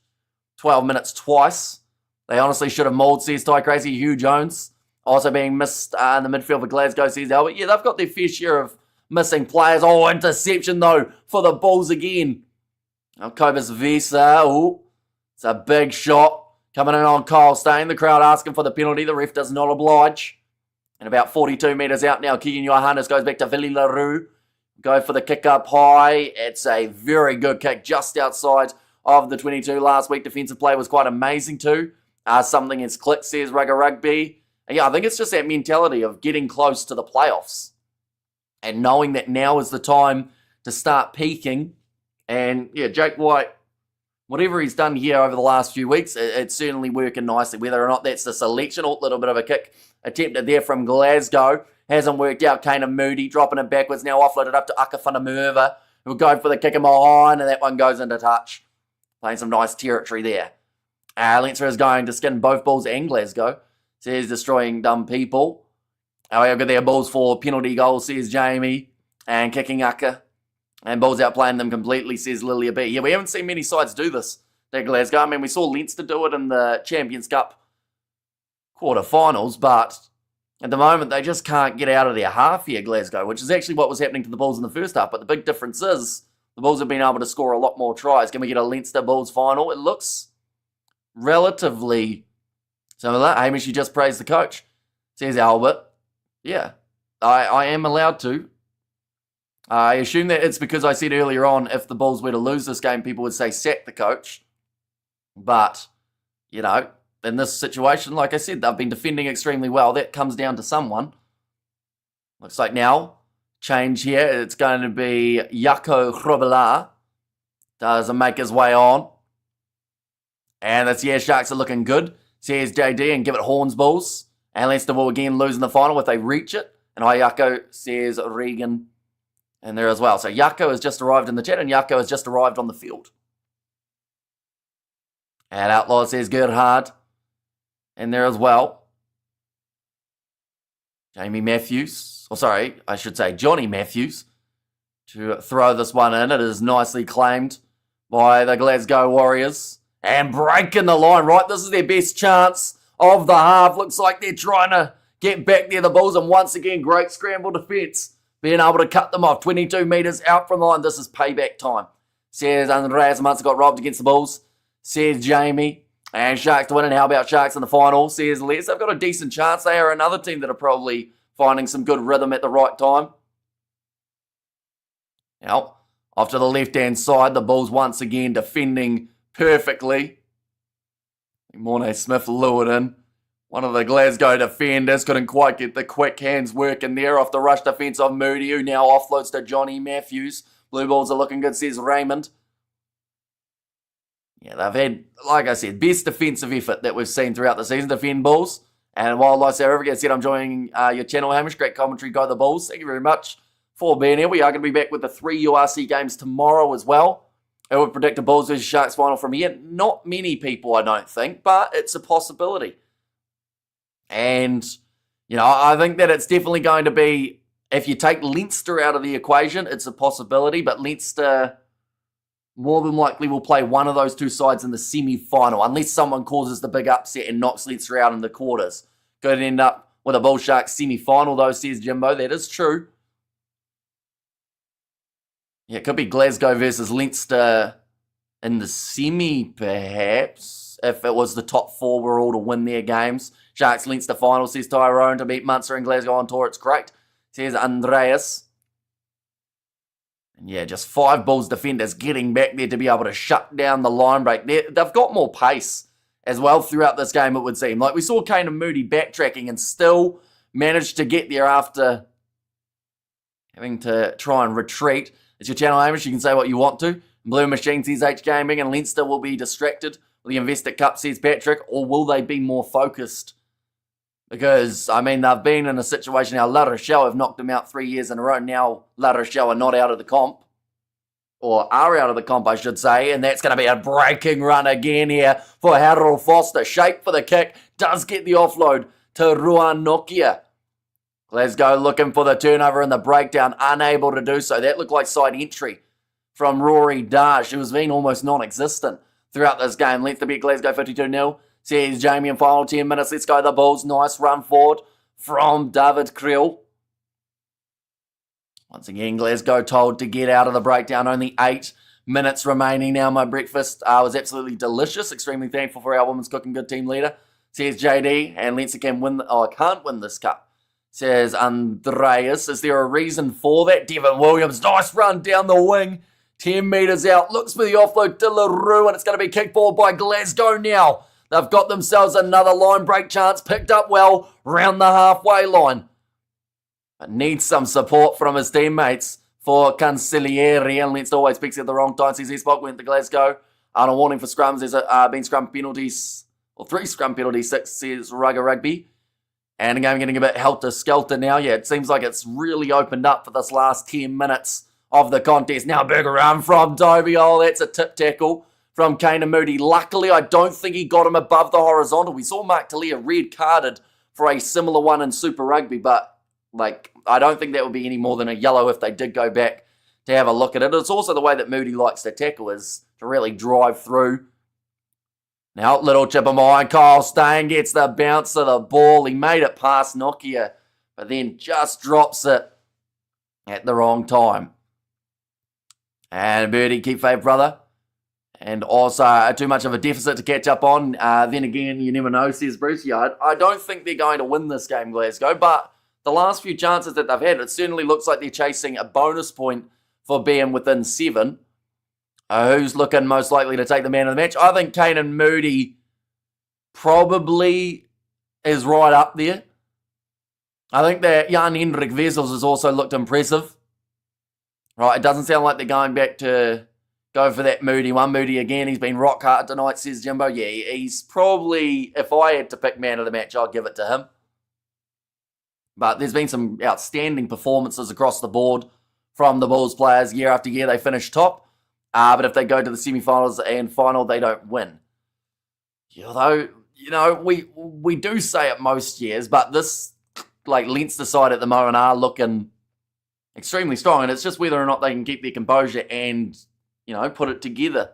Speaker 1: 12 minutes twice. They honestly should have mauled, says Ty Crazy. Hugh Jones also being missed in the midfield for Glasgow, says Albert. Yeah, they've got their fair share of missing players. Interception though for the Bulls again. Cobus Visa, it's a big shot coming in on Kyle Stain. The crowd asking for the penalty. The ref does not oblige. And about 42 metres out now, Keegan Johannes goes back to Villy LaRue. Go for the kick up high. It's a very good kick just outside of the 22 last week. Defensive play was quite amazing too. Something has clicked, says Rugby. And yeah, I think it's just that mentality of getting close to the playoffs and knowing that now is the time to start peaking. And yeah, Jake White, whatever he's done here over the last few weeks, it's certainly working nicely. Whether or not that's the selection, a little bit of a kick attempted there from Glasgow. Hasn't worked out. Kana Moody dropping it backwards, now offloaded up to Akafanamurva, who will go for the kick him behind, and that one goes into touch. Playing some nice territory there. Leinster is going to skin both Bulls and Glasgow. Says destroying dumb people. However, their Bulls for penalty goal, says Jamie. And kicking Aka. And Bulls outplaying them completely, says Lilia B. Yeah, we haven't seen many sides do this at Glasgow. I mean, we saw Leinster do it in the Champions Cup quarterfinals, but at the moment, they just can't get out of their half here, Glasgow, which is actually what was happening to the Bulls in the first half. But the big difference is the Bulls have been able to score a lot more tries. Can we get a Leinster Bulls final? It looks relatively similar. Hamish, you just praised the coach, says Albert. Yeah, I am allowed to. I assume that it's because I said earlier on, if the Bulls were to lose this game, people would say sack the coach. But, you know, in this situation, like I said, they've been defending extremely well. That comes down to someone. Looks like now, change here. It's going to be Jaco Grobelaar. Doesn't make his way on. And that's, yeah, Sharks are looking good, says JD, and give it Horns Bulls. And Leinster will again lose in the final if they reach it. And hi, Jaco, says Regan. And there as well. So Jaco has just arrived in the chat, and Jaco has just arrived on the field. And Outlaw says Gerhard. And there as well. Jamie Matthews. Or sorry, I should say Johnny Matthews. To throw this one in. It is nicely claimed by the Glasgow Warriors. And breaking the line, right? This is their best chance of the half. Looks like they're trying to get back there, the Bulls. And once again, great scramble defence. Being able to cut them off 22 metres out from the line. This is payback time. Says Andreas Munster got robbed against the Bulls. Says Jamie. And Sharks to win. And how about Sharks in the final? Says Les. They've got a decent chance. They are another team that are probably finding some good rhythm at the right time. Now, off to the left-hand side, the Bulls once again defending perfectly. Mornay Smith lured in. One of the Glasgow defenders couldn't quite get the quick hands working there off the rush defence of Moody, who now offloads to Johnny Matthews. Blue Bulls are looking good, says Raymond. Yeah, they've had, like I said, best defensive effort that we've seen throughout the season, defend Bulls. And while I say everything said, I'm enjoying your channel, Hamish. Great commentary, go the Bulls. Thank you very much for being here. We are going to be back with the 3 URC games tomorrow as well. I would predict a Bulls versus Sharks final from here. Not many people, I don't think, but it's a possibility. And, you know, I think that it's definitely going to be, if you take Leinster out of the equation, it's a possibility, but Leinster more than likely will play one of those two sides in the semi-final, unless someone causes the big upset and knocks Leinster out in the quarters. Could end up with a Bulls Sharks semi-final, though, says Jimbo. That is true. Yeah, it could be Glasgow versus Leinster in the semi, perhaps, if it was the top 4 were all to win their games. Sharks Leinster final, says Tyrone, to beat Munster and Glasgow on tour. It's great, says Andreas. And yeah, just 5 Bulls defenders getting back there to be able to shut down the line break. They've got more pace as well throughout this game, it would seem. Like we saw Kane and Moody backtracking and still managed to get there after having to try and retreat. It's your channel, Hamish. You can say what you want to. Blue Machine says H Gaming, and Leinster will be distracted. Will the Investec Cup, says Patrick, or will they be more focused? Because, I mean, they've been in a situation now. La Rochelle have knocked them out 3 years in a row. Now La Rochelle are not out of the comp. Or are out of the comp, I should say. And that's going to be a breaking run again here for Harold Foster. Shape for the kick. Does get the offload to Ruan Nokia. Glasgow looking for the turnover and the breakdown. Unable to do so. That looked like side entry from Rory Darsh, who has been almost non-existent throughout this game. Length to beat Glasgow 52-0. Says Jamie in final 10 minutes. Let's go the Bulls. Nice run forward from David Creel. Once again, Glasgow told to get out of the breakdown. Only 8 minutes remaining now. My breakfast was absolutely delicious. Extremely thankful for our Women's Cooking Good team leader. Says JD. And Leinster can win. I can't win this cup. Says Andreas. Is there a reason for that? Devin Williams. Nice run down the wing. 10 metres out. Looks for the offload to LaRue. And it's going to be kicked ball by Glasgow now. They've got themselves another line break chance. Picked up well round the halfway line. But needs some support from his teammates for Cancellieri. And Leinster always picks at the wrong time. Says Espok went to Glasgow. On a warning for scrums. There's been scrum penalties. Or 3 scrum penalties. 6 says Rugby. And again, getting a bit helter-skelter now. Yeah, it seems like it's really opened up for this last 10 minutes of the contest. Now Burger run from Toby. Oh, that's a tip tackle from Kane and Moody. Luckily, I don't think he got him above the horizontal. We saw Mark Talia red carded for a similar one in Super Rugby, but like I don't think that would be any more than a yellow if they did go back to have a look at it. It's also the way that Moody likes to tackle, is to really drive through. Now, little chip of mine. Kyle Stain gets the bounce of the ball. He made it past Nokia, but then just drops it at the wrong time. And Birdie, keep faith, brother. And also too much of a deficit to catch up on. Then again, you never know, says Bruce. Yeah, I don't think they're going to win this game, Glasgow. But the last few chances that they've had, it certainly looks like they're chasing a bonus point for being within 7. Who's looking most likely to take the man of the match? I think Kane and Moody probably is right up there. I think that Jan Hendrik Vessels has also looked impressive. Right, it doesn't sound like they're going back to go for that Moody one. Moody again, he's been rock hard tonight, says Jimbo. Yeah, he's probably, if I had to pick man of the match, I'd give it to him. But there's been some outstanding performances across the board from the Bulls players year after year. They finish top. But if they go to the semi-finals and final, they don't win. Although, you know, we do say it most years, but this, like, Leinster side at the moment are looking extremely strong, and it's just whether or not they can keep their composure and, you know, put it together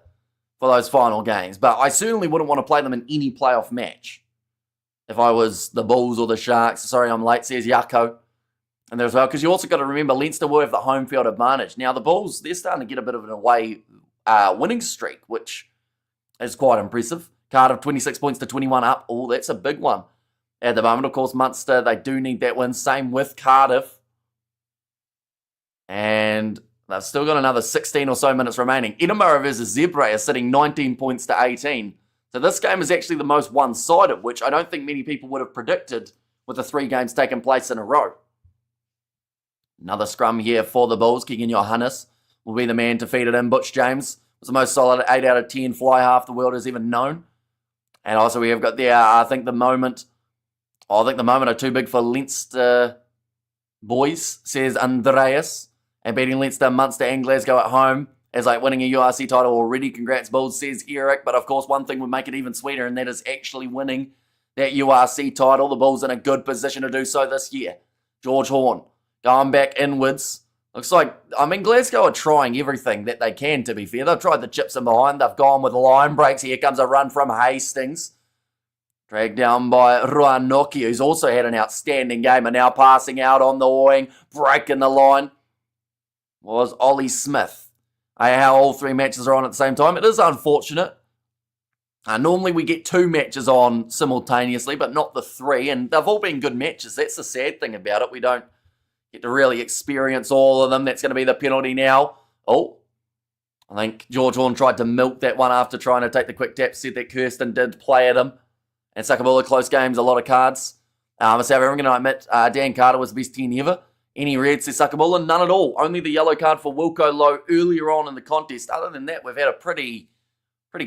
Speaker 1: for those final games. But I certainly wouldn't want to play them in any playoff match. If I was the Bulls or the Sharks. Sorry, I'm late, says Yako. And there as well, because you also got to remember, Leinster will have the home field advantage. Now, the Bulls, they're starting to get a bit of an away winning streak, which is quite impressive. Cardiff, 26 points to 21 up. Oh, that's a big one at the moment. Of course, Munster, they do need that win. Same with Cardiff. And they've still got another 16 or so minutes remaining. Edinburgh versus Zebra are sitting 19 points to 18. So this game is actually the most one-sided, which I don't think many people would have predicted with the 3 games taking place in a row. Another scrum here for the Bulls. Keegan Johannes will be the man to feed it in. Butch James was the most solid 8 out of 10 fly half the world has even known. And also we have got there, I think the moment are too big for Leinster boys, says Andreas. And beating Leinster, Munster and Glasgow at home is like winning a URC title already. Congrats, Bulls, says Eric. But of course, one thing would make it even sweeter, and that is actually winning that URC title. The Bulls in a good position to do so this year. George Horn going back inwards. Looks like, Glasgow are trying everything that they can, to be fair. They've tried the chips in behind. They've gone with line breaks. Here comes a run from Hastings. Dragged down by Ruanoki, who's also had an outstanding game, and now passing out on the wing, breaking the line, was Ollie Smith. How all 3 matches are on at the same time. It is unfortunate. Normally we get 2 matches on simultaneously, but not the 3, and they've all been good matches. That's the sad thing about it. We don't get to really experience all of them. That's going to be the penalty now. Oh, I think George Horn tried to milk that one after trying to take the quick tap. Said that Kirsten did play at him. And Sakabula, close games, a lot of cards. I'm going to admit Dan Carter was the best 10 ever. Any red, says Sakabula? None at all. Only the yellow card for Wilco Lowe earlier on in the contest. Other than that, we've had a pretty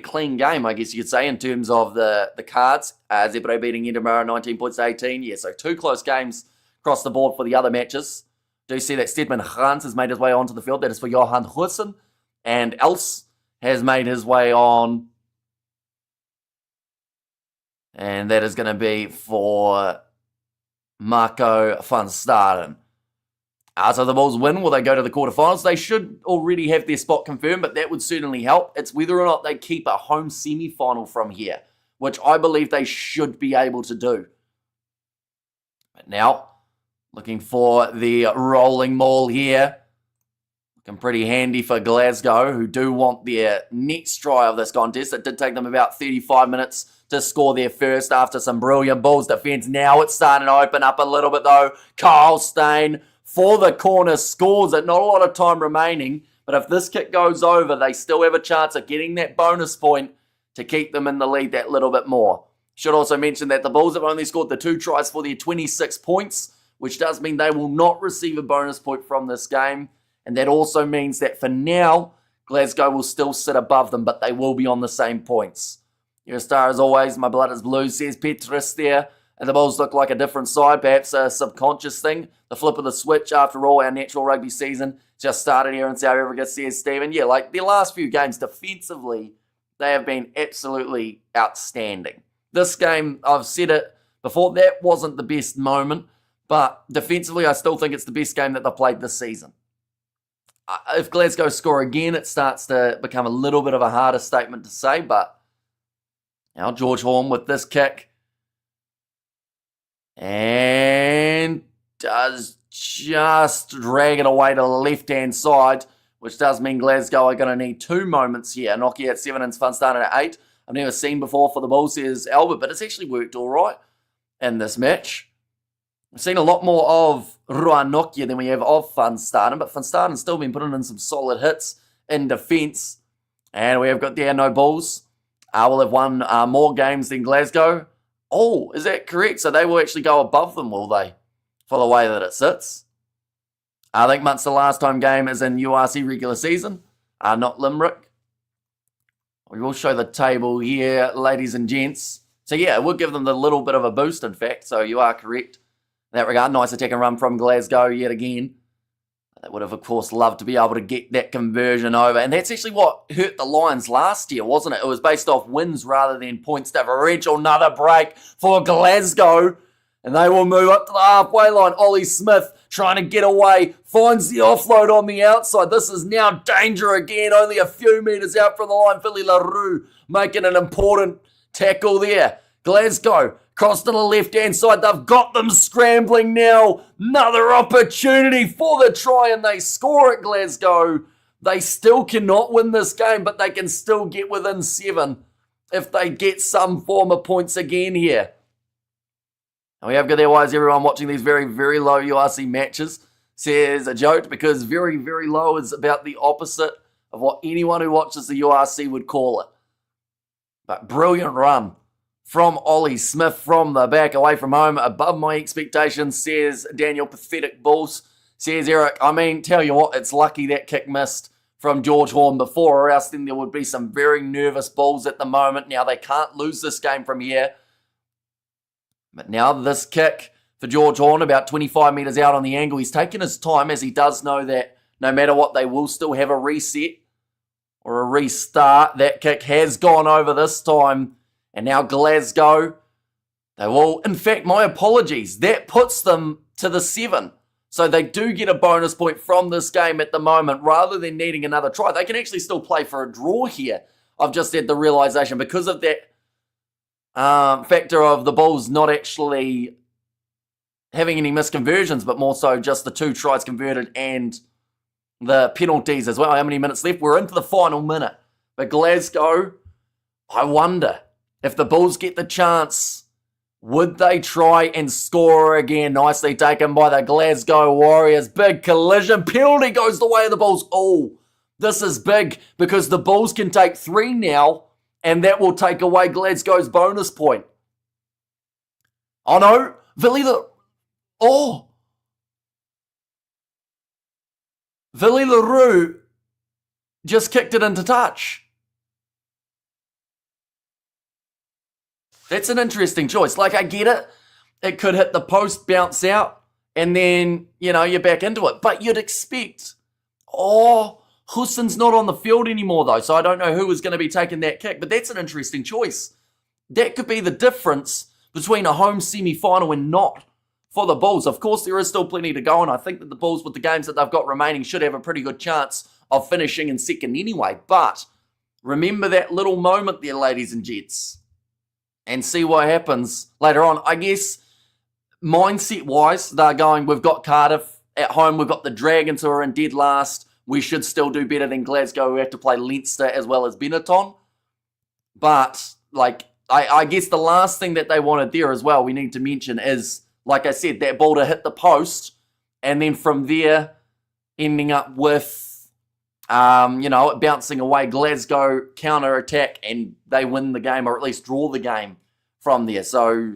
Speaker 1: clean game, I guess you could say, in terms of the cards. Zebra beating Edinburgh 19 points to 18. Yeah, so 2 close games across the board for the other matches. Do see that Stedman Hans has made his way onto the field. That is for Johan Hussen. And Else has made his way on. And that is going to be for Marco van Staden. So the Bulls win. Will they go to the quarterfinals? They should already have their spot confirmed, but that would certainly help. It's whether or not they keep a home semi-final from here, which I believe they should be able to do. But now, looking for the rolling maul here. Looking pretty handy for Glasgow, who do want their next try of this contest. It did take them about 35 minutes to score their first after some brilliant Bulls defence. Now it's starting to open up a little bit, though. Kyle Stain for the corner scores it. Not a lot of time remaining, but if this kick goes over, they still have a chance of getting that bonus point to keep them in the lead that little bit more. Should also mention that the Bulls have only scored the 2 tries for their 26 points, which does mean they will not receive a bonus point from this game. And that also means that for now, Glasgow will still sit above them, but they will be on the same points. You're a star as always. My blood is blue, says Petrus there. And the Bulls look like a different side, perhaps a subconscious thing. The flip of the switch, after all, our natural rugby season just started here in South Africa, says Stephen. Yeah, like their last few games defensively, they have been absolutely outstanding. This game, I've said it before, that wasn't the best moment, but defensively, I still think it's the best game that they've played this season. If Glasgow score again, it starts to become a little bit of a harder statement to say, but now George Horn with this kick. And does just drag it away to the left-hand side, which does mean Glasgow are going to need 2 moments here. Nokia at 7 and Van Staden at 8. I've never seen before for the Bulls, says Albert, but it's actually worked all right in this match. We've seen a lot more of Ruanokia than we have of Van Staden, but Van Staden's still been putting in some solid hits in defence. And we have got there no Bulls. We'll have won more games than Glasgow. Oh, is that correct? So they will actually go above them, will they? For the way that it sits. I think Munster last time game is in URC regular season, not Limerick. We will show the table here, ladies and gents. So yeah, it would give them the little bit of a boost, in fact. So you are correct in that regard. Nice attack and run from Glasgow yet again. They would have, of course, loved to be able to get that conversion over. And that's actually what hurt the Lions last year, wasn't it? It was based off wins rather than points differential. Another break for Glasgow. And they will move up to the halfway line. Ollie Smith trying to get away. Finds the offload on the outside. This is now danger again. Only a few metres out from the line. Philly LaRue making an important tackle there. Glasgow cross to the left-hand side. They've got them scrambling now. Another opportunity for the try, and they score at Glasgow. They still cannot win this game, but they can still get within 7 if they get some form of points again here. And we have got there, why is everyone watching these very, very low URC matches? Says a joke, because very, very low is about the opposite of what anyone who watches the URC would call it. But brilliant run from Ollie Smith from the back, away from home, above my expectations, says Daniel. Pathetic Bulls, says Eric. I mean, tell you what, it's lucky that kick missed from George Horn before, or else then there would be some very nervous Bulls at the moment. Now, they can't lose this game from here. But now this kick for George Horn, about 25 metres out on the angle. He's taken his time, as he does know that no matter what, they will still have a reset or a restart. That kick has gone over this time. And now Glasgow, they will, in fact, my apologies, that puts them to the 7. So they do get a bonus point from this game at the moment, rather than needing another try. They can actually still play for a draw here. I've just had the realisation, because of that factor of the Bulls not actually having any misconversions, but more so just the 2 tries converted and the penalties as well. How many minutes left? We're into the final minute. But Glasgow, I wonder if the Bulls get the chance, would they try and score again? Nicely taken by the Glasgow Warriors. Big collision. Penalty goes the way of the Bulls. Oh, this is big, because the Bulls can take 3 now, and that will take away Glasgow's bonus point. Oh no, Vili LaRue just kicked it into touch. That's an interesting choice. Like, I get it. It could hit the post, bounce out, and then, you're back into it. But you'd expect, Hussen's not on the field anymore, though, so I don't know who was going to be taking that kick, but that's an interesting choice. That could be the difference between a home semi-final and not for the Bulls. Of course, there is still plenty to go, and I think that the Bulls, with the games that they've got remaining, should have a pretty good chance of finishing in second anyway. But remember that little moment there, ladies and gents, and see what happens later on. I guess, mindset-wise, they're going, we've got Cardiff at home, we've got the Dragons who are in dead last. We should still do better than Glasgow, who have to play Leinster as well as Benetton. But, I guess the last thing that they wanted there as well, we need to mention, is, like I said, that ball to hit the post, and then from there, ending up with, it bouncing away. Glasgow counter-attack, and they win the game, or at least draw the game from there. So,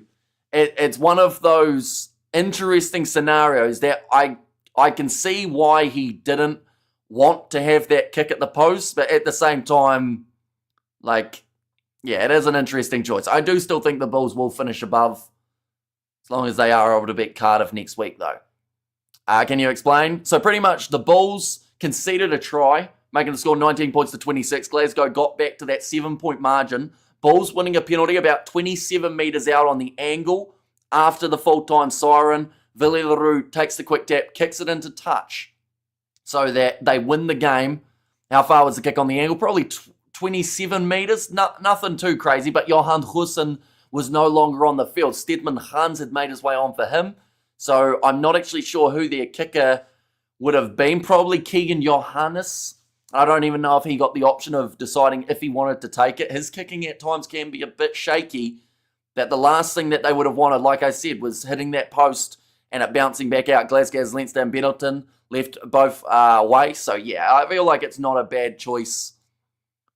Speaker 1: it's one of those interesting scenarios that I can see why he didn't want to have that kick at the post, but at the same time, it is an interesting choice. I do still think the Bulls will finish above, as long as they are able to beat Cardiff next week, though. Can you explain? So pretty much the Bulls conceded a try, making the score 19 points to 26. Glasgow got back to that 7-point margin. Bulls winning a penalty about 27 metres out on the angle after the full-time siren. Vili LaRue takes the quick tap, kicks it into touch, so that they win the game. How far was the kick on the angle? Probably 27 metres. Nothing too crazy, but Johan Hussen was no longer on the field. Stedman Hans had made his way on for him. So I'm not actually sure who their kicker would have been. Probably Keegan Johannes. I don't even know if he got the option of deciding if he wanted to take it. His kicking at times can be a bit shaky. That the last thing that they would have wanted, like I said, was hitting that post and it bouncing back out. Glasgow's Leinster and Benetton left both ways. So, I feel like it's not a bad choice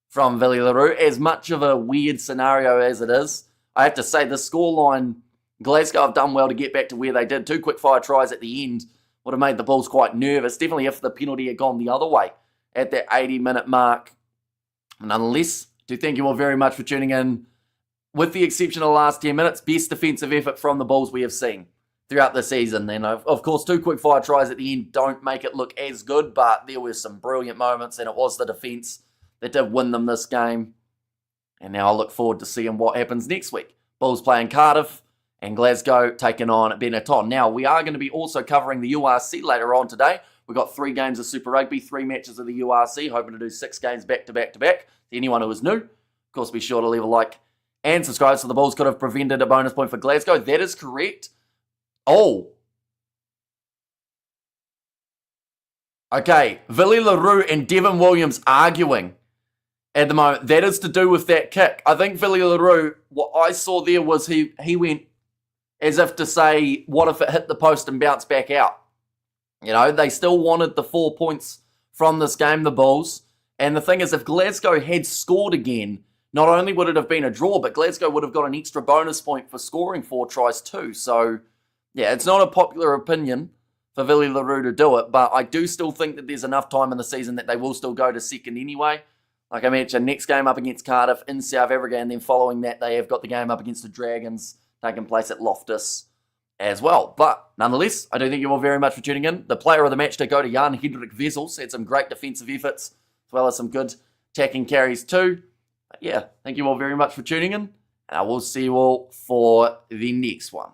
Speaker 1: from Vili LaRue. As much of a weird scenario as it is, I have to say the scoreline, Glasgow have done well to get back to where they did. 2 quick-fire tries at the end would have made the Bulls quite nervous. Definitely if the penalty had gone the other way at that 80-minute mark. Nonetheless, do thank you all very much for tuning in. With the exception of the last 10 minutes, best defensive effort from the Bulls we have seen throughout the season. And of course, 2 quick-fire tries at the end don't make it look as good, but there were some brilliant moments, and it was the defence that did win them this game. And now I look forward to seeing what happens next week. Bulls playing Cardiff, and Glasgow taking on Benetton. Now, we are going to be also covering the URC later on today. We've got 3 games of Super Rugby, 3 matches of the URC, hoping to do 6 games back to back to back. To anyone who is new, of course, be sure to leave a like and subscribe, so the Bulls could have prevented a bonus point for Glasgow. That is correct. Oh. Okay, Villy LaRue and Devin Williams arguing at the moment. That is to do with that kick. I think Villy LaRue, what I saw there was he went as if to say, what if it hit the post and bounced back out? You know, they still wanted the 4 points from this game, the Bulls. And the thing is, if Glasgow had scored again, not only would it have been a draw, but Glasgow would have got an extra bonus point for scoring 4 tries too. So, yeah, it's not a popular opinion for Villy LaRue to do it, but I do still think that there's enough time in the season that they will still go to second anyway. Like I mentioned, next game up against Cardiff in South Africa, and then following that, they have got the game up against the Dragons taking place at Loftus as well. But nonetheless, I do thank you all very much for tuning in. The player of the match to go to Jan-Hendrik Wessels. Had some great defensive efforts, as well as some good attacking carries too. But yeah, thank you all very much for tuning in, and I will see you all for the next one.